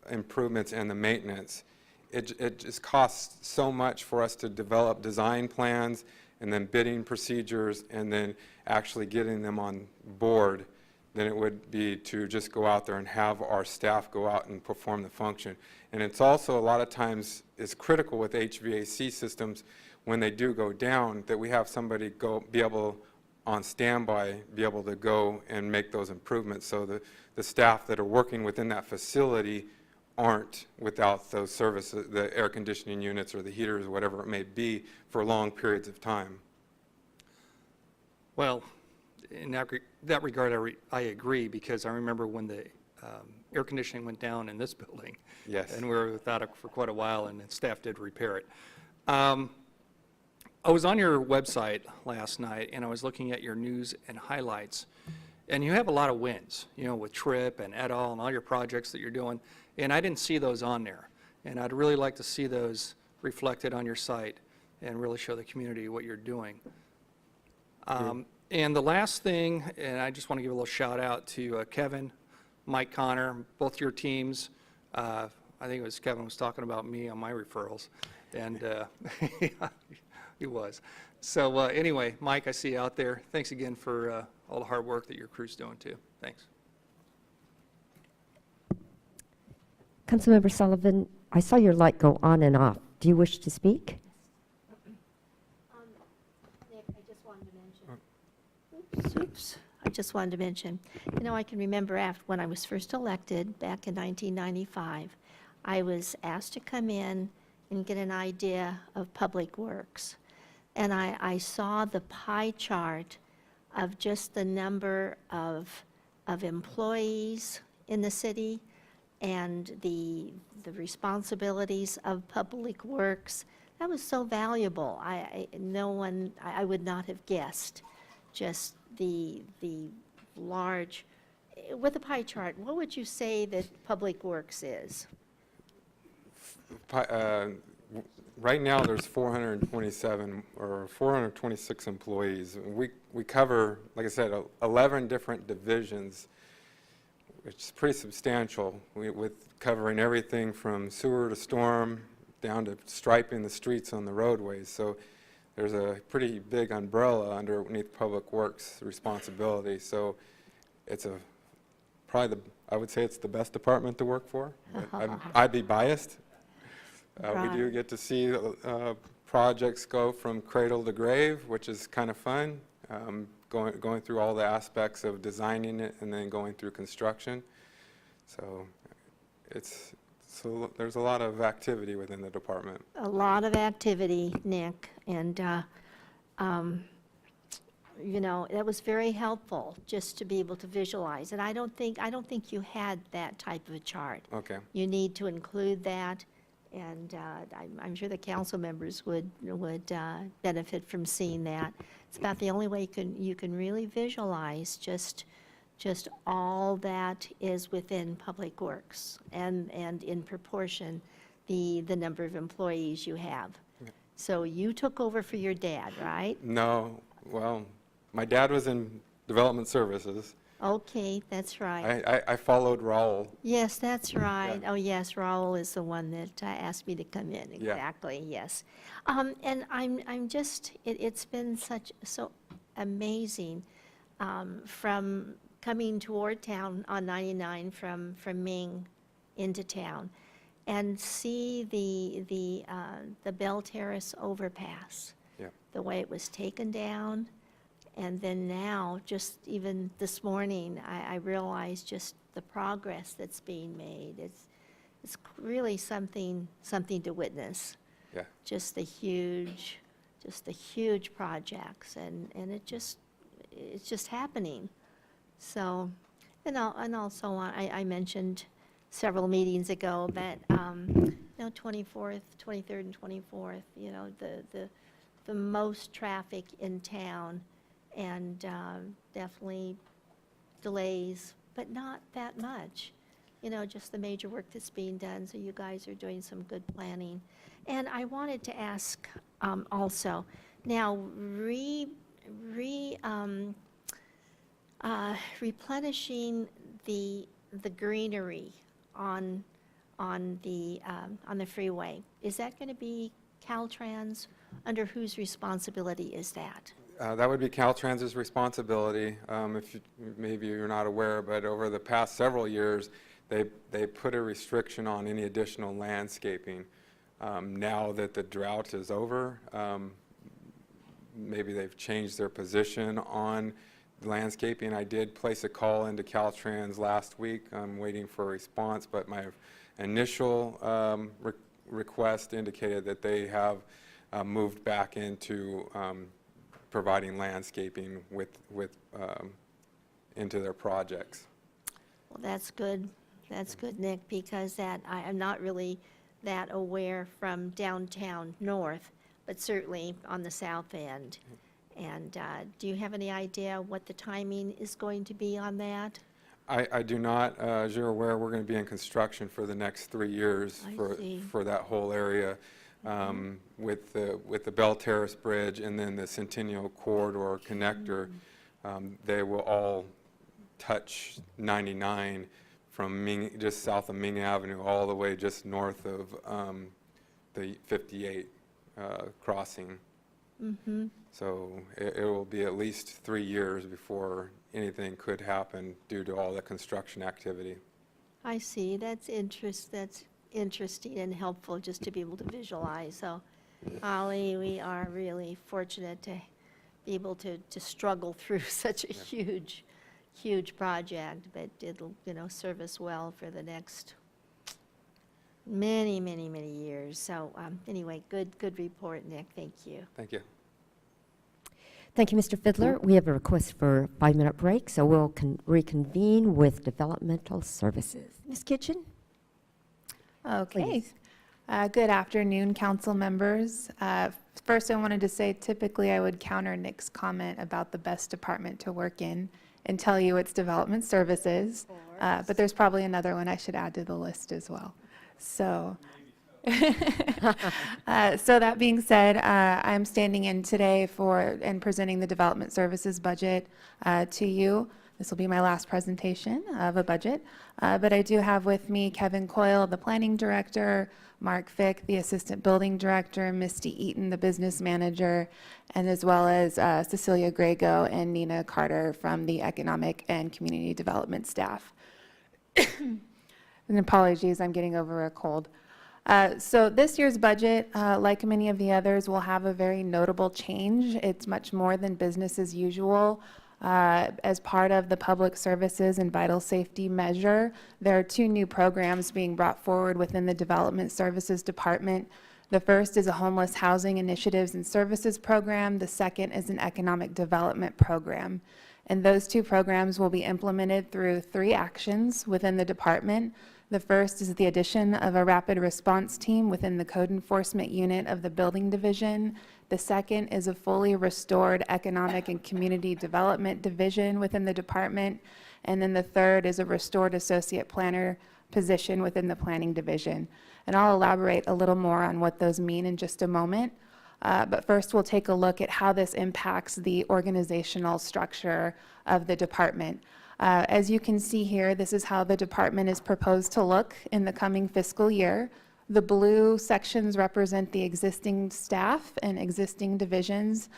improvements and the maintenance, it just costs so much for us to develop design plans and then bidding procedures and then actually getting them on board than it would be to just go out there and have our staff go out and perform the function. And it's also a lot of times is critical with HVAC systems when they do go down that we have somebody be able on standby, be able to go and make those improvements so the staff that are working within that facility aren't without those services, the air conditioning units or the heaters or whatever it may be for long periods of time. Well, in that regard, I agree, because I remember when the air conditioning went down in this building. Yes. And we were without it for quite a while, and staff did repair it. I was on your website last night, and I was looking at your news and highlights, and you have a lot of wins, you know, with TRIP and et al. And all your projects that you're doing, and I didn't see those on there. And I'd really like to see those reflected on your site and really show the community what you're doing. And the last thing, and I just want to give a little shout out to Kevin, Mike Connor, both your teams. I think it was Kevin was talking about me on my referrals, and he was. So anyway, Mike, I see you out there. Thanks again for all the hard work that your crew's doing too. Thanks. Councilmember Sullivan, I saw your light go on and off. Do you wish to speak? Nick, I just wanted to mention. Oops. I just wanted to mention, you know, I can remember when I was first elected back in 1995, I was asked to come in and get an idea of Public Works. And I saw the pie chart of just the number of employees in the city and the responsibilities of Public Works. That was so valuable. I would not have guessed just the large, with a pie chart, what would you say that Public Works is? Right now, there's 427 or 426 employees. We cover, like I said, 11 different divisions, which is pretty substantial, with covering everything from sewer to storm down to striping the streets on the roadways. So there's a pretty big umbrella underneath Public Works responsibility. So it's I would say it's the best department to work for. But I'd be biased. We do get to see projects go from cradle to grave, which is kind of fun, going through all the aspects of designing it and then going through construction. So there's a lot of activity within the department. A lot of activity, Nick, and you know, that was very helpful just to be able to visualize. And I don't think you had that type of a chart. Okay. You need to include that, and I'm sure the council members would benefit from seeing that. It's about the only way you can really visualize just all that is within Public Works and in proportion the number of employees you have. So you took over for your dad, right? No, well, my dad was in development services. Okay, that's right. I followed Raul. Yes, that's right. Oh, yes, Raul is the one that asked me to come in. Yeah. Exactly, yes. And I'm just, it's been so amazing from coming toward town on 99 from Ming into town and see the Bell Terrace overpass. Yeah. The way it was taken down. And then now, just even this morning, I realized just the progress that's being made. It's really something to witness. Yeah. Just the huge projects, and it's just happening. So, and also I mentioned several meetings ago that 23rd and 24th, the most traffic in town. And definitely delays, but not that much. Just the major work that's being done, so you guys are doing some good planning. And I wanted to ask also, now replenishing the greenery on the freeway, is that going to be Caltrans? Under whose responsibility is that? That would be Caltrans's responsibility. Maybe you're not aware, but over the past several years, they put a restriction on any additional landscaping. Now that the drought is over, maybe they've changed their position on landscaping. I did place a call into Caltrans last week. I'm waiting for a response, but my initial request indicated that they have moved back into providing landscaping into their projects. Well, that's good. That's good, Nick, because I'm not really that aware from downtown north, but certainly on the south end. And do you have any idea what the timing is going to be on that? I do not. As you're aware, we're going to be in construction for the next 3 years for that whole area. With the Bell Terrace Bridge and then the Centennial Corridor connector, they will all touch 99 from just south of Ming Avenue all the way just north of the 58 crossing. So it will be at least 3 years before anything could happen due to all the construction activity. I see. That's interesting and helpful just to be able to visualize. So, Holly, we are really fortunate to be able to struggle through such a huge project, but it'll, serve us well for the next many years. So, anyway, good report, Nick. Thank you. Thank you. Thank you, Mr. Fiddler. We have a request for a 5-minute break, so we'll reconvene with Developmental Services. Ms. Kitchen? Okay. Good afternoon, council members. First, I wanted to say typically I would counter Nick's comment about the best department to work in and tell you it's Development Services, but there's probably another one I should add to the list as well. So, so that being said, I'm standing in today and presenting the Development Services budget to you. This will be my last presentation of a budget, but I do have with me Kevin Coyle, the Planning Director, Mark Fick, the Assistant Building Director, Misty Eaton, the Business Manager, and as well as Cecilia Grego and Nina Carter from the Economic and Community Development staff. And apologies, I'm getting over a cold. So this year's budget, like many of the others, will have a very notable change. It's much more than business as usual. As part of the Public Services and Vital Safety measure, there are 2 new programs being brought forward within the Development Services Department. The first is a Homeless Housing Initiatives and Services program. The second is an Economic Development program. And those 2 programs will be implemented through 3 actions within the department. The first is the addition of a rapid response team within the Code Enforcement Unit of the Building Division. The second is a fully restored Economic and Community Development Division within the department. And then the third is a restored Associate Planner position within the planning division. And I'll elaborate a little more on what those mean in just a moment. But first, we'll take a look at how this impacts the organizational structure of the department. As you can see here, this is how the department is proposed to look in the coming fiscal year. The blue sections represent the existing staff and existing divisions.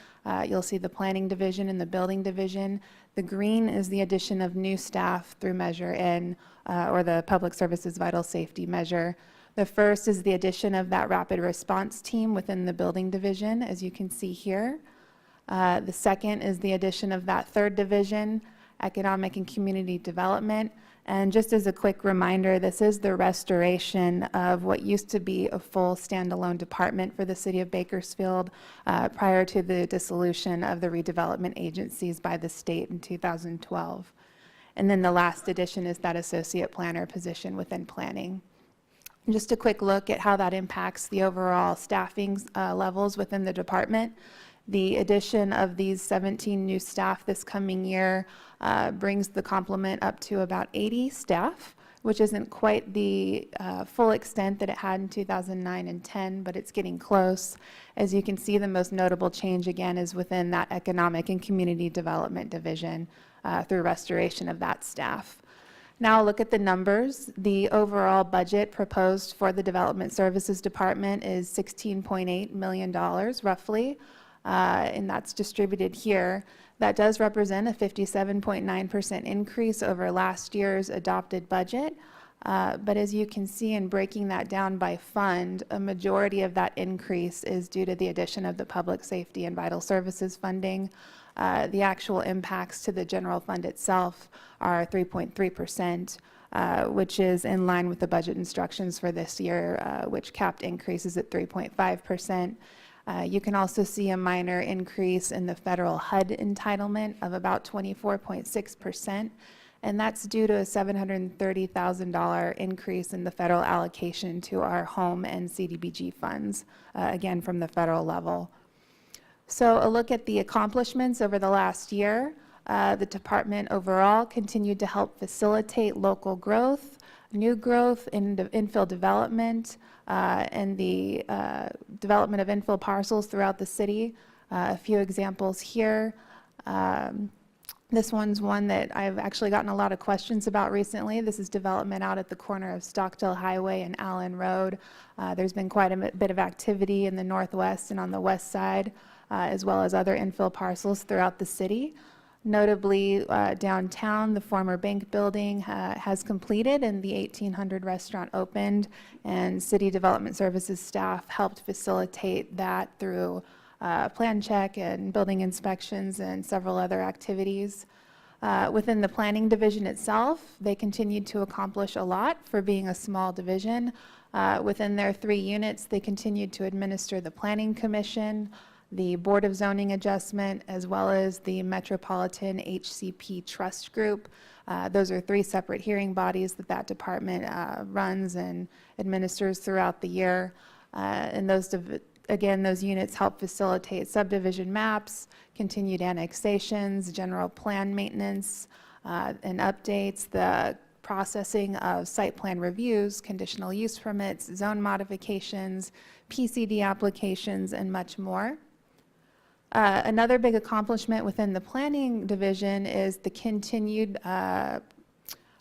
You'll see the planning division and the building division. The green is the addition of new staff through Measure N, or the Public Services Vital Safety Measure. The first is the addition of that rapid response team within the building division, as you can see here. The second is the addition of that third division, Economic and Community Development. And just as a quick reminder, this is the restoration of what used to be a full standalone department for the city of Bakersfield prior to the dissolution of the redevelopment agencies by the state in 2012. And then the last addition is that associate planner position within planning. Just a quick look at how that impacts the overall staffing levels within the department. The addition of these 17 new staff this coming year brings the complement up to about 80 staff, which isn't quite the full extent that it had in 2009 and 10, but it's getting close. As you can see, the most notable change again is within that Economic and Community Development division through restoration of that staff. Now look at the numbers. The overall budget proposed for the Development Services Department is $16.8 million roughly, and that's distributed here. That does represent a 57.9% increase over last year's adopted budget. But as you can see in breaking that down by fund, a majority of that increase is due to the addition of the public safety and vital services funding. The actual impacts to the general fund itself are 3.3%, which is in line with the budget instructions for this year, which capped increases at 3.5%. You can also see a minor increase in the federal HUD entitlement of about 24.6%, and that's due to a $730,000 increase in the federal allocation to our home and CDBG funds, again from the federal level. So a look at the accomplishments over the last year. The department overall continued to help facilitate local growth, new growth in infill development, and the development of infill parcels throughout the city. A few examples here. This one's one that I've actually gotten a lot of questions about recently. This is development out at the corner of Stockdale Highway and Allen Road. There's been quite a bit of activity in the northwest and on the west side, as well as other infill parcels throughout the city. Notably, downtown, the former bank building has completed and the 1800 restaurant opened, and City Development Services staff helped facilitate that through plan check and building inspections and several other activities. Within the planning division itself, they continued to accomplish a lot for being a small division. Within their 3 units, they continued to administer the Planning Commission, the Board of Zoning Adjustment, as well as the Metropolitan HCP Trust Group. Those are 3 separate hearing bodies that department runs and administers throughout the year. And those units help facilitate subdivision maps, continued annexations, general plan maintenance, and updates, the processing of site plan reviews, conditional use permits, zone modifications, PCD applications, and much more. Another big accomplishment within the planning division is the continued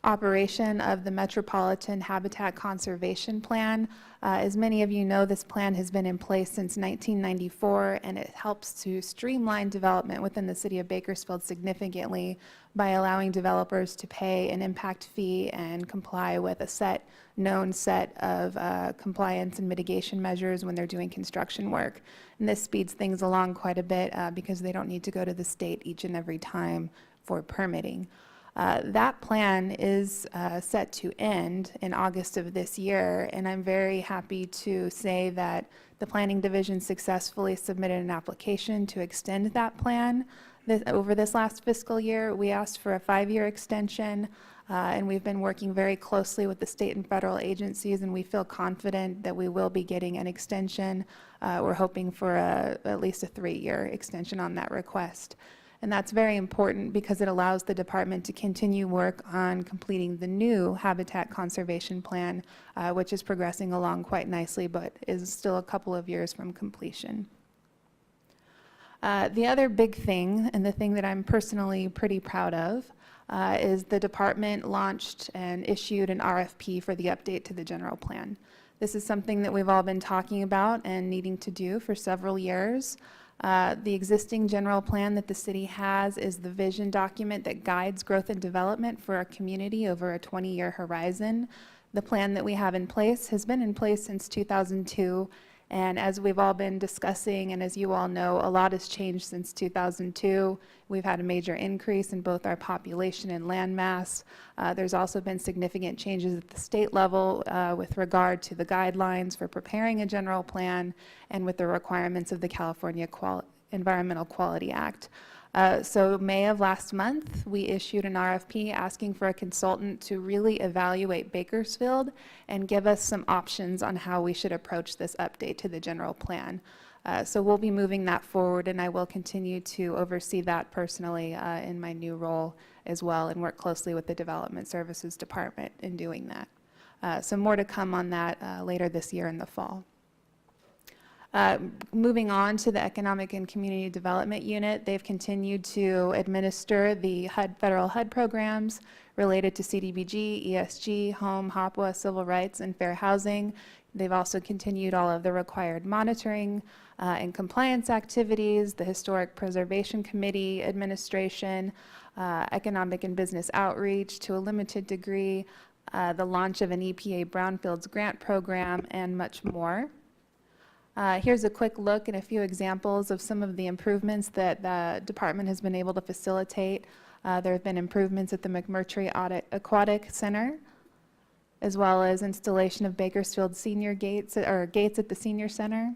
operation of the Metropolitan Habitat Conservation Plan. As many of you know, this plan has been in place since 1994, and it helps to streamline development within the city of Bakersfield significantly by allowing developers to pay an impact fee and comply with a known set of compliance and mitigation measures when they're doing construction work. And this speeds things along quite a bit because they don't need to go to the state each and every time for permitting. That plan is set to end in August of this year, and I'm very happy to say that the Planning Division successfully submitted an application to extend that plan. Over this last fiscal year, we asked for a 5-year extension, and we've been working very closely with the state and federal agencies, and we feel confident that we will be getting an extension. We're hoping for at least a 3-year extension on that request. And that's very important because it allows the department to continue work on completing the new habitat conservation plan, which is progressing along quite nicely, but is still a couple of years from completion. The other big thing, and the thing that I'm personally pretty proud of, is the department launched and issued an RFP for the update to the general plan. This is something that we've all been talking about and needing to do for several years. The existing general plan that the city has is the vision document that guides growth and development for our community over a 20-year horizon. The plan that we have in place has been in place since 2002, and as we've all been discussing, and as you all know, a lot has changed since 2002. We've had a major increase in both our population and land mass. There's also been significant changes at the state level with regard to the guidelines for preparing a general plan and with the requirements of the California Environmental Quality Act. So May of last month, we issued an RFP asking for a consultant to really evaluate Bakersfield and give us some options on how we should approach this update to the general plan. So we'll be moving that forward, and I will continue to oversee that personally in my new role as well, and work closely with the Development Services Department in doing that. So more to come on that later this year in the fall. Moving on to the Economic and Community Development Unit, they've continued to administer the federal HUD programs related to CDBG, ESG, home, HOPWA, civil rights, and fair housing. They've also continued all of the required monitoring and compliance activities, the Historic Preservation Committee administration, economic and business outreach to a limited degree, the launch of an EPA Brownfields grant program, and much more. Here's a quick look and a few examples of some of the improvements that the department has been able to facilitate. There have been improvements at the McMurtry Aquatic Center, as well as installation of Bakersfield senior gates, or gates at the senior center.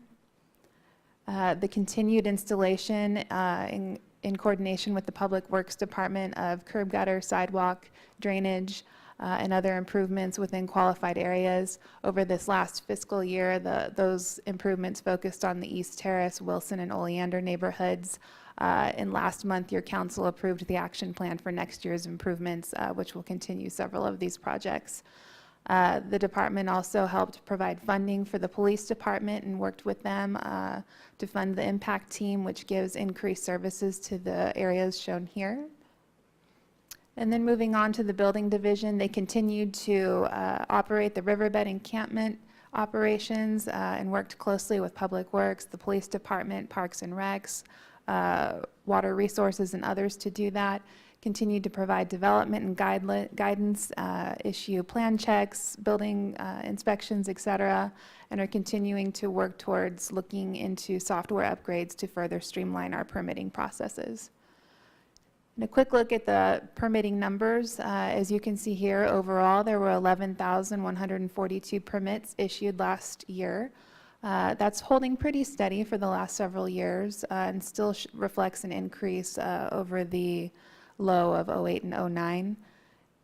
The continued installation in coordination with the Public Works Department of curb gutter, sidewalk, drainage, and other improvements within qualified areas. Over this last fiscal year, those improvements focused on the East Terrace, Wilson, and Oleander neighborhoods. And last month, your council approved the action plan for next year's improvements, which will continue several of these projects. The department also helped provide funding for the police department and worked with them to fund the impact team, which gives increased services to the areas shown here. And then moving on to the building division, they continued to operate the riverbed encampment operations and worked closely with Public Works, the police department, Parks and Recs, Water Resources, and others to do that. Continued to provide development and guidance, issue plan checks, building inspections, et cetera, and are continuing to work towards looking into software upgrades to further streamline our permitting processes. And a quick look at the permitting numbers. As you can see here, overall, there were 11,142 permits issued last year. That's holding pretty steady for the last several years and still reflects an increase over the low of 08 and 09.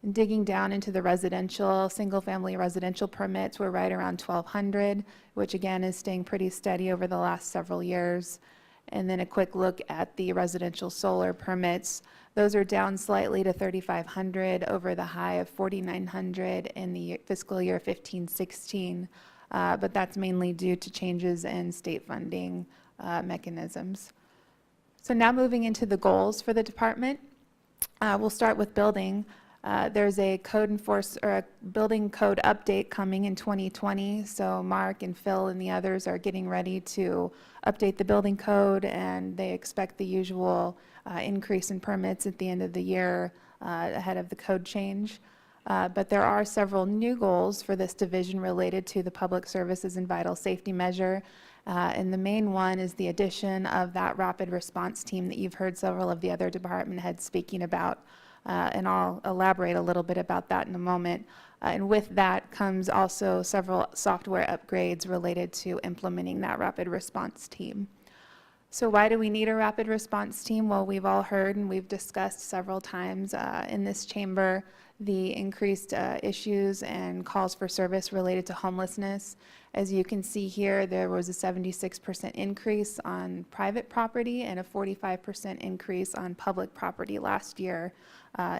And digging down into the residential, single-family residential permits, we're right around 1,200, which again is staying pretty steady over the last several years. And then a quick look at the residential solar permits. Those are down slightly to 3,500 over the high of 4,900 in the fiscal year 15-16, but that's mainly due to changes in state funding mechanisms. So now moving into the goals for the department. We'll start with building. There's a building code update coming in 2020, so Mark and Phil and the others are getting ready to update the building code, and they expect the usual increase in permits at the end of the year ahead of the code change. But there are several new goals for this division related to the public services and vital safety measure. And the main one is the addition of that rapid response team that you've heard several of the other department heads speaking about. And I'll elaborate a little bit about that in a moment. And with that comes also several software upgrades related to implementing that rapid response team. So why do we need a rapid response team? Well, we've all heard and we've discussed several times in this chamber the increased issues and calls for service related to homelessness. As you can see here, there was a 76% increase on private property and a 45% increase on public property last year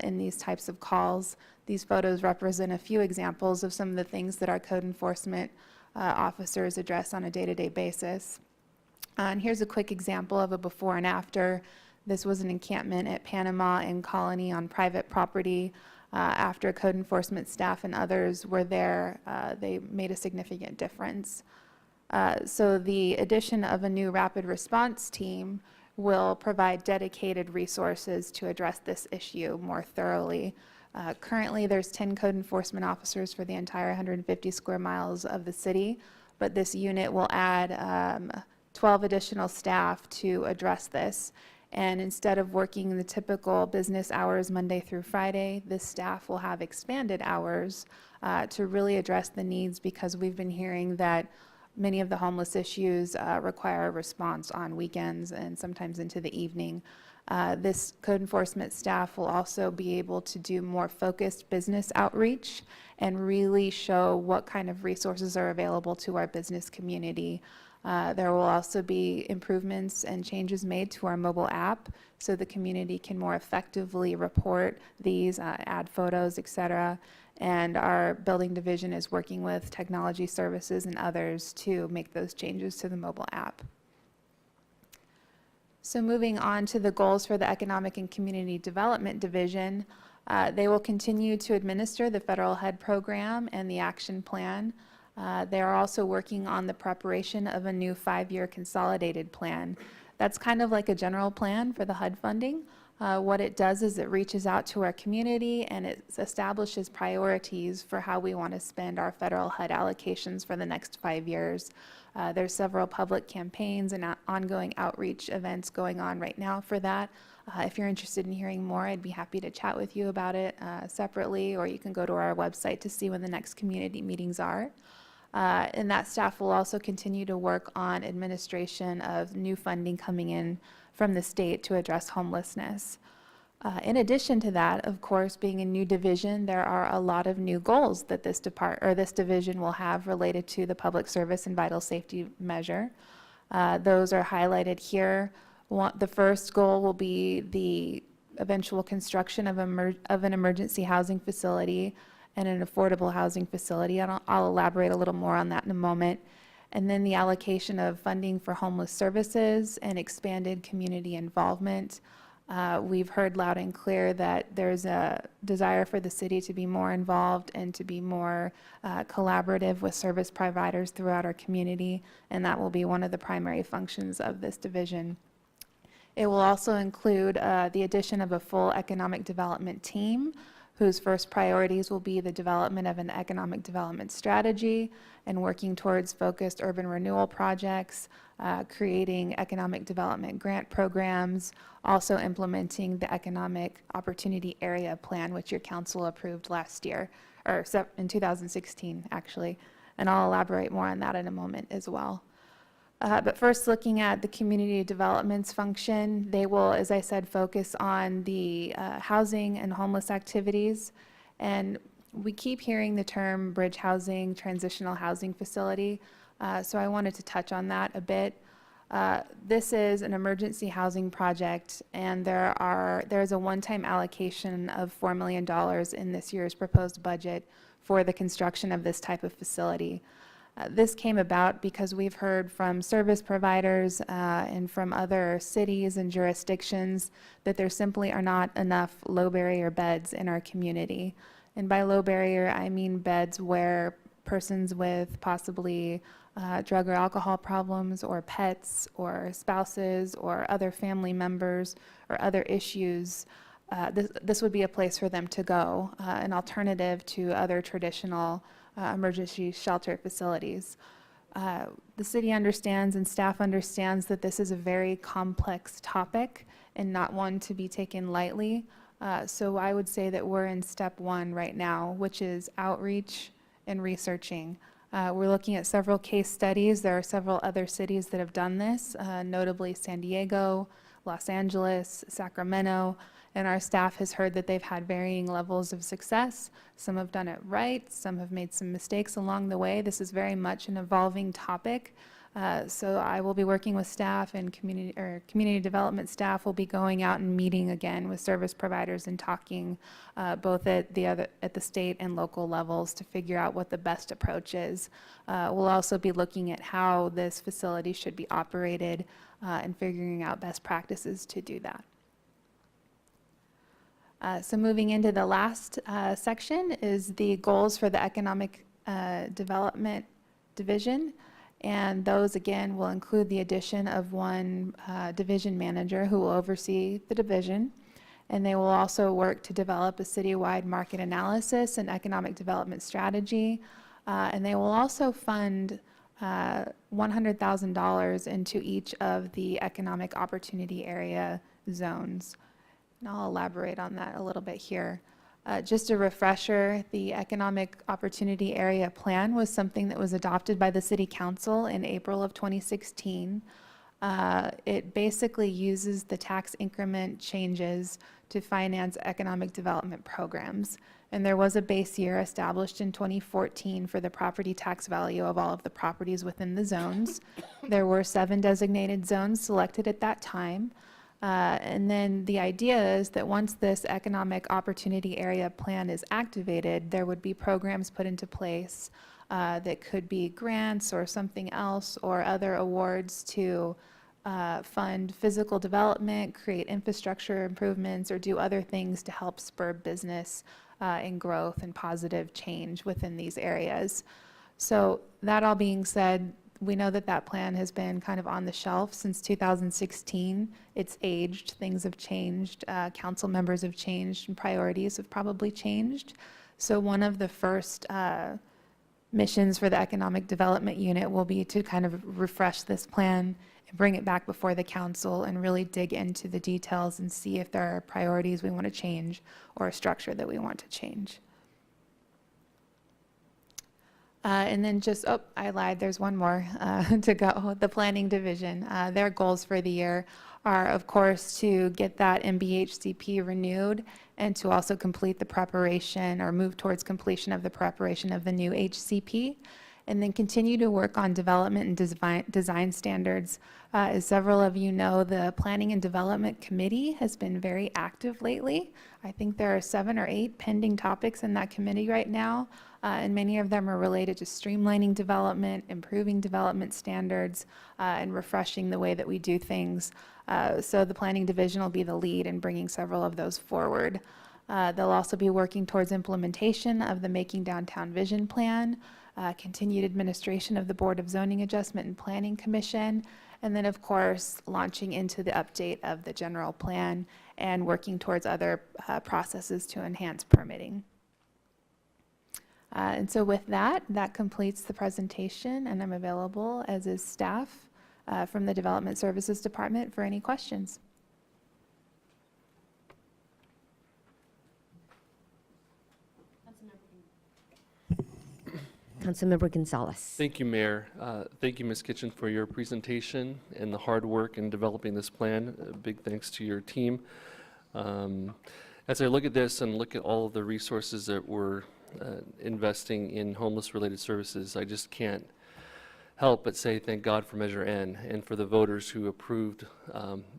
in these types of calls. These photos represent a few examples of some of the things that our code enforcement officers address on a day-to-day basis. And here's a quick example of a before and after. This was an encampment at Panama and Colony on private property. After code enforcement staff and others were there, they made a significant difference. So the addition of a new rapid response team will provide dedicated resources to address this issue more thoroughly. Currently, there's 10 code enforcement officers for the entire 150 square miles of the city, but this unit will add 12 additional staff to address this. And instead of working the typical business hours Monday through Friday, this staff will have expanded hours to really address the needs, because we've been hearing that many of the homeless issues require a response on weekends and sometimes into the evening. This code enforcement staff will also be able to do more focused business outreach and really show what kind of resources are available to our business community. There will also be improvements and changes made to our mobile app so the community can more effectively report these, add photos, et cetera. And our building division is working with technology services and others to make those changes to the mobile app. So moving on to the goals for the Economic and Community Development Division, they will continue to administer the Federal HUD program and the action plan. They are also working on the preparation of a new 5-year consolidated plan. That's kind of like a general plan for the HUD funding. What it does is it reaches out to our community and it establishes priorities for how we want to spend our federal HUD allocations for the next 5 years. There's several public campaigns and ongoing outreach events going on right now for that. If you're interested in hearing more, I'd be happy to chat with you about it separately, or you can go to our website to see when the next community meetings are. And that staff will also continue to work on administration of new funding coming in from the state to address homelessness. In addition to that, of course, being a new division, there are a lot of new goals that this division will have related to the public service and vital safety measure. Those are highlighted here. The first goal will be the eventual construction of an emergency housing facility and an affordable housing facility. I'll elaborate a little more on that in a moment. And then the allocation of funding for homeless services and expanded community involvement. We've heard loud and clear that there's a desire for the city to be more involved and to be more collaborative with service providers throughout our community, and that will be one of the primary functions of this division. It will also include the addition of a full economic development team, whose first priorities will be the development of an economic development strategy and working towards focused urban renewal projects, creating economic development grant programs, also implementing the Economic Opportunity Area Plan, which your council approved last year, or in 2016, actually. And I'll elaborate more on that in a moment as well. But first, looking at the community developments function, they will, as I said, focus on the housing and homeless activities. And we keep hearing the term bridge housing, transitional housing facility. So I wanted to touch on that a bit. This is an emergency housing project, and there's a one-time allocation of $4 million in this year's proposed budget for the construction of this type of facility. This came about because we've heard from service providers and from other cities and jurisdictions that there simply are not enough low barrier beds in our community. And by low barrier, I mean beds where persons with possibly drug or alcohol problems, or pets, or spouses, or other family members, or other issues, this would be a place for them to go, an alternative to other traditional emergency shelter facilities. The city understands and staff understands that this is a very complex topic and not one to be taken lightly. So I would say that we're in step one right now, which is outreach and researching. We're looking at several case studies. There are several other cities that have done this, notably San Diego, Los Angeles, Sacramento, and our staff has heard that they've had varying levels of success. Some have done it right, some have made some mistakes along the way. This is very much an evolving topic. So I will be working with staff, and community development staff will be going out and meeting again with service providers and talking both at the state and local levels to figure out what the best approach is. We'll also be looking at how this facility should be operated and figuring out best practices to do that. So moving into the last section is the goals for the Economic Development Division. And those, again, will include the addition of one division manager who will oversee the division. And they will also work to develop a citywide market analysis and economic development strategy. And they will also fund $100,000 into each of the economic opportunity area zones. And I'll elaborate on that a little bit here. Just a refresher, the Economic Opportunity Area Plan was something that was adopted by the City Council in April of 2016. It basically uses the tax increment changes to finance economic development programs. And there was a base year established in 2014 for the property tax value of all of the properties within the zones. There were 7 designated zones selected at that time. And then the idea is that once this Economic Opportunity Area Plan is activated, there would be programs put into place that could be grants or something else or other awards to fund physical development, create infrastructure improvements, or do other things to help spur business and growth and positive change within these areas. So that all being said, we know that that plan has been kind of on the shelf since 2016. It's aged, things have changed, council members have changed, and priorities have probably changed. So one of the first missions for the Economic Development Unit will be to kind of refresh this plan and bring it back before the council and really dig into the details and see if there are priorities we want to change or a structure that we want to change. And then just, oh, I lied, there's one more to go. The Planning Division, their goals for the year are, of course, to get that MBHCP renewed and to also complete the preparation or move towards completion of the preparation of the new HCP, and then continue to work on development and design standards. As several of you know, the Planning and Development Committee has been very active lately. I think there are 7 or 8 pending topics in that committee right now, and many of them are related to streamlining development, improving development standards, and refreshing the way that we do things. So the Planning Division will be the lead in bringing several of those forward. They'll also be working towards implementation of the Making Downtown Vision Plan, continued administration of the Board of Zoning Adjustment and Planning Commission, and then, of course, launching into the update of the general plan and working towards other processes to enhance permitting. And so with that, that completes the presentation, and I'm available, as is staff from the Development Services Department, for any questions. Councilmember Gonzalez. Thank you, Mayor. Thank you, Ms. Kitchen, for your presentation and the hard work in developing this plan. Big thanks to your team. As I look at this and look at all of the resources that we're investing in homeless-related services, I just can't help but say thank God for Measure N and for the voters who approved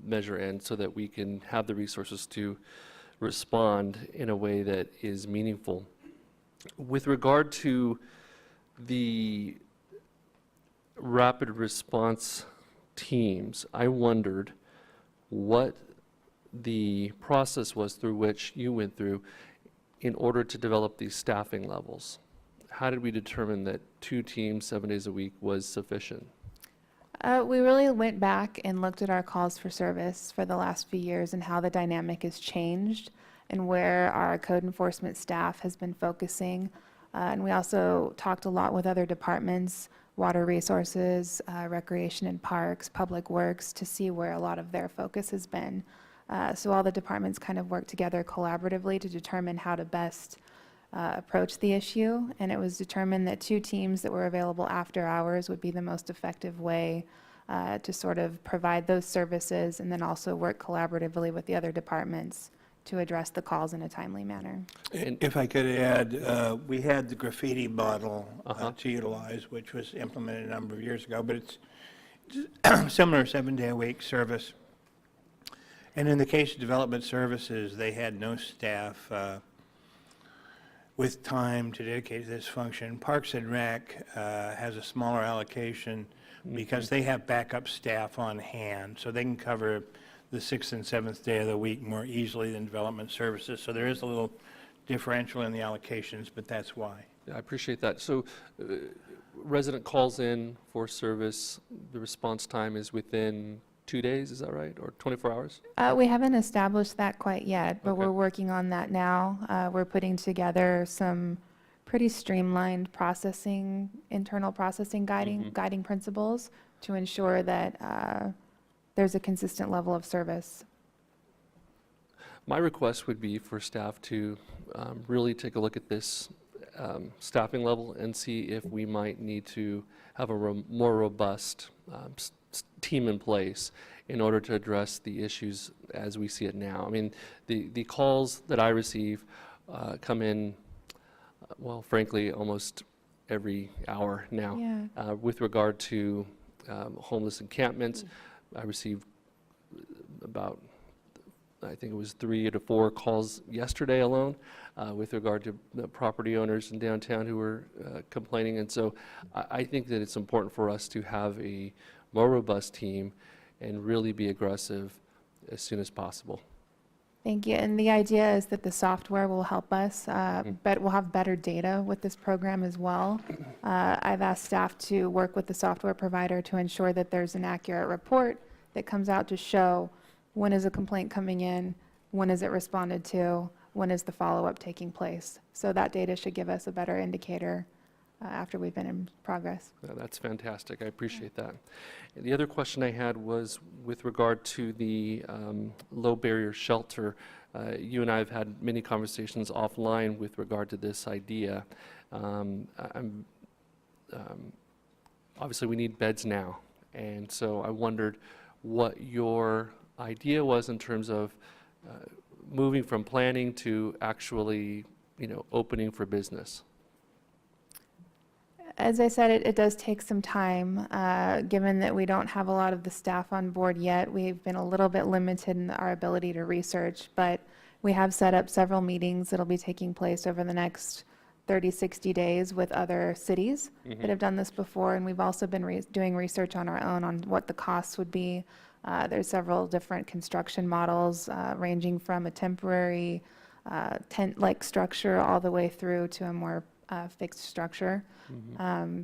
Measure N so that we can have the resources to respond in a way that is meaningful. With regard to the rapid response teams, I wondered what the process was through which you went through in order to develop these staffing levels. How did we determine that 2 teams 7 days a week was sufficient? We really went back and looked at our calls for service for the last few years and how the dynamic has changed and where our code enforcement staff has been focusing. And we also talked a lot with other departments, water resources, recreation and parks, public works, to see where a lot of their focus has been. So all the departments kind of work together collaboratively to determine how to best approach the issue, and it was determined that 2 teams that were available after hours would be the most effective way to sort of provide those services, and then also work collaboratively with the other departments to address the calls in a timely manner. If I could add, we had the graffiti model to utilize, which was implemented a number of years ago, but it's similar 7-day-a-week service. And in the case of development services, they had no staff with time to dedicate to this function. Parks and Rec has a smaller allocation because they have backup staff on hand, so they can cover the 6th and 7th day of the week more easily than development services. So there is a little differential in the allocations, but that's why. Yeah, I appreciate that. So resident calls in for service, the response time is within 2 days, is that right? Or 24 hours? We haven't established that quite yet, but Okay. we're working on that now. We're putting together some pretty streamlined processing, internal processing guiding principles to ensure that there's a consistent level of service. My request would be for staff to really take a look at this staffing level and see if we might need to have a more robust team in place in order to address the issues as we see it now. I mean, the calls that I receive come in, well, frankly, almost every hour now. Yeah. With regard to homeless encampments, I received about, I think it was 3 to 4 calls yesterday alone with regard to the property owners in downtown who were complaining. And so I think that it's important for us to have a more robust team and really be aggressive as soon as possible. Thank you. And the idea is that the software will help us, but we'll have better data with this program as well. I've asked staff to work with the software provider to ensure that there's an accurate report that comes out to show when is a complaint coming in, when is it responded to, when is the follow-up taking place. So that data should give us a better indicator after we've been in progress. That's fantastic. I appreciate that. And the other question I had was with regard to the low barrier shelter. You and I have had many conversations offline with regard to this idea. Obviously, we need beds now. And so I wondered what your idea was in terms of moving from planning to actually, opening for business. As I said, it does take some time. Given that we don't have a lot of the staff on board yet, we've been a little bit limited in our ability to research, but we have set up several meetings that'll be taking place over the next 30, 60 days with other cities that have done this before, and we've also been doing research on our own on what the costs would be. There's several different construction models ranging from a temporary tent-like structure all the way through to a more fixed structure.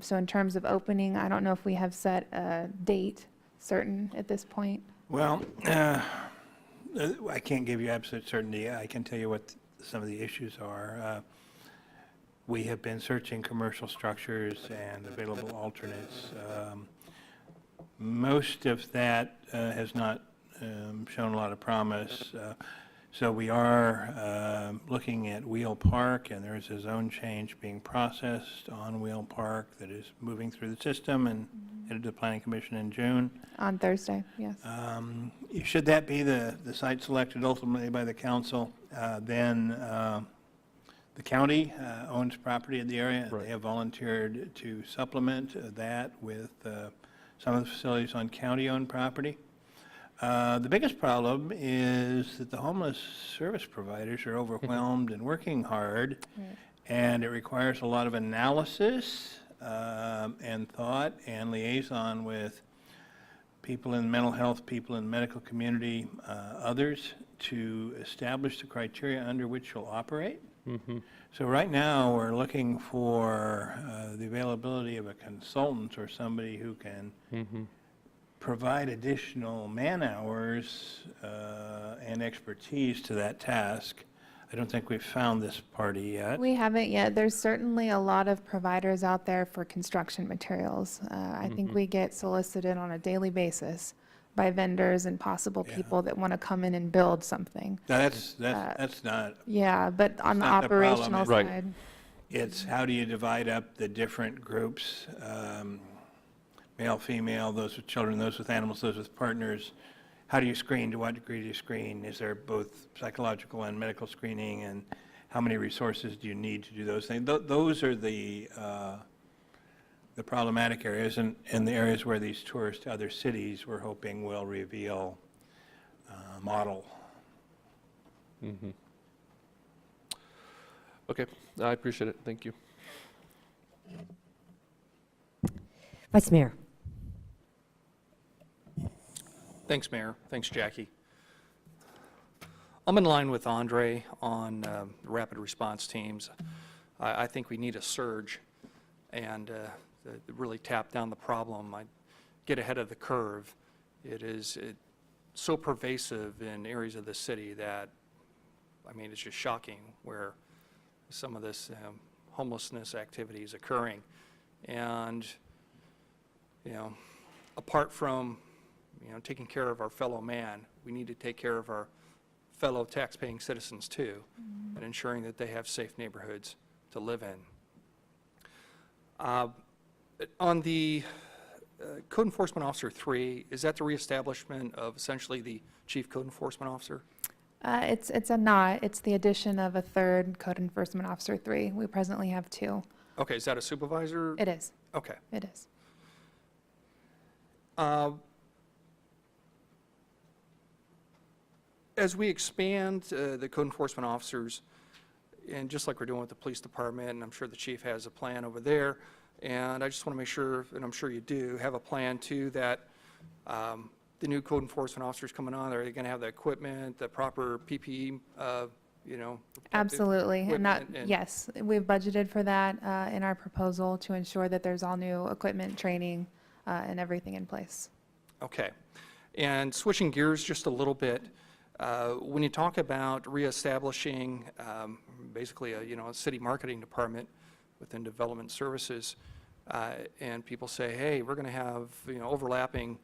So in terms of opening, I don't know if we have set a date certain at this point. Well, I can't give you absolute certainty. I can tell you what some of the issues are. We have been searching commercial structures and available alternates. Most of that has not shown a lot of promise. So we are looking at Wheel Park, and there's a zone change being processed on Wheel Park that is moving through the system and headed to the Planning Commission in June. On Thursday, yes. Should that be the site selected ultimately by the council, then the county owns property in the area. Right. They have volunteered to supplement that with some of the facilities on county-owned property. The biggest problem is that the homeless service providers are overwhelmed and working hard, and it requires a lot of analysis and thought and liaison with people in mental health, people in the medical community, others, to establish the criteria under which you'll operate. So right now, we're looking for the availability of a consultant or somebody who can provide additional man-hours and expertise to that task. I don't think we've found this party yet. We haven't yet. There's certainly a lot of providers out there for construction materials. I think we get solicited on a daily basis by vendors and possible people that want to come in and build something. Now, that's not, Yeah, but on the not the problem, operational is- Right. side. it's how do you divide up the different groups? Male, female, those with children, those with animals, those with partners. How do you screen? To what degree do you screen? Is there both psychological and medical screening? And how many resources do you need to do those things? Those are the problematic areas and the areas where these tours to other cities we're hoping will reveal model. Okay, I appreciate it. Thank you. Vice Mayor. Thanks, Mayor. Thanks, Jackie. I'm in line with Andre on rapid response teams. I think we need a surge and really tap down the problem. Get ahead of the curve. It's so pervasive in areas of the city that, I mean, it's just shocking where some of this homelessness activity is occurring. And, apart from, taking care of our fellow man, we need to take care of our fellow tax-paying citizens too, and ensuring that they have safe neighborhoods to live in. On the Code Enforcement Officer 3, is that the reestablishment of essentially the Chief Code Enforcement Officer? It's a not. It's the addition of a third Code Enforcement Officer 3. We presently have 2. Okay, is that a supervisor? It is. Okay. It is. As we expand the code enforcement officers, and just like we're doing with the police department, and I'm sure the chief has a plan over there, and I just want to make sure, and I'm sure you do, have a plan too that the new code enforcement officers coming on, are they going to have the equipment, the proper PPE, protective Absolutely. And that, equipment yes, we've budgeted for that in our proposal to ensure that there's all new equipment, training, and everything in place. Okay. And switching gears just a little bit, when you talk about reestablishing basically a city marketing department within development services, and people say, hey, we're going to have overlapping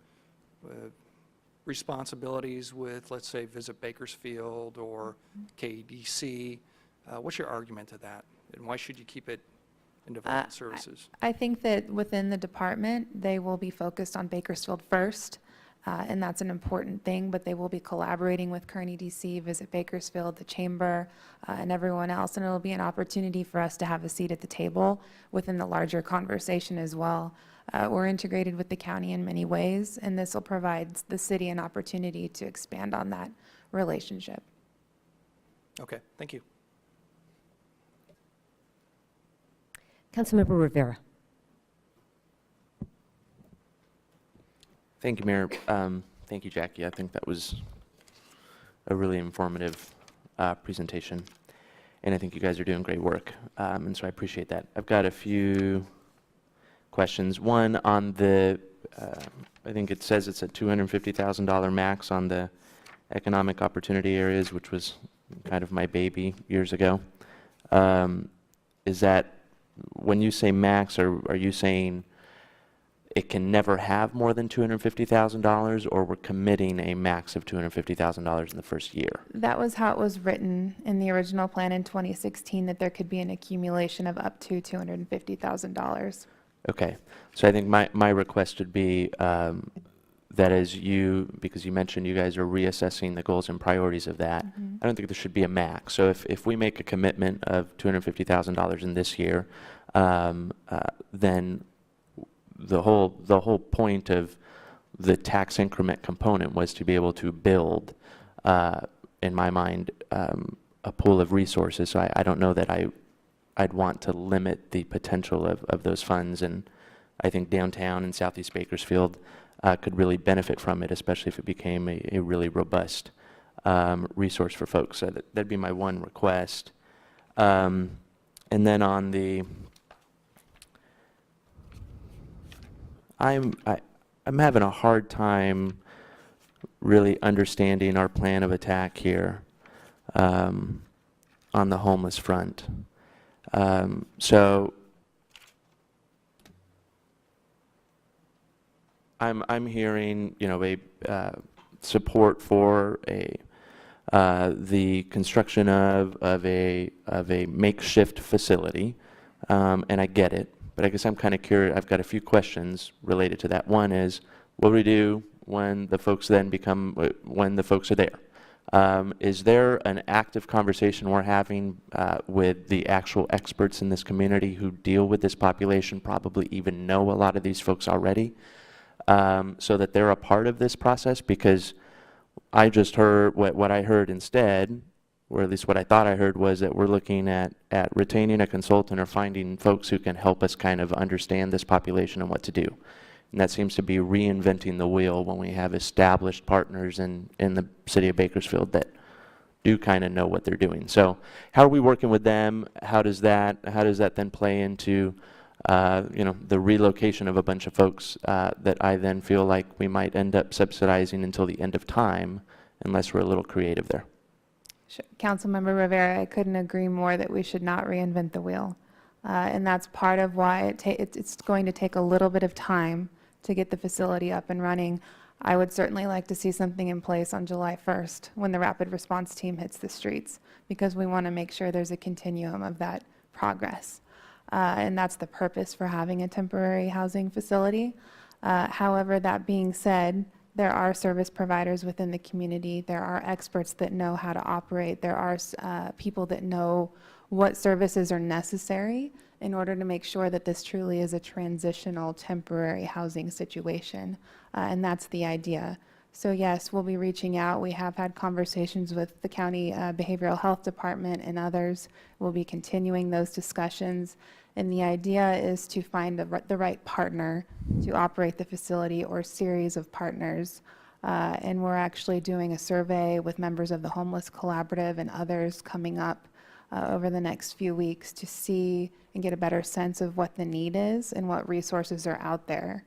responsibilities with, let's say, Visit Bakersfield or KEDC, what's your argument to that? And why should you keep it in development services? I think that within the department, they will be focused on Bakersfield first, and that's an important thing, but they will be collaborating with Kearney DC, Visit Bakersfield, the Chamber, and everyone else, and it'll be an opportunity for us to have a seat at the table within the larger conversation as well. We're integrated with the county in many ways, and this will provide the city an opportunity to expand on that relationship. Okay, thank you. Councilmember Rivera. Thank you, Mayor. Thank you, Jackie. I think that was a really informative presentation, and I think you guys are doing great work, and so I appreciate that. I've got a few questions. One on the, I think it says it's a $250,000 max on the economic opportunity areas, which was kind of my baby years ago. Is that, when you say max, are you saying it can never have more than $250,000, or we're committing a max of $250,000 in the first year? That was how it was written in the original plan in 2016, that there could be an accumulation of up to $250,000. Okay, so I think my request would be that as you, because you mentioned you guys are reassessing the goals and priorities of that, I don't think there should be a max. So if we make a commitment of $250,000 in this year, then the whole point of the tax increment component was to be able to build, in my mind, a pool of resources. So I don't know that I'd want to limit the potential of those funds, and I think downtown and Southeast Bakersfield could really benefit from it, especially if it became a really robust resource for folks. So that'd be my one request. And then on the, I'm having a hard time really understanding our plan of attack here on the homeless front. So I'm hearing, you know, support for the construction of a makeshift facility, and I get it. But I guess I'm kind of curious. I've got a few questions related to that. One is, what do we do when the folks when the folks are there? Is there an active conversation we're having with the actual experts in this community who deal with this population, probably even know a lot of these folks already, so that they're a part of this process? Because I just heard, what I heard instead, or at least what I thought I heard, was that we're looking at retaining a consultant or finding folks who can help us kind of understand this population and what to do. And that seems to be reinventing the wheel when we have established partners in the city of Bakersfield that do kind of know what they're doing. So how are we working with them? How does that then play into you know, the relocation of a bunch of folks that I then feel like we might end up subsidizing until the end of time unless we're a little creative there? Councilmember Rivera, I couldn't agree more that we should not reinvent the wheel. And that's part of why it's going to take a little bit of time to get the facility up and running. I would certainly like to see something in place on July 1st when the rapid response team hits the streets, because we want to make sure there's a continuum of that progress. And that's the purpose for having a temporary housing facility. However, that being said, there are service providers within the community. There are experts that know how to operate. There are people that know what services are necessary in order to make sure that this truly is a transitional temporary housing situation. And that's the idea. So yes, we'll be reaching out. We have had conversations with the county behavioral health department and others. We'll be continuing those discussions. And the idea is to find the right partner to operate the facility, or series of partners. And we're actually doing a survey with members of the Homeless Collaborative and others coming up over the next few weeks to see and get a better sense of what the need is and what resources are out there,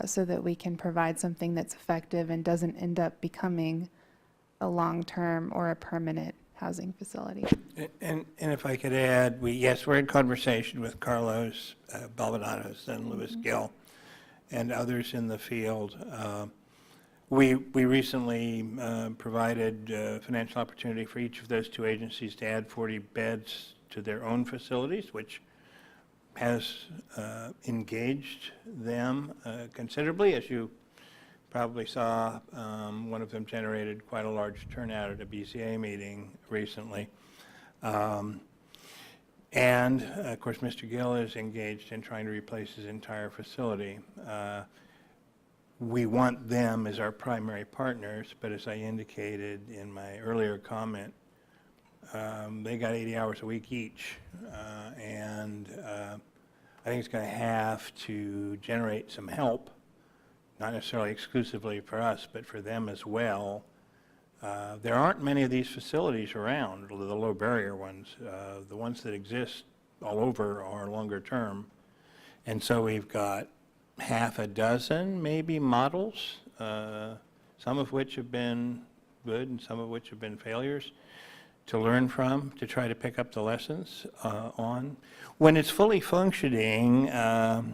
so that we can provide something that's effective and doesn't end up becoming a long-term or a permanent housing facility. And if I could add, we're in conversation with Carlos Balvanados and Louis Gill and others in the field. We recently provided financial opportunity for each of those two agencies to add 40 beds to their own facilities, which has engaged them considerably. As you probably saw, one of them generated quite a large turnout at a BCA meeting recently. And of course, Mr. Gill is engaged in trying to replace his entire facility. We want them as our primary partners, but as I indicated in my earlier comment, they got 80 hours a week each. And I think it's going to have to generate some help, not necessarily exclusively for us, but for them as well. There aren't many of these facilities around, the low barrier ones. The ones that exist all over are longer term. And so we've got half a dozen maybe models, some of which have been good and some of which have been failures, to learn from, to try to pick up the lessons on. When it's fully functioning, the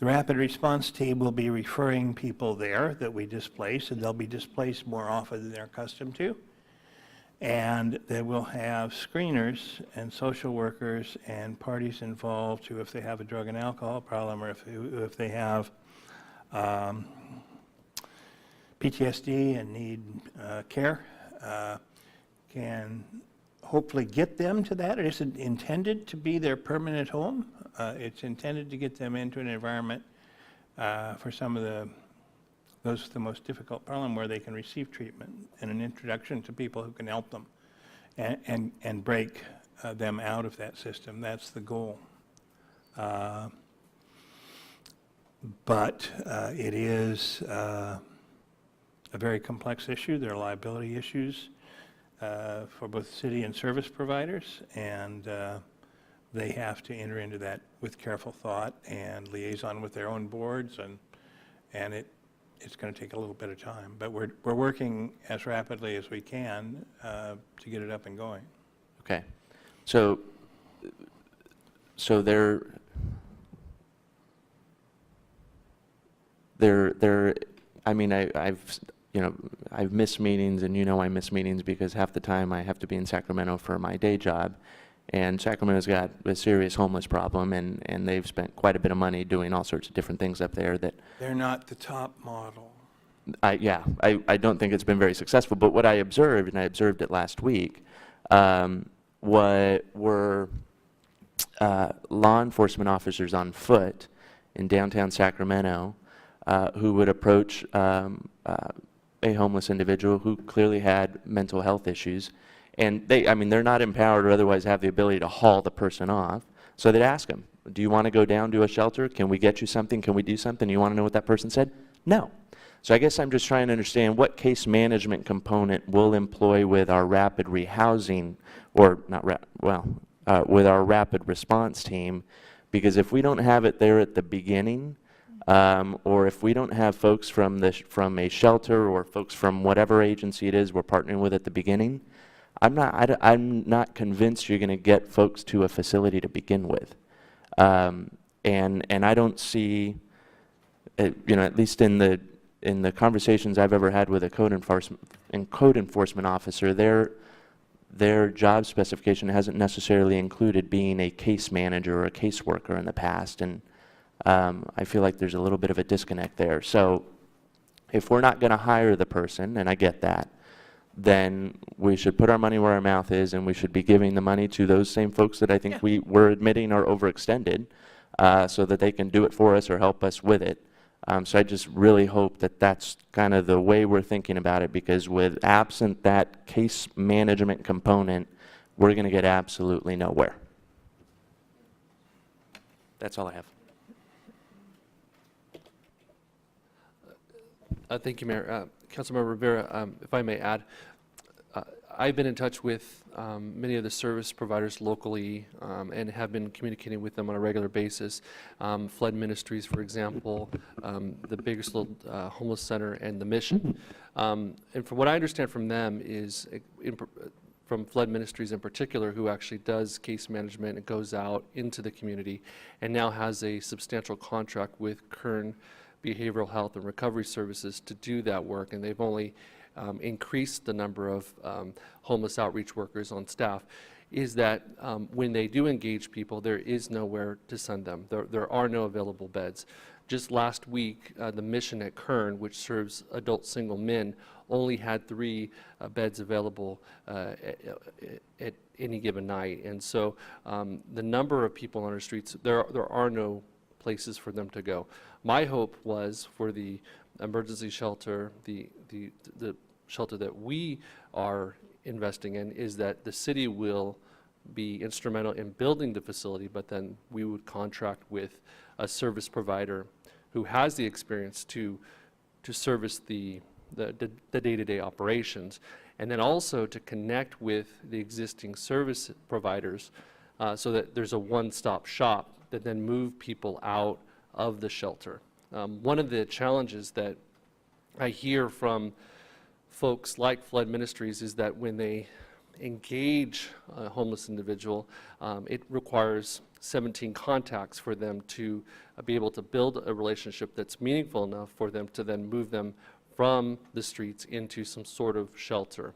rapid response team will be referring people there that we displace, and they'll be displaced more often than they're accustomed to. And they will have screeners and social workers and parties involved who, if they have a drug and alcohol problem, or if they have PTSD and need care, can hopefully get them to that. It isn't intended to be their permanent home. It's intended to get them into an environment for some of those with the most difficult problem, where they can receive treatment and an introduction to people who can help them and break them out of that system. That's the goal. But it is a very complex issue. There are liability issues for both city and service providers, and they have to enter into that with careful thought and liaison with their own boards, and it's going to take a little bit of time. But we're working as rapidly as we can to get it up and going. Okay. So I mean, I've missed meetings, and I miss meetings because half the time I have to be in Sacramento for my day job. And Sacramento's got a serious homeless problem, and they've spent quite a bit of money doing all sorts of different things up there that, They're not the top model. I don't think it's been very successful. But what I observed, and I observed it last week, what were law enforcement officers on foot in downtown Sacramento who would approach a homeless individual who clearly had mental health issues. And they're not empowered or otherwise have the ability to haul the person off. So they'd ask them, do you want to go down to a shelter? Can we get you something? Can we do something? You want to know what that person said? No. So I guess I'm just trying to understand what case management component we'll employ with our rapid rehousing, or not, with our rapid response team. Because if we don't have it there at the beginning, or if we don't have folks from a shelter or folks from whatever agency it is we're partnering with at the beginning, I'm not convinced you're going to get folks to a facility to begin with. And I don't see, at least in the conversations I've ever had with a code enforcement officer, their job specification hasn't necessarily included being a case manager or a caseworker in the past. And I feel like there's a little bit of a disconnect there. So if we're not going to hire the person, and I get that, then we should put our money where our mouth is, and we should be giving the money to those same folks that I think we're admitting are overextended, so that they can do it for us or help us with it. So I just really hope that that's kind of the way we're thinking about it, because with absent that case management component, we're going to get absolutely nowhere. That's all I have. Thank you, Mayor. Councilmember Rivera, if I may add, I've been in touch with many of the service providers locally and have been communicating with them on a regular basis. Flood Ministries, for example, the Bakersfield Homeless Center, and the Mission. And from what I understand from them is, from Flood Ministries in particular, who actually does case management and goes out into the community and now has a substantial contract with Kern Behavioral Health and Recovery Services to do that work, and they've only increased the number of homeless outreach workers on staff, is that when they do engage people, there is nowhere to send them. There are no available beds. Just last week, the Mission at Kern, which serves adult single men, only had 3 beds available at any given night. And so the number of people on our streets, there are no places for them to go. My hope was for the emergency shelter, the shelter that we are investing in, is that the city will be instrumental in building the facility, but then we would contract with a service provider who has the experience to service the day-to-day operations, and then also to connect with the existing service providers so that there's a one-stop shop that then move people out of the shelter. One of the challenges that I hear from folks like Flood Ministries is that when they engage a homeless individual, it requires 17 contacts for them to be able to build a relationship that's meaningful enough for them to then move them from the streets into some sort of shelter.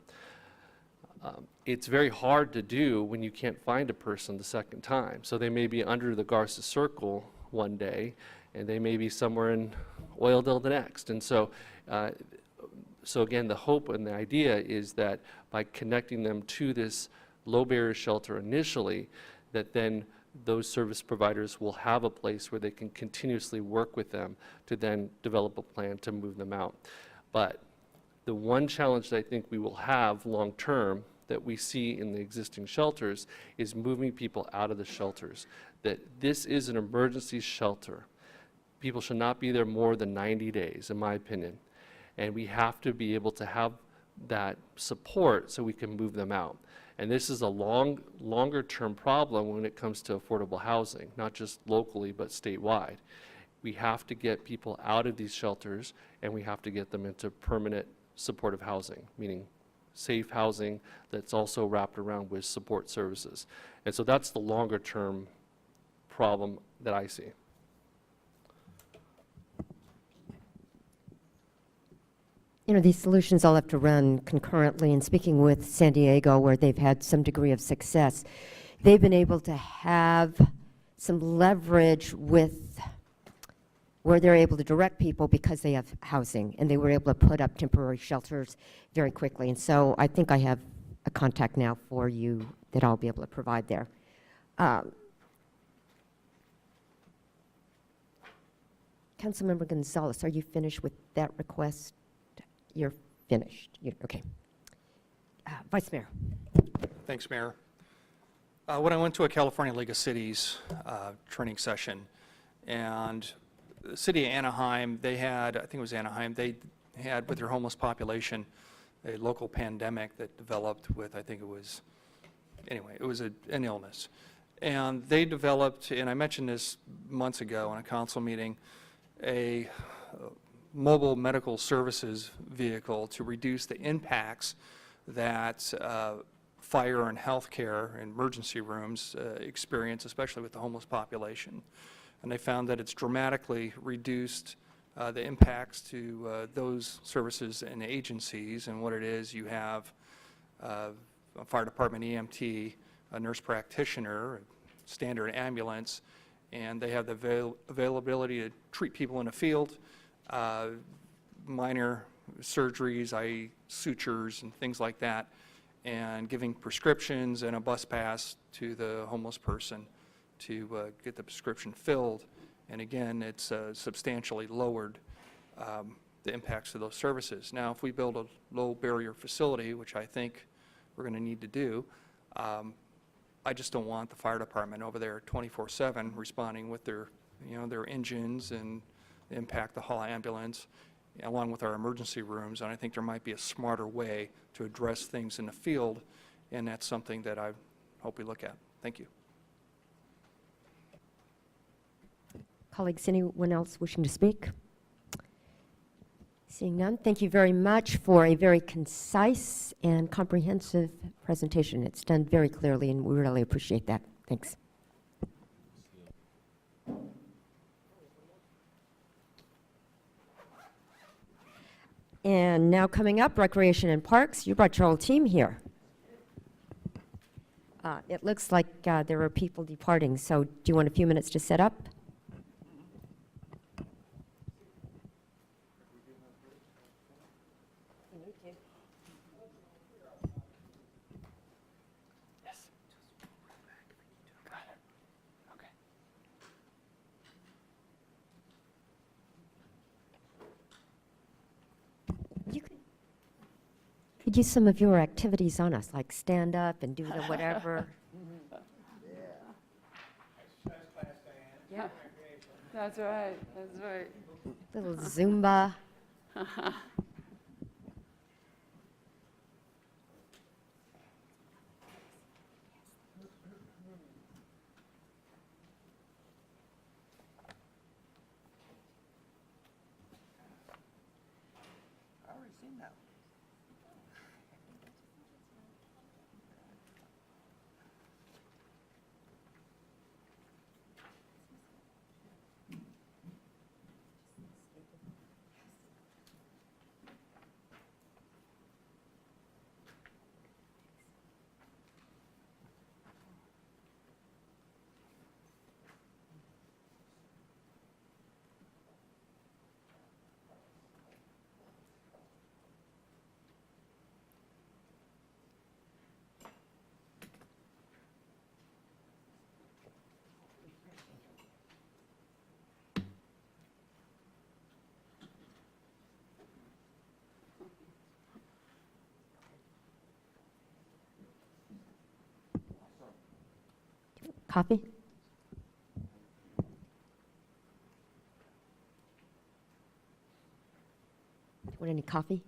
It's very hard to do when you can't find a person the second time. So they may be under the Garza Circle one day, and they may be somewhere in Oildale the next. And so, so again, the hope and the idea is that by connecting them to this low barrier shelter initially, that then those service providers will have a place where they can continuously work with them to then develop a plan to move them out. But the one challenge that I think we will have long term that we see in the existing shelters is moving people out of the shelters. That this is an emergency shelter. People should not be there more than 90 days, in my opinion. And we have to be able to have that support so we can move them out. And this is a longer term problem when it comes to affordable housing, not just locally, but statewide. We have to get people out of these shelters, and we have to get them into permanent supportive housing, meaning safe housing that's also wrapped around with support services. And so that's the longer term problem that I see. You know, these solutions all have to run concurrently, and speaking with San Diego, where they've had some degree of success, they've been able to have some leverage with where they're able to direct people because they have housing, and they were able to put up temporary shelters very quickly. And so I think I have a contact now for you that I'll be able to provide there. Councilmember Gonzalez, are you finished with that request? You're finished. Okay. Vice Mayor. Thanks, Mayor. When I went to a California League of Cities training session, and the city of Anaheim, they had, I think it was Anaheim, they had with their homeless population a local pandemic that developed with, I think it was, anyway, it was an illness. And they developed, and I mentioned this months ago in a council meeting, a mobile medical services vehicle to reduce the impacts that fire and healthcare and emergency rooms experience, especially with the homeless population. And they found that it's dramatically reduced the impacts to those services and agencies. And what it is, you have a fire department EMT, a nurse practitioner, a standard ambulance, and they have the availability to treat people in the field, minor surgeries, i.e. sutures and things like that, and giving prescriptions and a bus pass to the homeless person to get the prescription filled. And again, it's substantially lowered the impacts of those services. Now, if we build a low barrier facility, which I think we're going to need to do, I just don't want the fire department over there 24/7 responding with their, their engines and impact the hall ambulance, along with our emergency rooms. And I think there might be a smarter way to address things in the field, and that's something that I hope we look at. Thank you. Colleagues, anyone else wishing to speak? Seeing none, thank you very much for a very concise and comprehensive presentation. It's done very clearly, and we really appreciate that. Thanks. And now coming up, Recreation and Parks. You brought your whole team here. It looks like there are people departing, so do you want a few minutes to set up? Could use some of your activities on us, like stand up and do the whatever. Yeah, that's right, that's right. Little Zumba. Coffee? Want any coffee?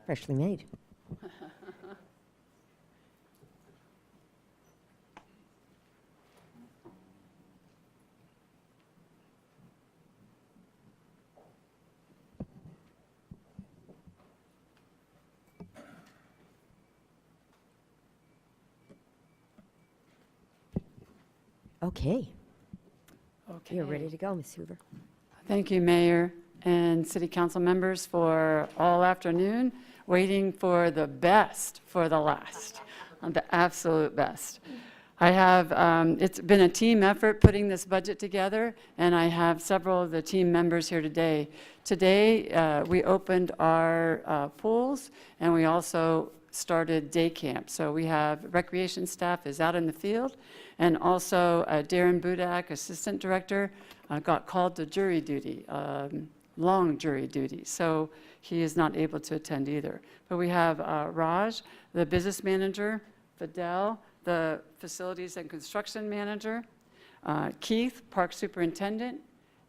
Freshly made. Okay. Okay. You're ready to go, Ms. Hoover. Thank you, Mayor. and city council members for all afternoon, waiting for the best for the last, the absolute best. I have, it's been a team effort putting this budget together, and I have several of the team members here today. Today, we opened our pools, and we also started day camp. So we have recreation staff is out in the field, and also Darren Budak, assistant director, got called to jury duty, long jury duty. So he is not able to attend either. But we have Raj, the business manager, Fidel, the facilities and construction manager, Keith, park superintendent,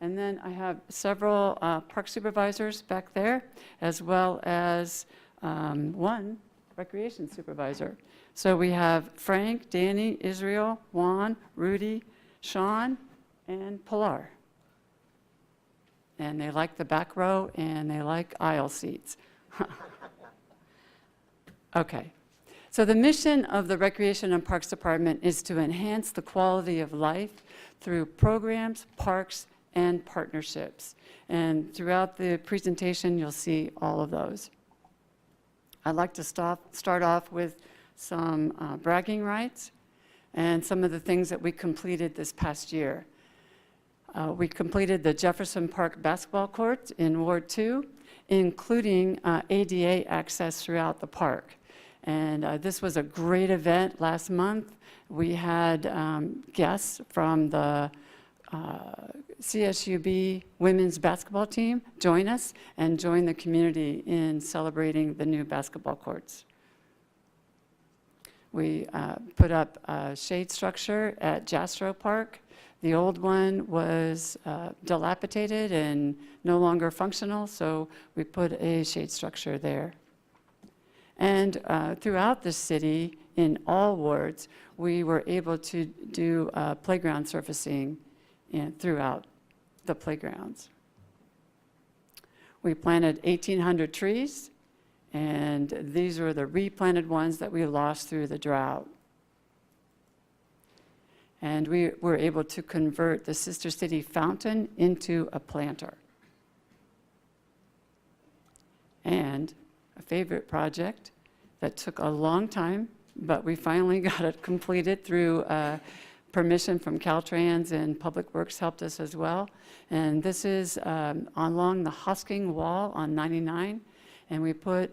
and then I have several park supervisors back there, as well as one recreation supervisor. So we have Frank, Danny, Israel, Juan, Rudy, Sean, and Pilar. And they like the back row, and they like aisle seats. Okay. So the mission of the Recreation and Parks Department is to enhance the quality of life through programs, parks, and partnerships. And throughout the presentation, you'll see all of those. I'd like to start off with some bragging rights and some of the things that we completed this past year. We completed the Jefferson Park basketball court in Ward 2, including ADA access throughout the park. And this was a great event last month. We had guests from the CSUB women's basketball team join us and join the community in celebrating the new basketball courts. We put up a shade structure at Jastrow Park. The old one was dilapidated and no longer functional, so we put a shade structure there. And throughout the city, in all wards, we were able to do playground surfacing throughout the playgrounds. We planted 1,800 trees, and these were the replanted ones that we lost through the drought. And we were able to convert the Sister City fountain into a planter. And a favorite project that took a long time, but we finally got it completed through permission from Caltrans, and Public Works helped us as well. And this is along the Hosking Wall on 99, and we put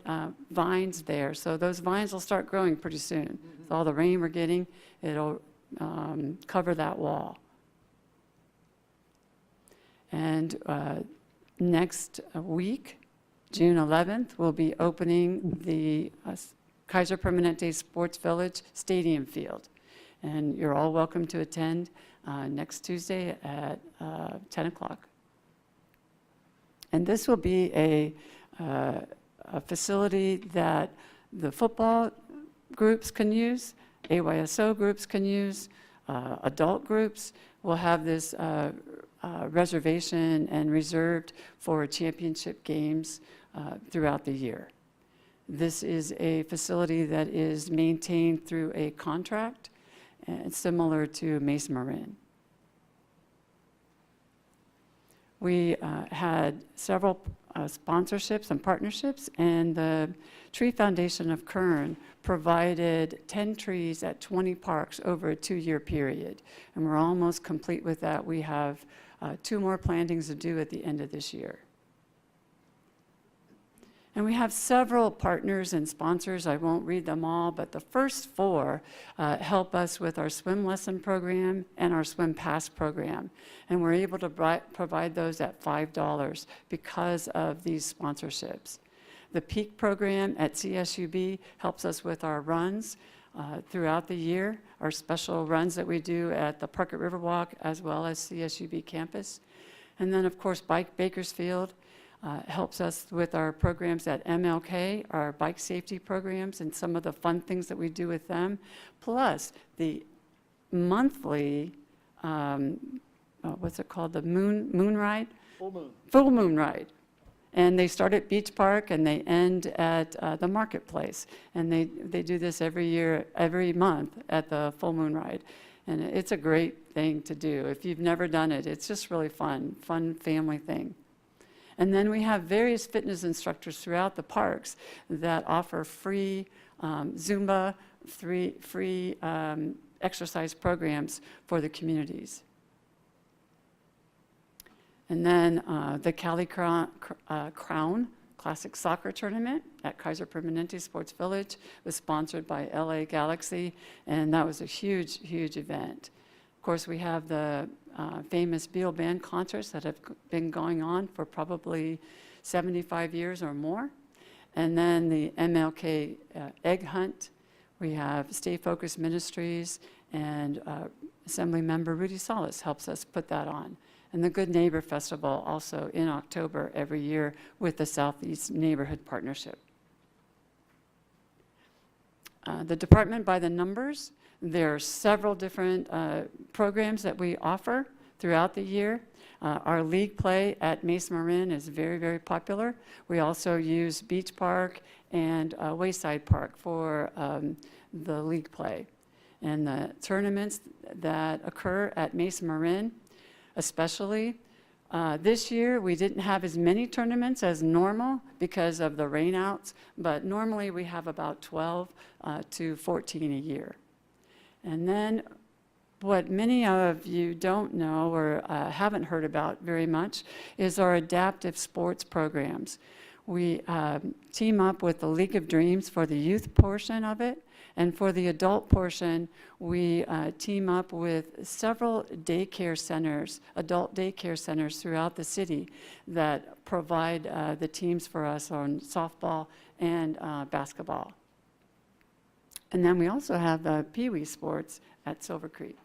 vines there. So those vines will start growing pretty soon. With all the rain we're getting, it'll cover that wall. And next week, June 11th, we'll be opening the Kaiser Permanente Sports Village Stadium Field. And you're all welcome to attend next Tuesday at 10 o'clock. And this will be a facility that the football groups can use, AYSO groups can use, adult groups will have this reservation and reserved for championship games throughout the year. This is a facility that is maintained through a contract, similar to Mesa Marin. We had several sponsorships and partnerships, and the Tree Foundation of Kern provided 10 trees at 20 parks over a 2-year period. And we're almost complete with that. We have 2 more plantings to do at the end of this year. And we have several partners and sponsors. I won't read them all, but the first 4 help us with our swim lesson program and our swim pass program. And we're able to provide those at $5 because of these sponsorships. The PEAK program at CSUB helps us with our runs throughout the year, our special runs that we do at the Park at Riverwalk as well as CSUB campus. And then, of course, Bike Bakersfield helps us with our programs at MLK, our bike safety programs, and some of the fun things that we do with them, plus the monthly, what's it called, the moon ride? Full moon ride. And they start at Beach Park and they end at the marketplace. And they do this every year, every month at the full moon ride. And it's a great thing to do. If you've never done it, it's just really fun family thing. And then we have various fitness instructors throughout the parks that offer free Zumba, free exercise programs for the communities. And then the Cali Crown Classic Soccer Tournament at Kaiser Permanente Sports Village was sponsored by LA Galaxy, and that was a huge, huge event. Of course, we have the famous Beal Band concerts that have been going on for probably 75 years or more. And then the MLK Egg Hunt. We have Stay Focused Ministries, and Assembly Member Rudy Salas helps us put that on. And the Good Neighbor Festival also in October every year with the Southeast Neighborhood Partnership. The department by the numbers, there are several different programs that we offer throughout the year. Our league play at Mesa Marin is very, very popular. We also use Beach Park and Wayside Park for the league play. And the tournaments that occur at Mesa Marin, especially. This year, we didn't have as many tournaments as normal because of the rainouts, but normally we have about 12 to 14 a year. And then what many of you don't know or haven't heard about very much is our adaptive sports programs. We team up with the League of Dreams for the youth portion of it. And for the adult portion, we team up with several daycare centers, adult daycare centers throughout the city that provide the teams for us on softball and basketball. And then we also have the Pee Wee sports at Silver Creek.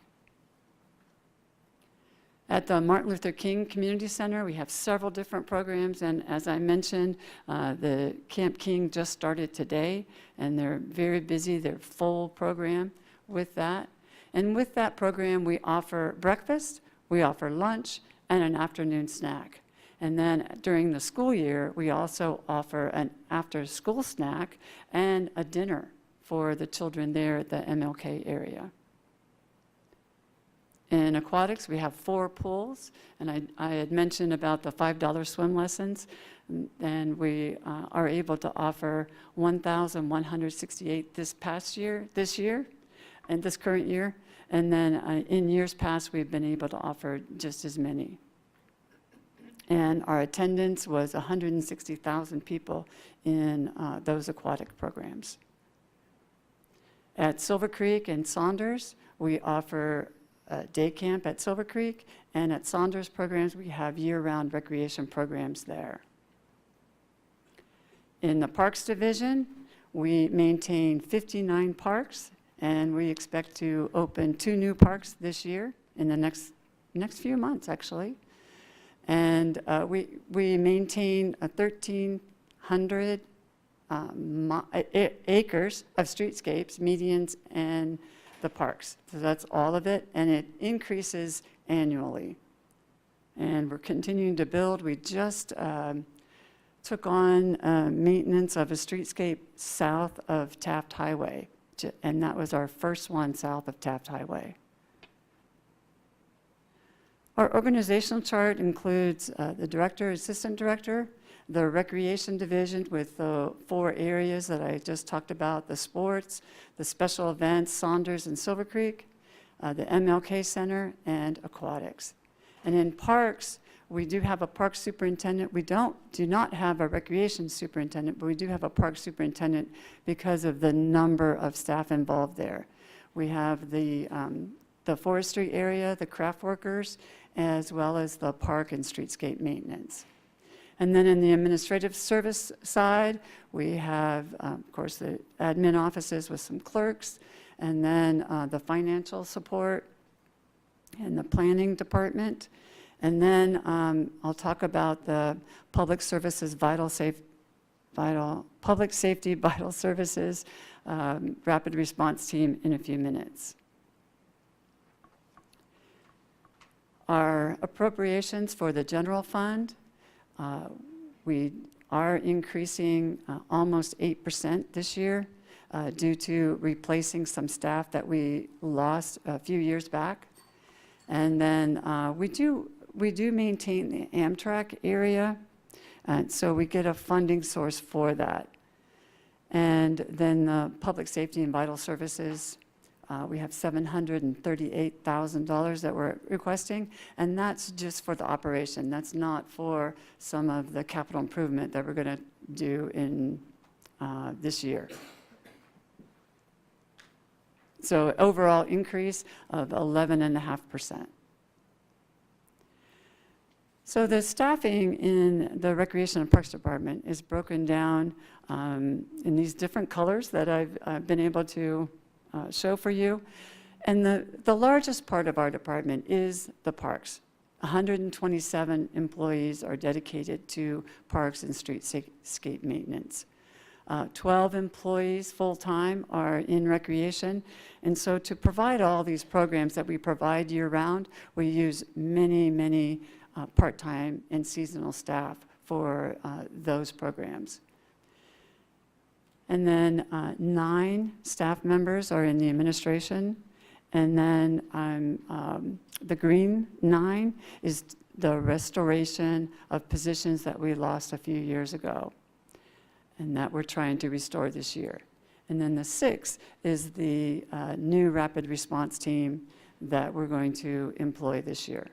At the Martin Luther King Community Center, we have several different programs, and as I mentioned, the Camp King just started today, and they're very busy. They're full program with that. And with that program, we offer breakfast, we offer lunch, and an afternoon snack. And then during the school year, we also offer an after-school snack and a dinner for the children there at the MLK area. In aquatics, we have 4 pools, and I had mentioned about the $5 swim lessons, and we are able to offer 1,168 this year, and this current year, and then in years past, we've been able to offer just as many. And our attendance was 160,000 people in those aquatic programs. At Silver Creek and Saunders, we offer day camp at Silver Creek, and at Saunders programs, we have year-round recreation programs there. In the Parks Division, we maintain 59 parks, and we expect to open 2 new parks this year, in the next few months, actually. And we maintain 1,300 acres of streetscapes, medians, and the parks. So that's all of it, and it increases annually. And we're continuing to build. We just took on maintenance of a streetscape south of Taft Highway, and that was our first one south of Taft Highway. Our organizational chart includes the director, assistant director, the recreation division with the 4 areas that I just talked about, the sports, the special events, Saunders and Silver Creek, the MLK Center, and aquatics. And in parks, we do have a park superintendent. We do not have a recreation superintendent, but we do have a park superintendent because of the number of staff involved there. We have the forestry area, the craft workers, as well as the park and streetscape maintenance. And then in the administrative service side, we have, of course, the admin offices with some clerks, and then the financial support and the planning department. And then I'll talk about the public services, public safety, vital services, rapid response team in a few minutes. Our appropriations for the general fund, we are increasing almost 8% this year due to replacing some staff that we lost a few years back. And then we do maintain the Amtrak area. And so we get a funding source for that. And then the public safety and vital services, we have $738,000 that we're requesting, and that's just for the operation. That's not for some of the capital improvement that we're going to do in this year. So overall increase of 11.5%. So the staffing in the Recreation and Parks Department is broken down in these different colors that I've been able to show for you. And the largest part of our department is the parks. 127 employees are dedicated to parks and streetscape maintenance. 12 employees full-time are in recreation. And so to provide all these programs that we provide year-round, we use many part-time and seasonal staff for those programs. And then 9 staff members are in the administration. And then the green 9 is the restoration of positions that we lost a few years ago and that we're trying to restore this year. And then the 6 is the new rapid response team that we're going to employ this year.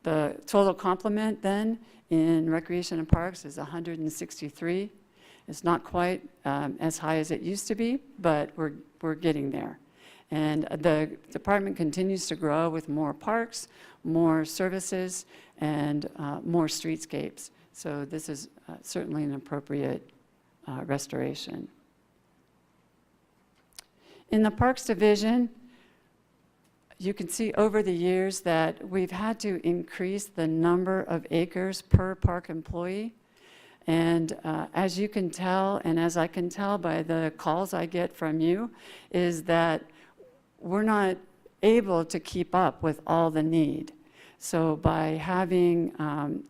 The total complement then in Recreation and Parks is 163. It's not quite as high as it used to be, but we're getting there. And the department continues to grow with more parks, more services, and more streetscapes. So this is certainly an appropriate restoration. In the Parks Division, you can see over the years that we've had to increase the number of acres per park employee. And as you can tell, and as I can tell by the calls I get from you, is that we're not able to keep up with all the need. So by having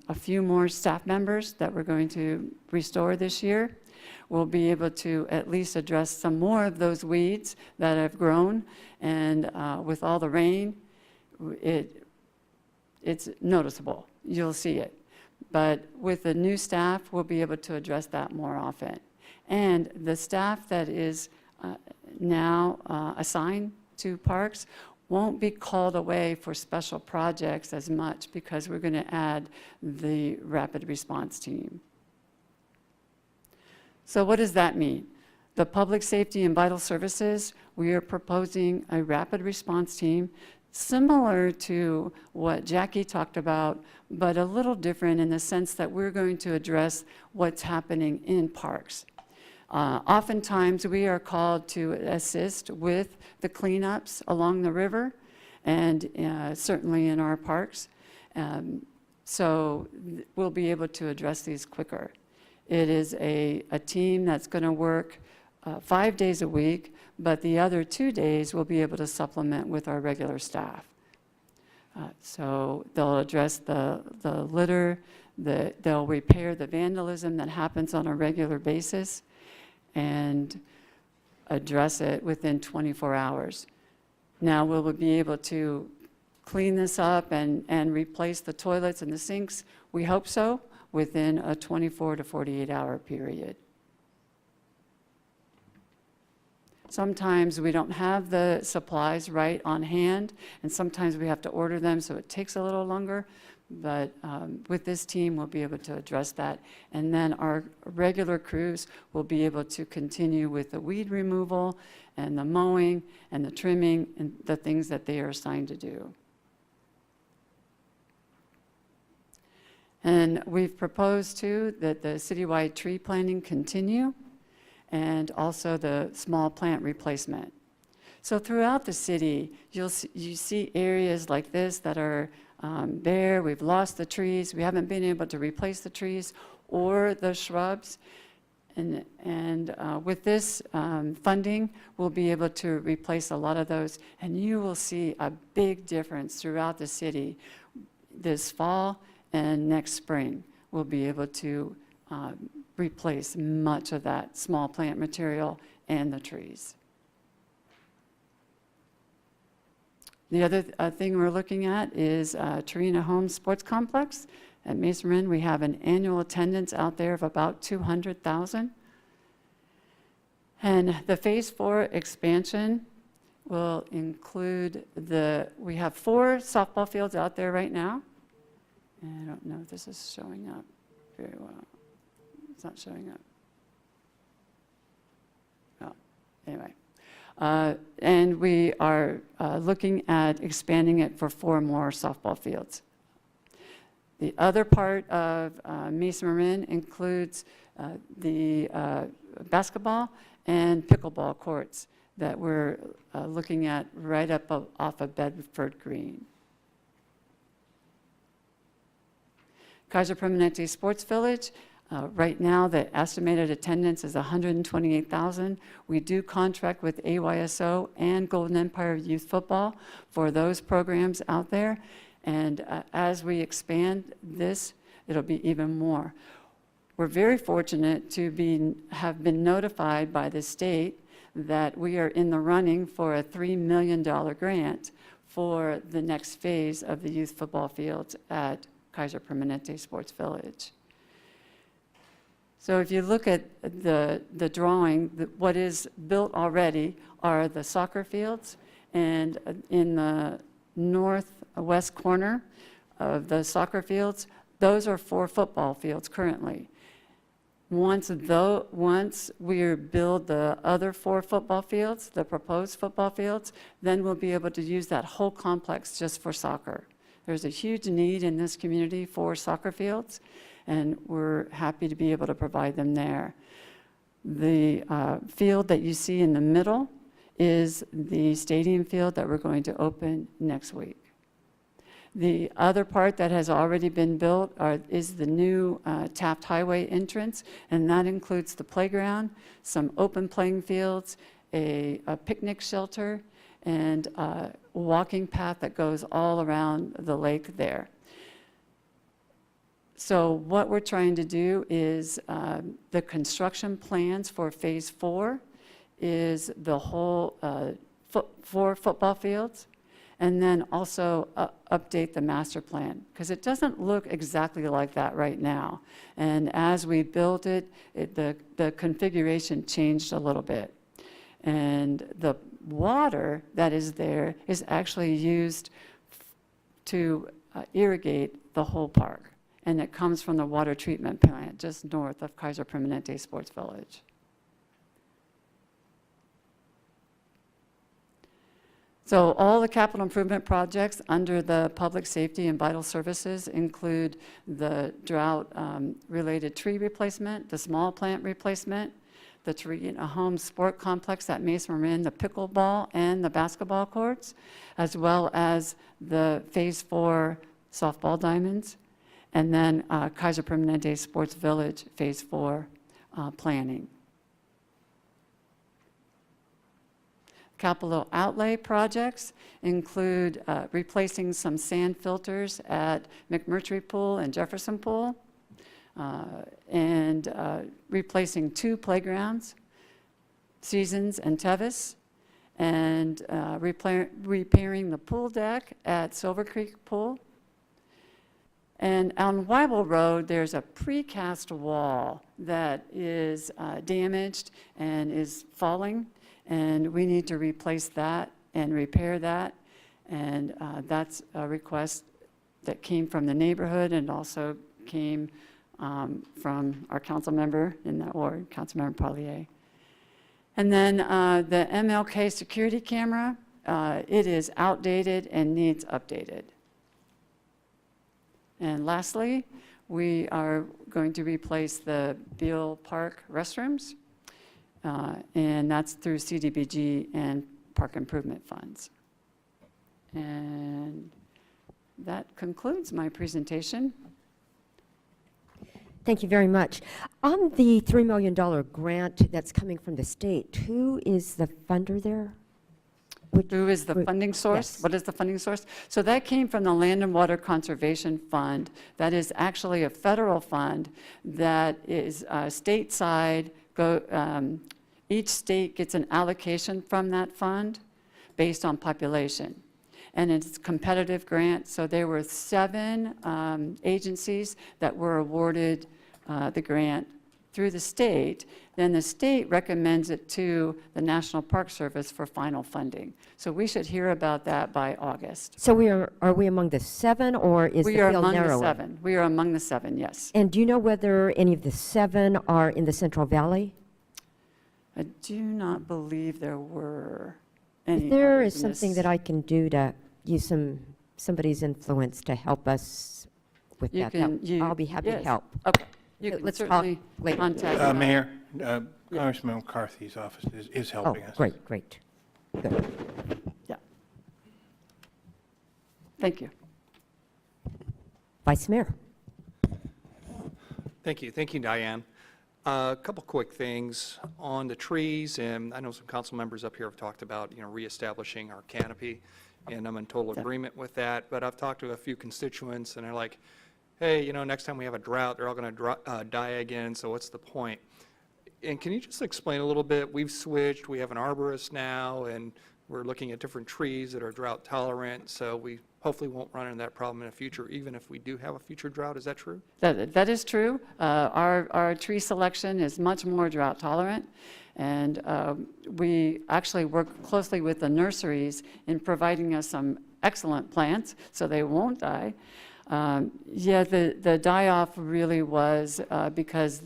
a few more staff members that we're going to restore this year, we'll be able to at least address some more of those weeds that have grown. And with all the rain, it's noticeable. You'll see it. But with the new staff, we'll be able to address that more often. And the staff that is now assigned to parks won't be called away for special projects as much because we're going to add the rapid response team. So what does that mean? The public safety and vital services, we are proposing a rapid response team similar to what Jackie talked about, but a little different in the sense that we're going to address what's happening in parks. Oftentimes, we are called to assist with the cleanups along the river and certainly in our parks. So we'll be able to address these quicker. It is a team that's going to work 5 days a week, but the other 2 days we'll be able to supplement with our regular staff. So they'll address the litter, they'll repair the vandalism that happens on a regular basis, and address it within 24 hours. Now, will we be able to clean this up and replace the toilets and the sinks? We hope so, within a 24 to 48 hour period. Sometimes we don't have the supplies right on hand, and sometimes we have to order them, so it takes a little longer. But with this team, we'll be able to address that. And then our regular crews will be able to continue with the weed removal and the mowing and the trimming and the things that they are assigned to do. And we've proposed, too, that the citywide tree planting continue and also the small plant replacement. So throughout the city, you see areas like this that are bare. We've lost the trees. We haven't been able to replace the trees or the shrubs. And with this funding, we'll be able to replace a lot of those. And you will see a big difference throughout the city this fall and next spring. We'll be able to replace much of that small plant material and the trees. The other thing we're looking at is Torina Homes Sports Complex. at Mesa Marin. We have an annual attendance out there of about 200,000. And the Phase 4 expansion will include we have 4 softball fields out there right now. And I don't know if this is showing up very well. It's not showing up. Oh, anyway. And we are looking at expanding it for 4 more softball fields. The other part of Mesa Marin includes the basketball and pickleball courts that we're looking at right up off of Bedford Green. Kaiser Permanente Sports Village, right now the estimated attendance is 128,000. We do contract with AYSO and Golden Empire Youth Football for those programs out there. And as we expand this, it'll be even more. We're very fortunate to have been notified by the state that we are in the running for a $3 million grant for the next phase of the youth football fields at Kaiser Permanente Sports Village. So if you look at the drawing, what is built already are the soccer fields, and in the northwest corner of the soccer fields, those are 4 football fields currently. Once we build the other 4 football fields, the proposed football fields, then we'll be able to use that whole complex just for soccer. There's a huge need in this community for soccer fields, and we're happy to be able to provide them there. The field that you see in the middle is the stadium field that we're going to open next week. The other part that has already been built is the new Taft Highway entrance, and that includes the playground, some open playing fields, a picnic shelter, and a walking path that goes all around the lake there. So what we're trying to do is the construction plans for Phase 4 is the whole 4 football fields, and then also update the master plan, because it doesn't look exactly like that right now. And as we built it, the configuration changed a little bit. And the water that is there is actually used to irrigate the whole park. And it comes from the water treatment plant just north of Kaiser Permanente Sports Village. So all the capital improvement projects under the public safety and vital services include the drought-related tree replacement, the small plant replacement, the Torriguena Home Sport Complex at Mesa Marin, the pickleball and the basketball courts, as well as the Phase 4 softball diamonds, and then Kaiser Permanente Sports Village Phase 4 planning. Capital outlay projects include replacing some sand filters at McMurtry Pool and Jefferson Pool, and replacing 2 playgrounds, Seasons and Tevis, and repairing the pool deck at Silver Creek Pool. And on Weibel Road, there's a precast wall that is damaged and is falling, and we need to replace that and repair that. And that's a request that came from the neighborhood and also came from our council member in that ward, Councilmember Pollier. And then the MLK security camera, it is outdated and needs updated. And lastly, we are going to replace the Beale Park restrooms, and that's through CDBG and park improvement funds. And that concludes my presentation. Thank you very much. On the $3 million grant that's coming from the state, who is the funder there? Who is the funding source? Yes. What is the funding source? So that came from the Land and Water Conservation Fund. That is actually a federal fund that is stateside. Each state gets an allocation from that fund based on population. and it's a competitive grant. So there were 7 agencies that were awarded the grant through the state. Then the state recommends it to the National Park Service for final funding. So we should hear about that by August. So are we among the 7, or is the We are field among the narrower? 7. We are among the 7, yes. And do you know whether any of the 7 are in the Central Valley? I do not believe there were any. If there others is in something this. that I can do to use somebody's influence to help us with You that, can- you- I'll be happy to yes. help. Okay. You can Let's talk certainly later. contact. Mayor, Congressman McCarthy's office is Oh, helping us. great, great. Good. Yeah. Thank you. Vice Mayor. Thank you. Thank you, Diane. A couple quick things on the trees, and I know some council members up here have talked about, reestablishing our canopy, and I'm in total agreement with that. But I've talked to a few constituents, and they're like, hey, next time we have a drought, they're all going to die again, so what's the point? And can you just explain a little bit? We've switched. We have an arborist now, and we're looking at different trees that are drought tolerant, so we hopefully won't run into that problem in the future, even if we do have a future drought. Is that true? That is true. Our tree selection is much more drought tolerant, and we actually work closely with the nurseries in providing us some excellent plants so they won't die. Yeah, the die-off really was because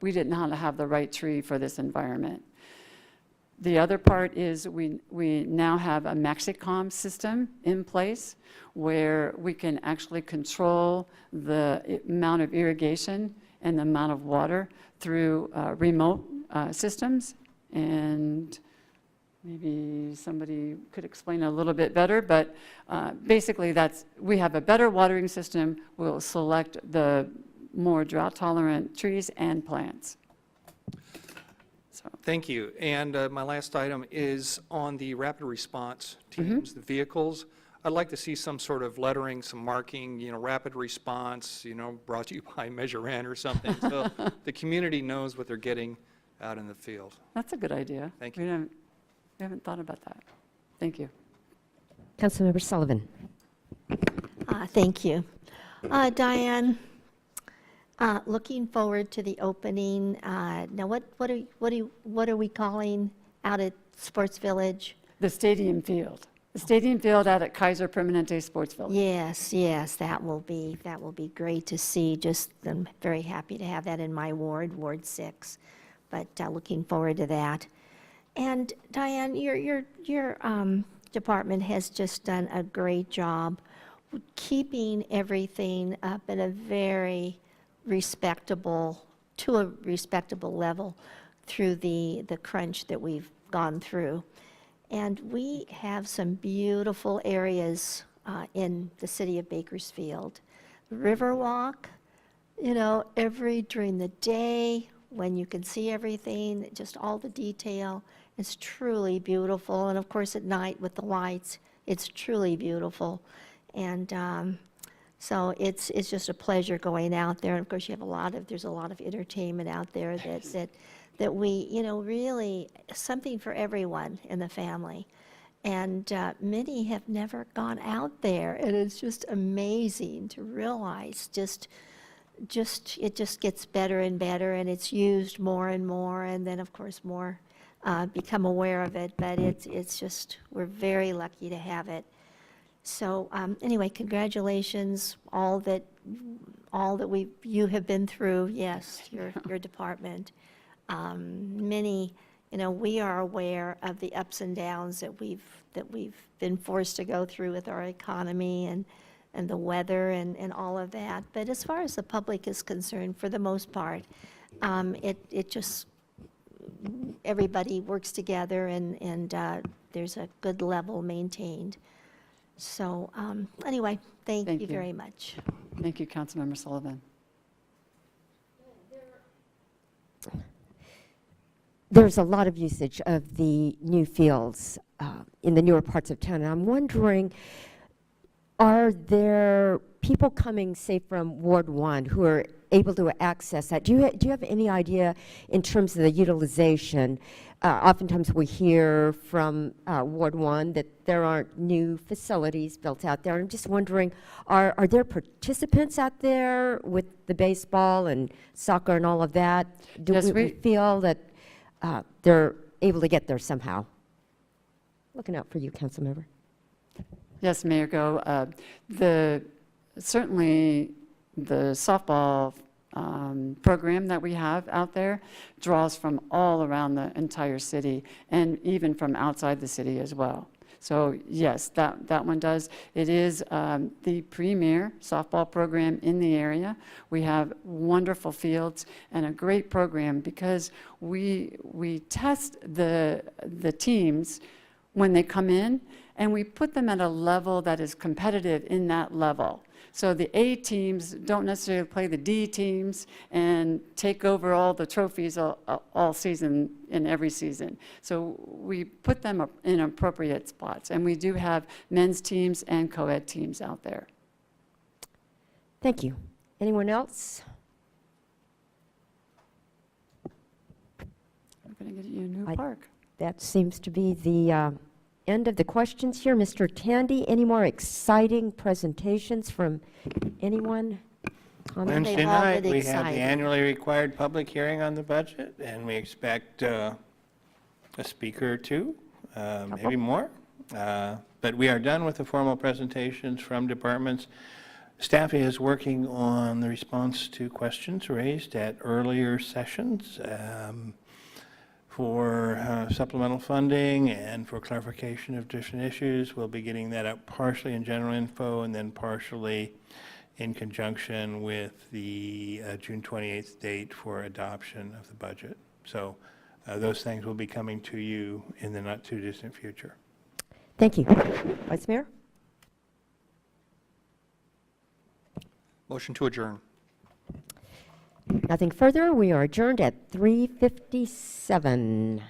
we did not have the right tree for this environment. The other part is we now have a MaxiCom system in place where we can actually control the amount of irrigation and the amount of water through remote systems. And maybe somebody could explain a little bit better, but basically we have a better watering system. We'll select the more drought-tolerant trees and plants. Thank you. And my last item is on the rapid response teams, the vehicles. I'd like to see some sort of lettering, some marking, rapid response, brought to you by Measure N or something, so the community knows what they're getting out in the field. That's a good idea. Thank We haven't thought about that. Thank you. Councilmember Sullivan. Thank you. Diane, looking forward to the opening. Now, what are we calling out at Sports Village? The stadium field. The stadium field out at Kaiser Permanente Sports Village. Yes, that will be great to see. I'm very happy to have that in my ward, Ward 6, but looking forward to that. And Diane, your department has just done a great job keeping everything up at a very respectable level through the crunch that we've gone through. And we have some beautiful areas in the city of Bakersfield. The Riverwalk, during the day when you can see everything, just all the detail, it's truly beautiful. And of course at night with the lights, it's truly beautiful. And so it's just a pleasure going out there. And of course, there's a lot of entertainment out there that we, really something for everyone in the family. And many have never gone out there, and it's just amazing to realize it just gets better and better, and it's used more and more, and then of course more become aware of it. But it's just, we're very lucky to have it. So anyway, congratulations, all that you have been through. Yes, your department. Many, we are aware of the ups and downs that we've been forced to go through with our economy and the weather and all of that. But as far as the public is concerned, for the most part, it just, everybody works together and there's a good level maintained. So anyway, thank you very much. Thank you, Councilmember Sullivan. There's a lot of usage of the new fields in the newer parts of town. And I'm wondering, are there people coming, say, from Ward 1 who are able to access that, do you have any idea in terms of the utilization? Oftentimes we hear from Ward 1 that there aren't new facilities built out there. I'm just wondering, are there participants out there with the baseball and soccer and all of that? Do Yes, we feel that they're able to get there somehow? Looking out for you, Councilmember. Yes, Mayor Go. Certainly, the softball program that we have out there draws from all around the entire city and even from outside the city as well. So yes, that one does. It is the premier softball program in the area. We have wonderful fields and a great program because we test the teams when they come in, and we put them at a level that is competitive in that level. So the A teams don't necessarily play the D teams and take over all the trophies all season, in every season. So we put them in appropriate spots, and we do have men's teams and co-ed teams out there. Thank you. Anyone else? I'm going to get you a new park. That seems to be the end of the questions here. Mr. Tandy, any more exciting presentations from anyone? Wednesday They've all night, been we have the exciting. annually required public hearing on the budget, and we expect a speaker or two, maybe more. But we are done with the formal presentations from departments. Staff is working on the response to questions raised at earlier sessions for supplemental funding and for clarification of different issues. We'll be getting that out partially in general info and then partially in conjunction with the June 28th date for adoption of the budget. So those things will be coming to you in the not too distant future. Thank you. Vice Mayor? Motion to adjourn. Nothing further. We are adjourned at 3:57.